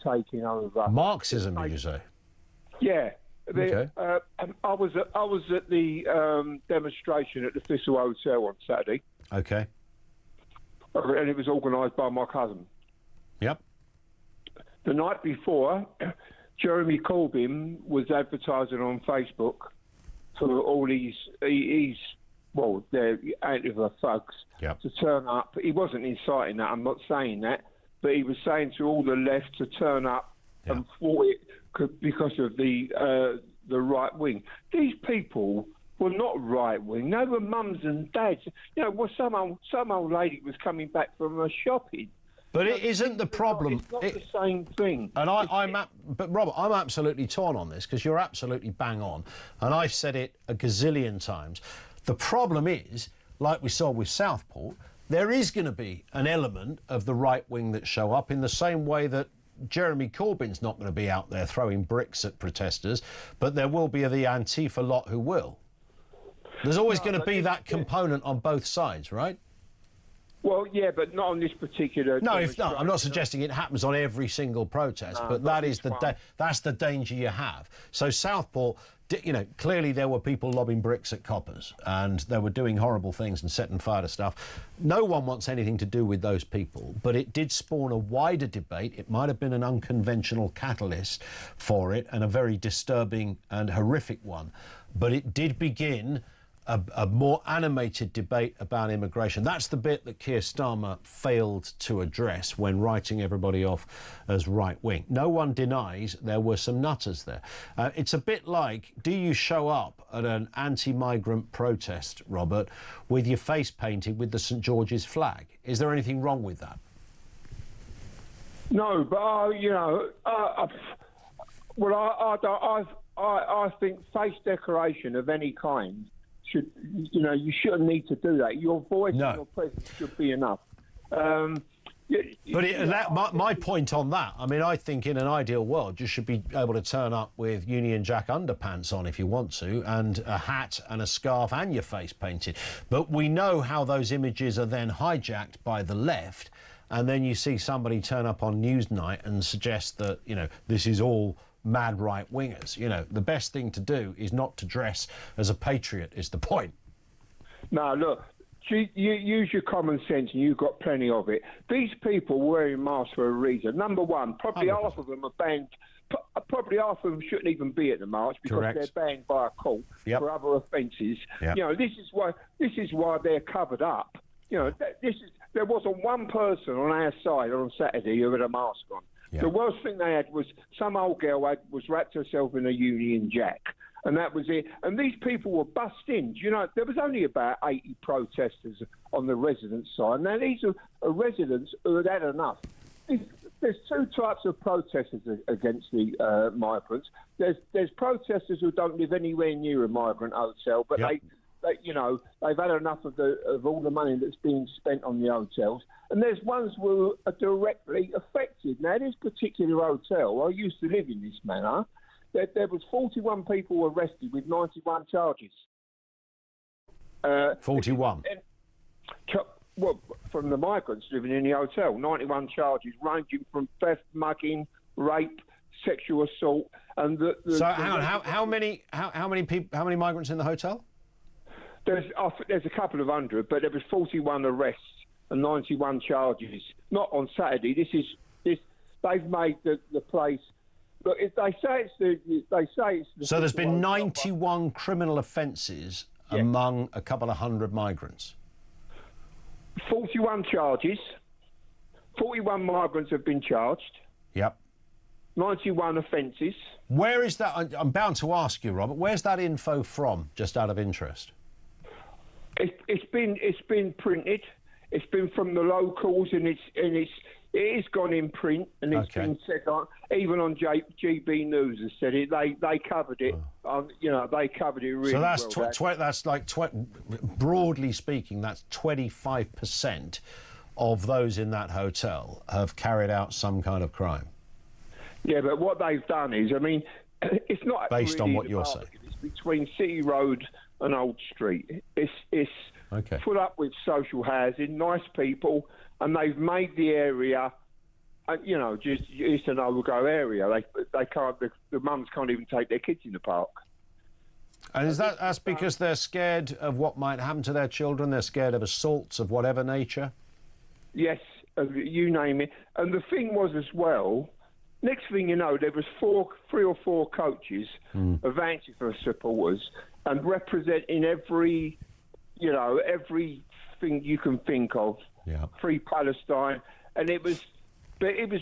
taking over. Marxism, did you say? Yeah. Okay. I was at the demonstration at the Thistle Hotel on Saturday. Okay. And it was organised by my cousin. Yep. The night before, Jeremy Corbyn was advertising on Facebook for all they're Antifa thugs to turn up. He wasn't inciting that, I'm not saying that, but he was saying to all the left to turn up and fought it because of the right wing. These people were not right wing. They were mums and dads. Some old lady was coming back from her shopping. But it isn't the problem. It's not the same thing. And but Robert, I'm absolutely torn on this because you're absolutely bang on. And I've said it a gazillion times. The problem is, like we saw with Southport, there is going to be an element of the right wing that show up in the same way that Jeremy Corbyn's not going to be out there throwing bricks at protesters, but there will be the Antifa lot who will. There's always going to be that component on both sides, right? Well, yeah, but not on this particular. No, I'm not suggesting it happens on every single protest, but that is that's the danger you have. So Southport, clearly there were people lobbing bricks at coppers, and they were doing horrible things and setting fire to stuff. No one wants anything to do with those people, but it did spawn a wider debate. It might have been an unconventional catalyst for it, and a very disturbing and horrific one, but it did begin a more animated debate about immigration. That's the bit that Keir Starmer failed to address when writing everybody off as right-wing. No one denies there were some nutters there. It's a bit like, do you show up at an anti-migrant protest, Robert, with your face painted with the St George's flag? Is there anything wrong with that? No, but I think face decoration of any kind you shouldn't need to do that. Your voice and your presence should be enough. My point on that, I mean, I think in an ideal world you should be able to turn up with Union Jack underpants on if you want to, and a hat and a scarf and your face painted. But we know how those images are then hijacked by the left, and then you see somebody turn up on Newsnight and suggest that, this is all mad right-wingers. The best thing to do is not to dress as a patriot, is the point. No, look, you use your common sense, and you've got plenty of it. These people were wearing masks for a reason. Number one, probably 100%. Half of them are banned. Probably half of them shouldn't even be at the march because they're banned by a court for other offences. Yep. This is why they're covered up. There wasn't one person on our side on Saturday who had a mask on. The worst thing they had was some old girl was wrapped herself in a Union Jack, and that was it. And these people were bussed in. You know, there was only about 80 protesters on the residents' side. Now, these are residents who had had enough. There's two types of protesters against the migrants. There's protesters who don't live anywhere near a migrant hotel, but they've had enough of all the money that's being spent on the hotels. And there's ones who are directly affected. Now, this particular hotel, I used to live in this manor. There was 41 people arrested with 91 charges. 41? Well, from the migrants living in the hotel, 91 charges ranging from theft, mugging, rape, sexual assault, and So hang on, how many migrants in the hotel? There's a couple of hundred, but there was 41 arrests and 91 charges. Not on Saturday. They've made the place. Look, they say it's the. So there's been 91 criminal offences among a couple of hundred migrants. 41 charges. 41 migrants have been charged. Yep. 91 offences. Where is that? I'm bound to ask you, Robert. Where's that info from? Just out of interest. It's been printed. It's been from the locals, and it is gone in print, and it's been said on, even on GB News has said it. They covered it. They covered it really well. So that's broadly speaking, that's 25% of those in that hotel have carried out some kind of crime. Yeah, but what they've done is, I mean, it's not based really on what you're saying. It's between City Road and Old Street. It's full up with social housing, nice people, and they've made the area, it's an no-go area. They can't. The mums can't even take their kids in the park. And that's because they're scared of what might happen to their children. They're scared of assaults of whatever nature. Yes, you name it. And the thing was as well. Next thing you know, there was 3 or 4 coaches of Antifa supporters and representing everything you can think of. Yeah. Free Palestine, and it was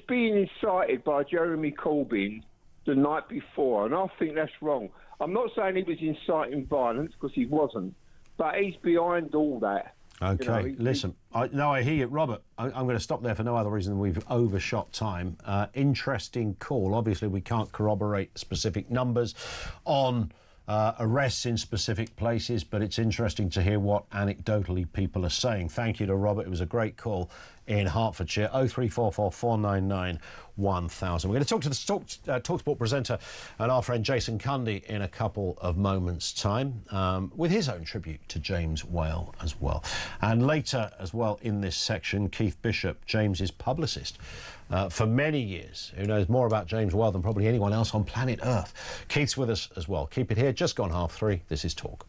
being incited by Jeremy Corbyn the night before, and I think that's wrong. I'm not saying he was inciting violence, because he wasn't, but he's behind all that. Okay, listen, I hear you. Robert, I'm going to stop there for no other reason than we've overshot time. Interesting call. Obviously, we can't corroborate specific numbers on arrests in specific places, but it's interesting to hear what anecdotally people are saying. Thank you to Robert. It was a great call in Hertfordshire. 0344 499 1000. We're going to talk to the TalkSport presenter and our friend Jason Cundy in a couple of moments' time with his own tribute to James Whale as well. And later as well in this section, Keith Bishop, James's publicist for many years, who knows more about James Whale than probably anyone else on planet Earth. Keith's with us as well. Keep it here. Just gone 3:30. This is Talk.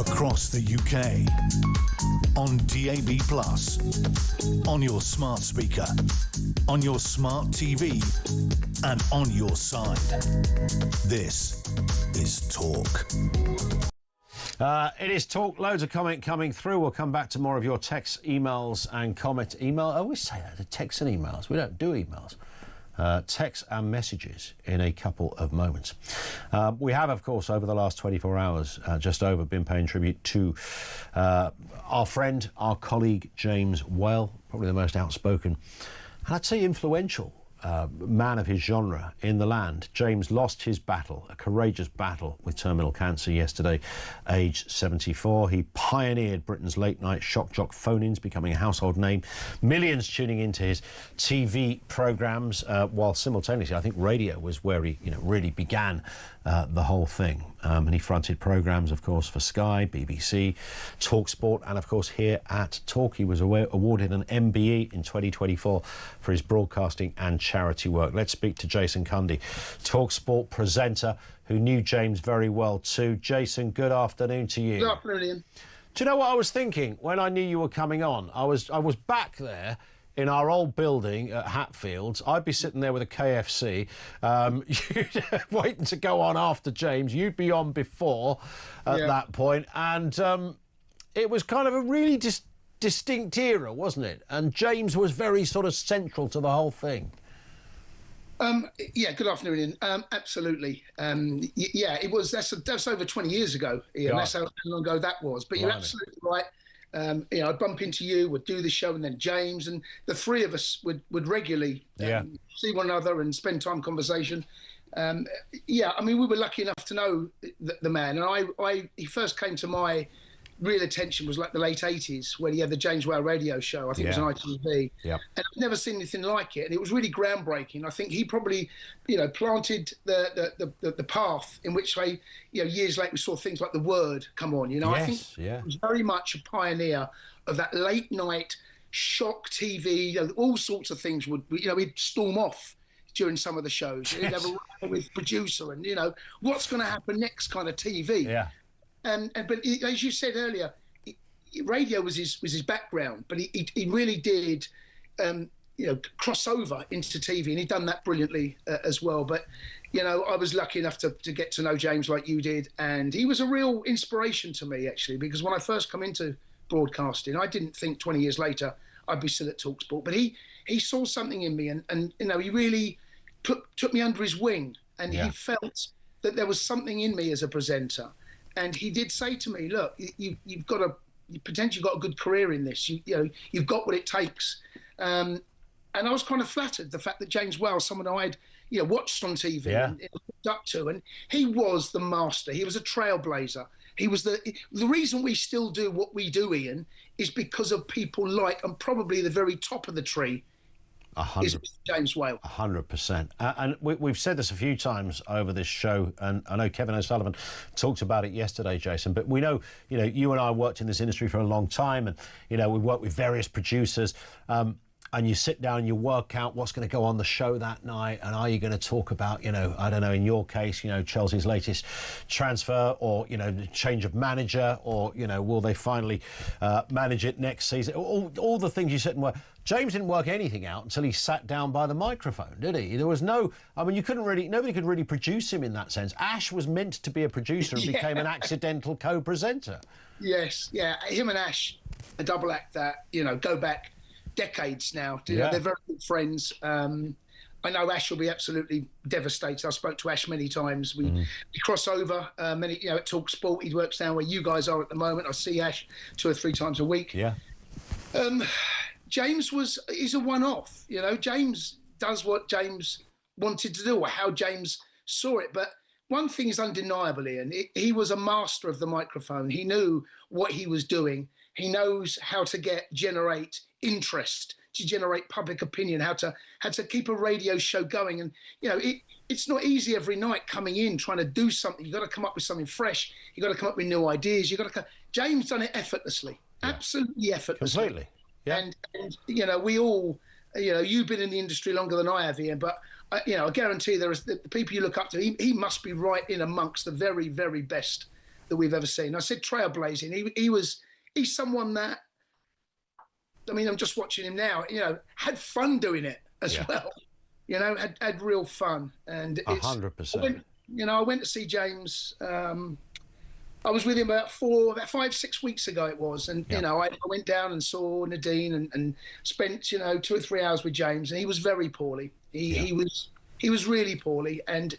across the UK, on DAB+, on your smart speaker, on your smart TV, and on your side. This is Talk. It is Talk. Loads of comment coming through. We'll come back to more of your texts, emails and comment. Email, I always say that, the texts and emails. We don't do emails. Texts and messages in a couple of moments. We have, of course, over the last 24 hours, just over, been paying tribute to our friend, our colleague, James Whale, probably the most outspoken, and I'd say influential man of his genre in the land. James lost his battle, a courageous battle with terminal cancer yesterday, aged 74. He pioneered Britain's late-night shock jock phone-ins, becoming a household name. Millions tuning into his TV programmes, while simultaneously, I think radio was where he, really began the whole thing. And he fronted programmes, of course, for Sky, BBC, TalkSport, and of course here at Talk. He was awarded an MBE in 2024 for his broadcasting and charity work. Let's speak to Jason Cundy, TalkSport presenter, who knew James very well too. Jason, good afternoon to you. Good afternoon, Ian. Do you know what I was thinking when I knew you were coming on? I was back there in our old building at Hatfields. I'd be sitting there with a KFC, waiting to go on after James. You'd be on before at that point. And it was kind of a really distinct era, wasn't it? And James was very sort of central to the whole thing. Good afternoon, Ian. Absolutely. It was. That's over 20 years ago, Ian. God. That's how long ago that was. But you're absolutely right. I'd bump into you, would do the show, and then James, and the three of us would regularly see one another and spend time conversation. We were lucky enough to know the man, and he first came to my real attention was like the late 80s when he had the James Whale radio show. I think it was on ITV. And I've never seen anything like it, and it was really groundbreaking. I think he probably, planted the path in which years later we saw things like The Word come on. I think he was very much a pioneer of that late night shock TV. All sorts of things we'd storm off during some of the shows. He'd have a run with producer and what's going to happen next kind of TV. But as you said earlier, radio was his background, but he really did, cross over into TV, and he'd done that brilliantly as well. But, I was lucky enough to get to know James like you did, and he was a real inspiration to me, actually, because when I first come into broadcasting, I didn't think 20 years later I'd be still at TalkSport, but he saw something in me, and he really took me under his wing, and he felt that there was something in me as a presenter. And he did say to me, "Look, you've potentially got a good career in this. You've got what it takes." And I was kind of flattered the fact that James Whale, someone I'd watched on TV and looked up to, and he was the master. He was a trailblazer. He was the reason we still do what we do, Ian, is because of people like, and probably the very top of the tree, is James Whale. 100%. And we've said this a few times over this show, and I know Kevin O'Sullivan talked about it yesterday, Jason, but we know, you and I worked in this industry for a long time, and, we worked with various producers, and you sit down and you work out what's going to go on the show that night, and are you going to talk about, I don't know, in your case, Chelsea's latest transfer, or, change of manager, or, will they finally manage it next season? All the things you sit and work. James didn't work anything out until he sat down by the microphone, did he? There was nobody could really produce him in that sense. Ash was meant to be a producer and became an accidental co-presenter. Yes, him and Ash, a double act that, go back decades now. They're very good friends. I know Ash will be absolutely devastated. I spoke to Ash many times. We cross over many, at TalkSport. He works down where you guys are at the moment. I see Ash 2 or 3 times a week. James is a one-off. James does what James wanted to do, or how James saw it. But one thing is undeniable, Ian. He was a master of the microphone. He knew what he was doing. He knows how to generate interest, to generate public opinion, how to keep a radio show going. And it's not easy every night coming in trying to do something. You've got to come up with something fresh. You've got to come up with new ideas. James done it effortlessly, absolutely effortlessly. Completely. Yeah. And we all, you've been in the industry longer than I have, Ian, but I guarantee there is the people you look up to. He must be right in amongst the very, very best that we've ever seen. I said trailblazing. He's someone that, I mean, I'm just watching him now, you know, had fun doing it as well. You know, had real fun. And it's 100%. You know, I went to see James. I was with him about 5-6 weeks ago it was. And, you know, I went down and saw Nadine and spent, you know, 2 or 3 hours with James, and he was very poorly. He was really poorly, and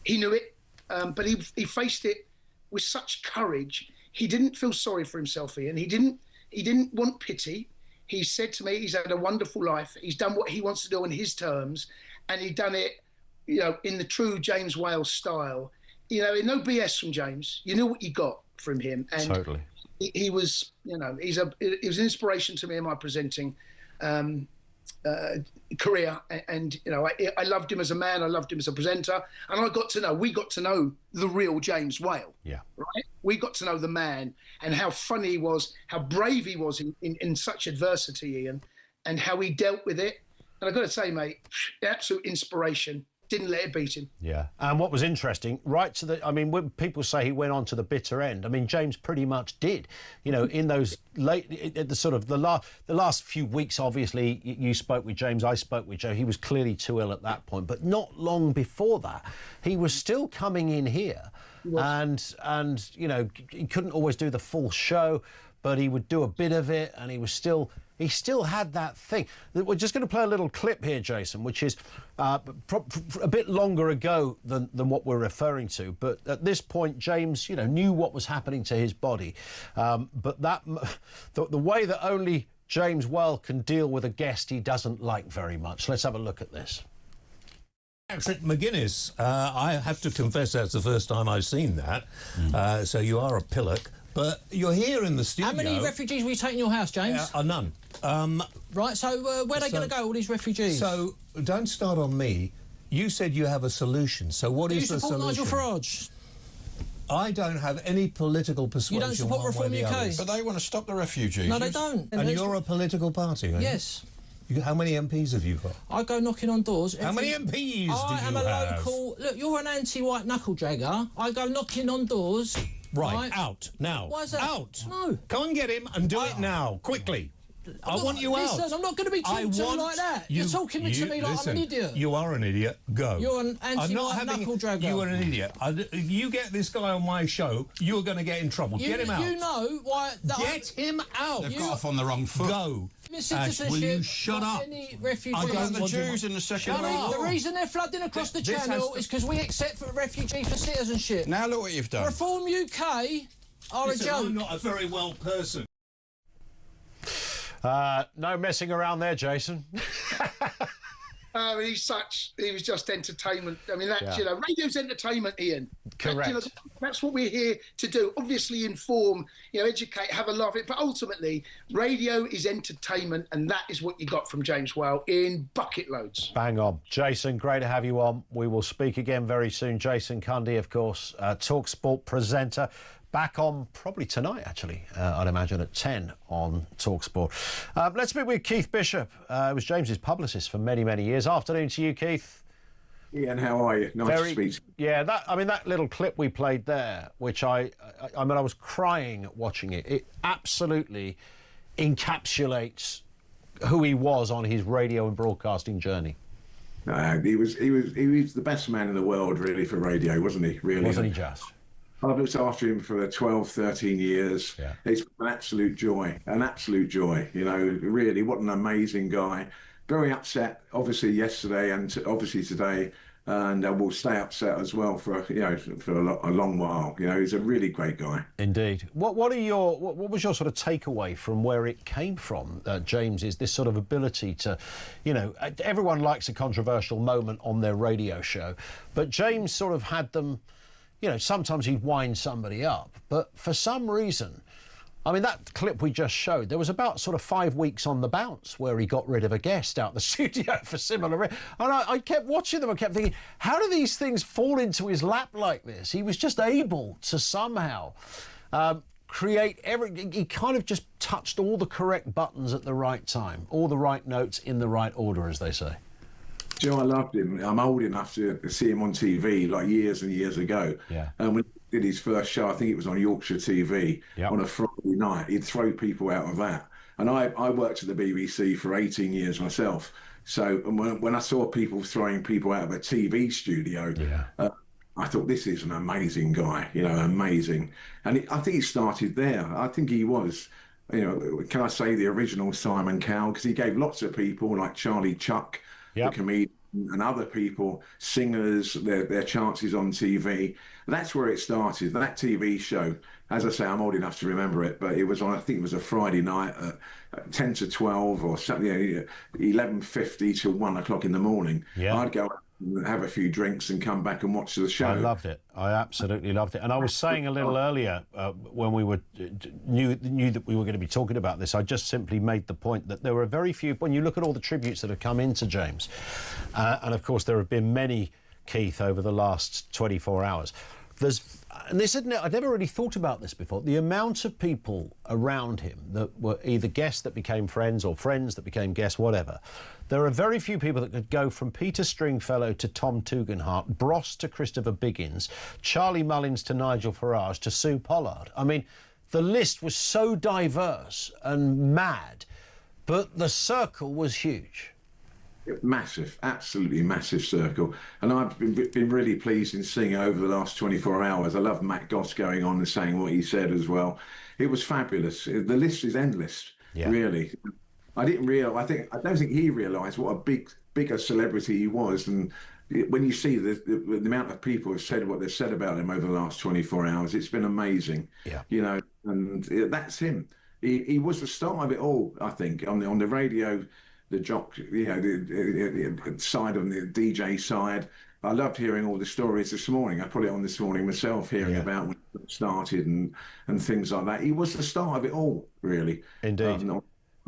he knew it, but he faced it with such courage. He didn't feel sorry for himself, Ian. He didn't want pity. He said to me, he's had a wonderful life. He's done what he wants to do on his terms, and he done it, you know, in the true James Wales style. You know, no BS from James. You knew what you got from him, and totally. He was, you know, he was an inspiration to me in my presenting career, and you know, I loved him as a man. I loved him as a presenter, and we got to know the real James Whale. Yeah, right. We got to know the man and how funny he was, how brave he was in such adversity, Ian, and how he dealt with it. And I've got to say, mate, absolute inspiration. Didn't let it beat him. Yeah. And what was interesting, right to the, I mean, when people say he went on to the bitter end, I mean, James pretty much did. You know, in those the last few weeks, obviously, you spoke with James, I spoke with Joe. He was clearly too ill at that point. But not long before that, he was still coming in here. And you know, he couldn't always do the full show, but he would do a bit of it, and he still had that thing. We're just going to play a little clip here, Jason, which is a bit longer ago than what we're referring to. But at this point, James, you know, knew what was happening to his body. But the way that only James Well can deal with a guest he doesn't like very much. Let's have a look at this. Patrick McGuinness, I have to confess that's the first time I've seen that. So you are a pillock. But you're here in the studio. How many refugees will you take in your house, James? None. Right, so where are they going to go, all these refugees? So don't start on me. You said you have a solution. So what is the solution? Do you support Nigel Farage? I don't have any political persuasion. You don't support Reform UK? But they want to stop the refugees. No, they don't. And you're a political party, are you? Yes. How many MPs have you got? I go knocking on doors. How many MPs do you have? I am a local... Look, you're an anti-white knuckle dragger. I go knocking on doors... Right, out, now. Why is that? Out. No. Come and get him and do it now, quickly. I want you out. I'm not going to be talked to like that. You're talking to me like I'm an idiot. You are an idiot. Go. You're an anti-white knuckle dragger. You are an idiot. You get this guy on my show, you're going to get in trouble. Get him out. You know why... Get him out. They've got off on the wrong foot. Go. Ash, will you shut up? I got the Jews in the Second World War. The reason they're flooding across the channel is because we accept refugees for citizenship. Now look what you've done. Reform UK are a joke. I'm not a very well person. No messing around there, Jason. He was just entertainment. I mean, you know, radio's entertainment, Ian. Correct. You know, that's what we're here to do. Obviously, inform, you know, educate, have a laugh. But ultimately, radio is entertainment, and that is what you got from James Well in bucket loads. Bang on. Jason, great to have you on. We will speak again very soon. Jason Cundy, of course, TalkSport presenter. Back on probably tonight, actually, I'd imagine, at 10 on TalkSport. Let's speak with Keith Bishop. It was James's publicist for many, many years. Afternoon to you, Keith. Ian, how are you? Nice to speak. Yeah, that little clip we played there, which I was crying watching it. It absolutely encapsulates who he was on his radio and broadcasting journey. He was the best man in the world, really, for radio, wasn't he? Really, wasn't he just? I've looked after him for 12, 13 years. Yeah. It's an absolute joy, you know, really, what an amazing guy. Very upset, obviously, yesterday and obviously today, and will stay upset as well for a long while. You know, he's a really great guy. Indeed. What was your sort of takeaway from where it came from, James, is this sort of ability to, you know, everyone likes a controversial moment on their radio show, but James sort of had them. You know, sometimes he'd wind somebody up, but for some reason, I mean, that clip we just showed, there was about sort of 5 weeks on the bounce where he got rid of a guest out the studio for similar... And I kept watching them, I kept thinking, how do these things fall into his lap like this? He was just able to somehow create he kind of just touched all the correct buttons at the right time, all the right notes in the right order, as they say. Do you know, I loved him. I'm old enough to see him on TV like years and years ago. Yeah. And when did his first show, I think it was on Yorkshire TV on a Friday night. He'd throw people out of that. And I worked at the BBC for 18 years myself. So and when I saw people throwing people out of a TV studio, I thought, this is an amazing guy, you know, amazing. And I think he started there. I think he was, you know, can I say the original Simon Cowell? Because he gave lots of people like Charlie Chuck, the comedian, and other people, singers, their chances on TV. That's where it started. That TV show, as I say, I'm old enough to remember it, but it was on, I think it was a Friday night at 10 to 12 or something, 11:50 to 1 o'clock in the morning. I'd go out and have a few drinks and come back and watch the show. I loved it. I absolutely loved it. And I was saying a little earlier when we were knew that we were going to be talking about this, I just simply made the point that there were very few, when you look at all the tributes that have come into James, and of course there have been many, Keith, over the last 24 hours. And this, isn't it? I'd never really thought about this before. The amount of people around him that were either guests that became friends or friends that became guests, whatever. There are very few people that could go from Peter Stringfellow to Tom Tugendhat, Bros to Christopher Biggins, Charlie Mullins to Nigel Farage to Sue Pollard. I mean, the list was so diverse and mad, but the circle was huge. Massive, absolutely massive circle. And I've been really pleased in seeing over the last 24 hours. I love Matt Goss going on and saying what he said as well. It was fabulous. The list is endless, really. I didn't realise, I don't think he realised what a bigger celebrity he was. And when you see the amount of people have said what they've said about him over the last 24 hours, it's been amazing. You know, and that's him. He was the start of it all, I think, on the radio. The jock, you know, the side of the DJ side. I loved hearing all the stories this morning. I put it on this morning myself, hearing about when it started and things like that. He was the start of it all, really. Indeed.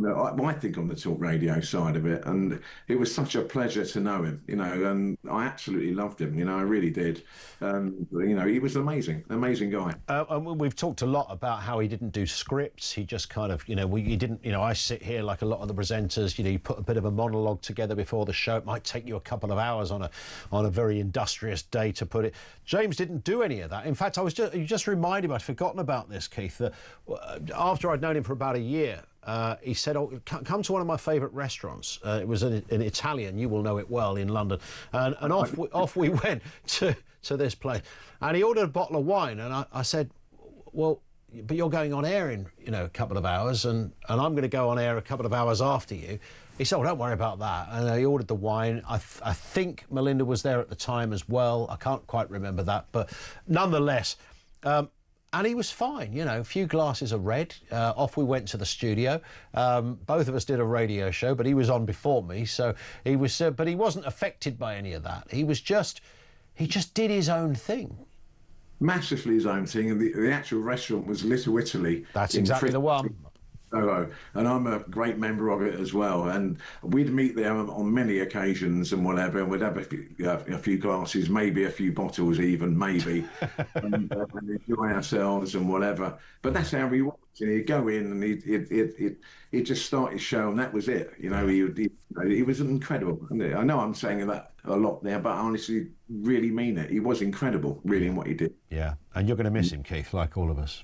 I think on the talk radio side of it, and it was such a pleasure to know him, you know, and I absolutely loved him, you know, I really did. You know, he was amazing guy. And we've talked a lot about how he didn't do scripts. He just kind of, you know, he didn't, you know, I sit here like a lot of the presenters, you know, you put a bit of a monologue together before the show. It might take you a couple of hours on a very industrious day to put it. James didn't do any of that. In fact, you just reminded me, I'd forgotten about this, Keith, that after I'd known him for about a year, he said, "Oh, come to one of my favourite restaurants." It was an Italian, you will know it well, in London, and off we went to this place, and he ordered a bottle of wine, and I said, "Well, but you're going on air in, you know, a couple of hours, and I'm going to go on air a couple of hours after you." He said, "Oh, don't worry about that." And he ordered the wine. I think Melinda was there at the time as well. I can't quite remember that, but nonetheless. And he was fine, you know, a few glasses of red. Off we went to the studio. Both of us did a radio show, but he was on before me, so he was. But he wasn't affected by any of that. He just did his own thing. Massively his own thing, and the actual restaurant was Little Italy. That's exactly the one. And I'm a great member of it as well. And we'd meet there on many occasions and whatever, and we'd have a few glasses, maybe a few bottles even, maybe, and enjoy ourselves and whatever. But that's how he was. You know, he'd go in and he'd just start his show, and that was it. You know, he was incredible. And I know I'm saying that a lot there, but I honestly really mean it. He was incredible, really, in what he did. Yeah, and you're going to miss him, Keith, like all of us.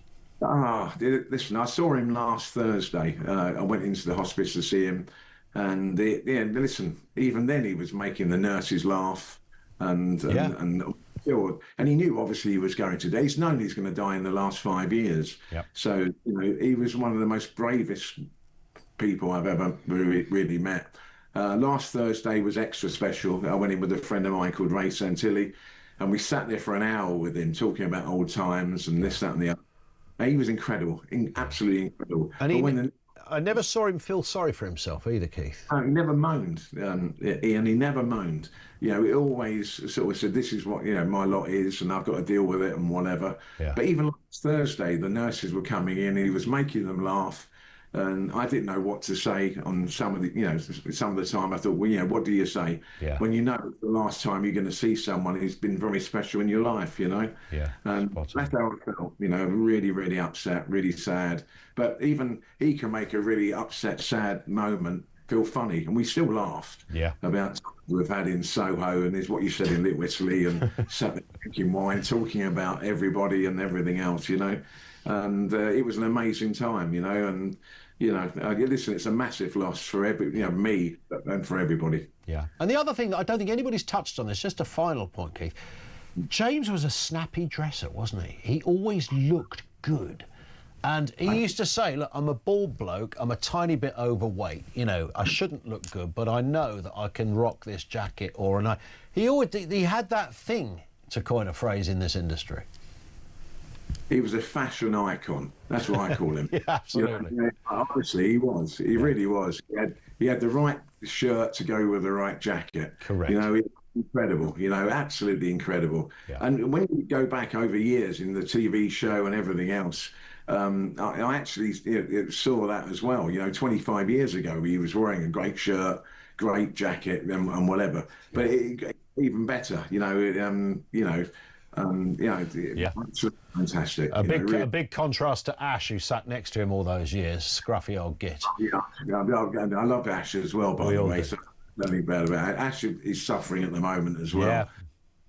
Listen, I saw him last Thursday. I went into the hospice to see him, and listen, even then he was making the nurses laugh, and he knew obviously he was going to die. He's known he's going to die in the last 5 years. So you know, he was one of the most bravest people I've ever really met. Last Thursday was extra special. I went in with a friend of mine called Ray Santilli, and we sat there for an hour with him talking about old times and this, that, and the other. He was incredible, absolutely incredible. And I never saw him feel sorry for himself either, Keith. He never moaned, Ian. He never moaned. You know, he always sort of said, "This is what, you know, my lot is, and I've got to deal with it and whatever." But even last Thursday, the nurses were coming in, and he was making them laugh. And I didn't know what to say on some of the, you know, some of the time I thought, well, you know, what do you say when you know the last time you're going to see someone who's been very special in your life, you know? And that's how I felt, you know, really, really upset, really sad. But even he can make a really upset, sad moment feel funny, and we still laughed about we've had in Soho, and there's what you said in Little Italy, and sat there drinking wine, talking about everybody and everything else, you know. And it was an amazing time, you know. And you know, listen, it's a massive loss for me and for everybody. Yeah. And the other thing that I don't think anybody's touched on, is just a final point, Keith. James was a snappy dresser, wasn't he? He always looked good. And he used to say, look, I'm a bald bloke, I'm a tiny bit overweight, you know, I shouldn't look good, but I know that I can rock this jacket he had that thing, to coin a phrase in this industry. He was a fashion icon. That's what I call him. Yeah, absolutely. You know, honestly, he was. He really was. He had the right shirt to go with the right jacket. Correct. You know, incredible. You know, absolutely incredible. Yeah. And when you go back over years in the TV show and everything else, I actually saw that as well. You know, 25 years ago, he was wearing a great shirt, great jacket, and whatever. But even better, fantastic. A big contrast to Ash, who sat next to him all those years, scruffy old git. Yeah, I love Ash as well, by the way. So nothing bad about it. Ash is suffering at the moment as well. Yeah.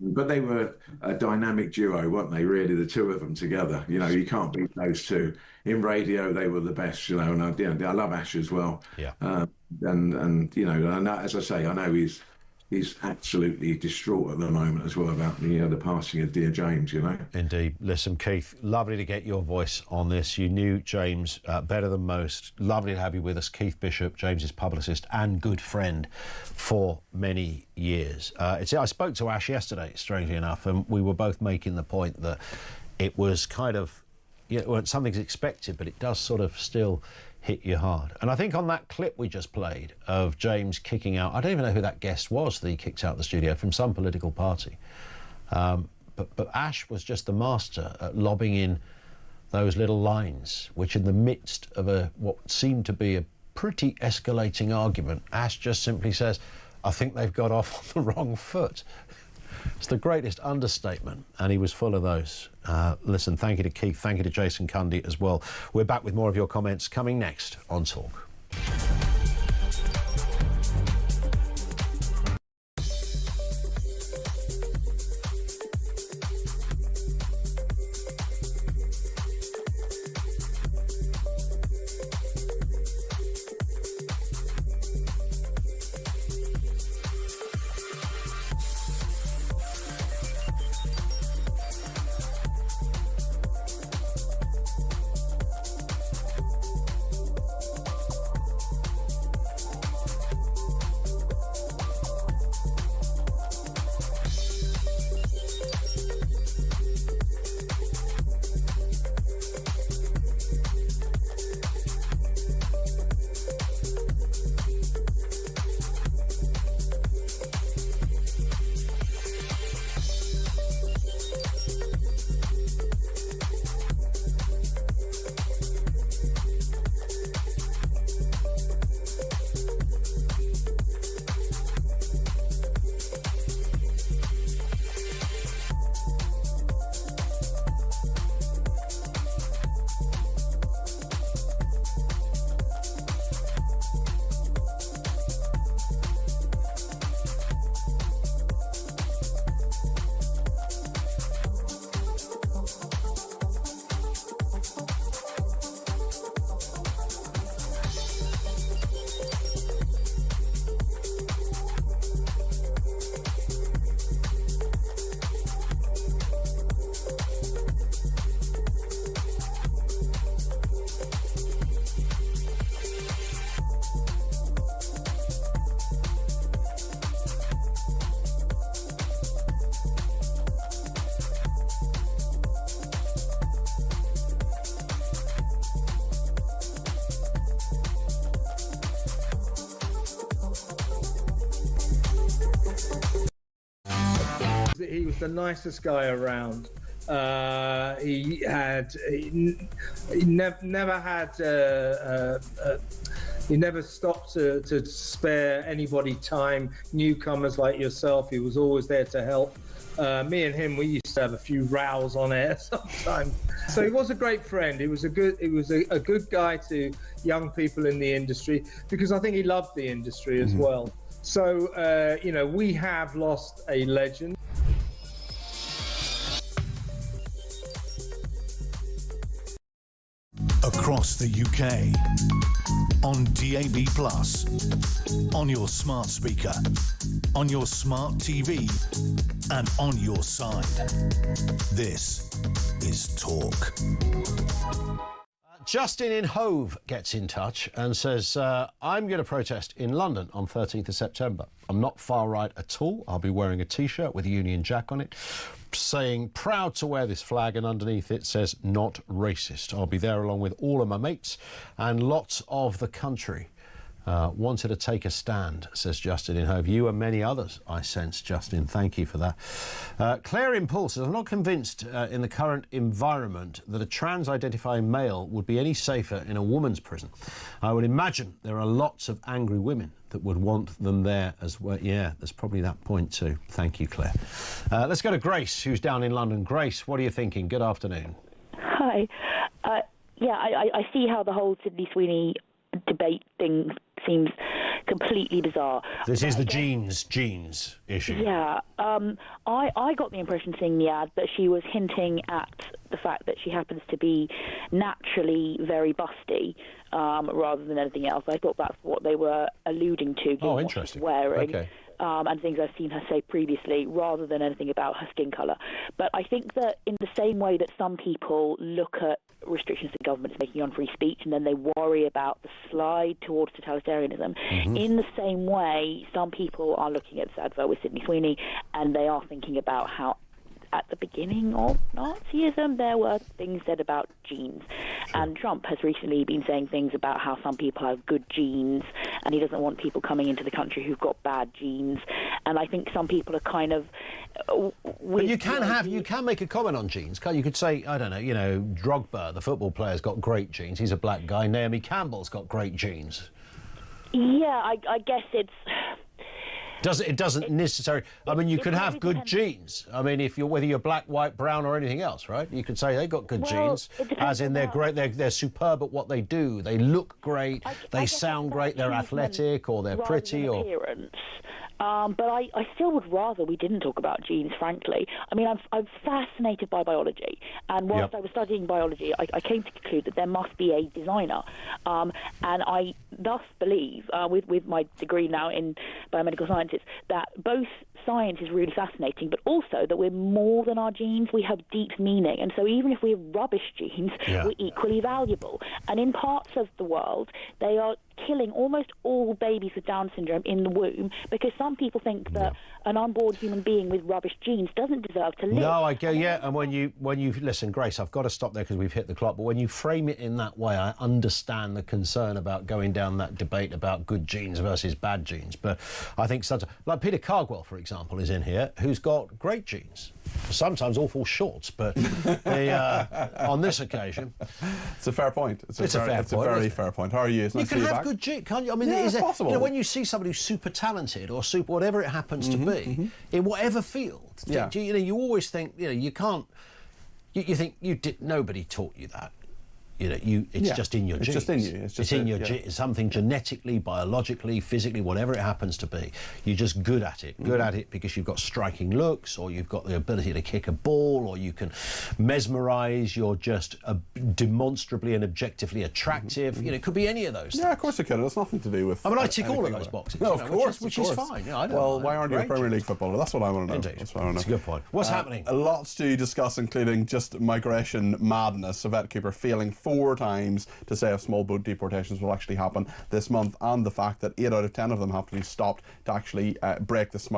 But they were a dynamic duo, weren't they, really, the two of them together? You know, you can't beat those two. In radio, they were the best, you know, and I love Ash as well. Yeah. And you know, and as I say, I know he's absolutely distraught at the moment as well about the passing of dear James, you know. Indeed. Listen, Keith, lovely to get your voice on this. You knew James better than most. Lovely to have you with us. Keith Bishop, James's publicist and good friend for many years. I spoke to Ash yesterday, strangely enough, and we were both making the point that it was kind of, something's expected, but it does sort of still hit you hard. And I think on that clip we just played of James kicking out, I don't even know who that guest was that he kicked out the studio, from some political party. But Ash was just the master at lobbing in those little lines, which in the midst of what seemed to be a pretty escalating argument, Ash just simply says, I think they've got off on the wrong foot. It's the greatest understatement, and he was full of those. Listen, thank you to Keith, thank you to Jason Cundy as well. We're back with more of your comments coming next on Talk. He was the nicest guy around. He never had He never stopped to spare anybody time, newcomers like yourself. He was always there to help. Me and him, we used to have a few rows on air sometimes. So he was a great friend. He was a good guy to young people in the industry, because I think he loved the industry as well. So, you know, we have lost a legend. Across the UK, on DAB+, on your smart speaker, on your smart TV, and on your side. This is Talk. Justin in Hove gets in touch and says, I'm going to protest in London on 13th of September. I'm not far right at all. I'll be wearing a T-shirt with a Union Jack on it, saying proud to wear this flag, and underneath it says not racist. I'll be there along with all of my mates and lots of the country. Wanted to take a stand, says Justin in Hove. You and many others, I sense, Justin. Thank you for that. Claire in Poole says, I'm not convinced in the current environment that a trans-identifying male would be any safer in a woman's prison. I would imagine there are lots of angry women that would want them there as well. Yeah, there's probably that point too. Thank you, Claire. Let's go to Grace, who's down in London. Grace, what are you thinking? Good afternoon. Hi. I see how the whole Sydney Sweeney debate thing seems completely bizarre. This is the jeans issue. Yeah. I got the impression seeing the ad that she was hinting at the fact that she happens to be naturally very busty, rather than anything else. I thought that's what they were alluding to. Oh, interesting. What she's wearing. Okay. And things I've seen her say previously, rather than anything about her skin colour. But I think that in the same way that some people look at restrictions the government's making on free speech and then they worry about the slide towards totalitarianism, in the same way some people are looking at this advert with Sydney Sweeney and they are thinking about how at the beginning of Nazism there were things said about genes. And Trump has recently been saying things about how some people have good genes and he doesn't want people coming into the country who've got bad genes. And I think some people are kind of... But you can make a comment on genes. You could say, I don't know, Drogba, the football player's got great genes. He's a black guy. Naomi Campbell's got great genes. Yeah, I guess it's... It doesn't necessarily. I mean, you could have good genes. I mean, whether you're black, white, brown, or anything else, right? You could say they've got good genes, as in they're great. They're superb at what they do. They look great. They sound great. They're athletic, or they're pretty, or appearance. But I still would rather we didn't talk about genes, frankly. I mean, I'm fascinated by biology, and whilst I was studying biology, I came to conclude that there must be a designer, and I thus believe, with my degree now in biomedical sciences, that both science is really fascinating, but also that we're more than our genes. We have deep meaning, and so even if we have rubbish genes, we're equally valuable. And in parts of the world, they are killing almost all babies with Down syndrome in the womb because some people think that an unborn human being with rubbish genes doesn't deserve to live. No, and when you listen, Grace, I've got to stop there because we've hit the clock, but when you frame it in that way, I understand the concern about going down that debate about good genes versus bad genes. But I think like Peter Cardwell, for example, is in here, who's got great genes. Sometimes awful shorts, but on this occasion... It's a fair point. It's a very fair point. How are you? It's nice you can to see have you back. good genes, can't you? I mean, it's possible. When you see somebody who's super talented or super whatever it happens to be, in whatever field, you always think, you can't... You think nobody taught you that. It's just in your genes. It's just in you. It's in your genes. Something genetically, biologically, physically, whatever it happens to be. You're just good at it. Good at it because you've got striking looks, or you've got the ability to kick a ball, or you can mesmerise. You're just demonstrably and objectively attractive. It could be any of those. Yeah, of course it can. It's nothing to do with. I mean, I tick all of those boxes. No, of course, which is fine. Yeah, I don't well, mind. why aren't you a Premier League footballer? That's what I want to know. Indeed. That's what I want to know. That's a good point. What's happening? Lots to discuss, including just migration madness. Yvette Cooper failing 4 times to say if small boat deportations will actually happen this month, and the fact that 8 out of 10 of them have to be stopped to actually break the smuggling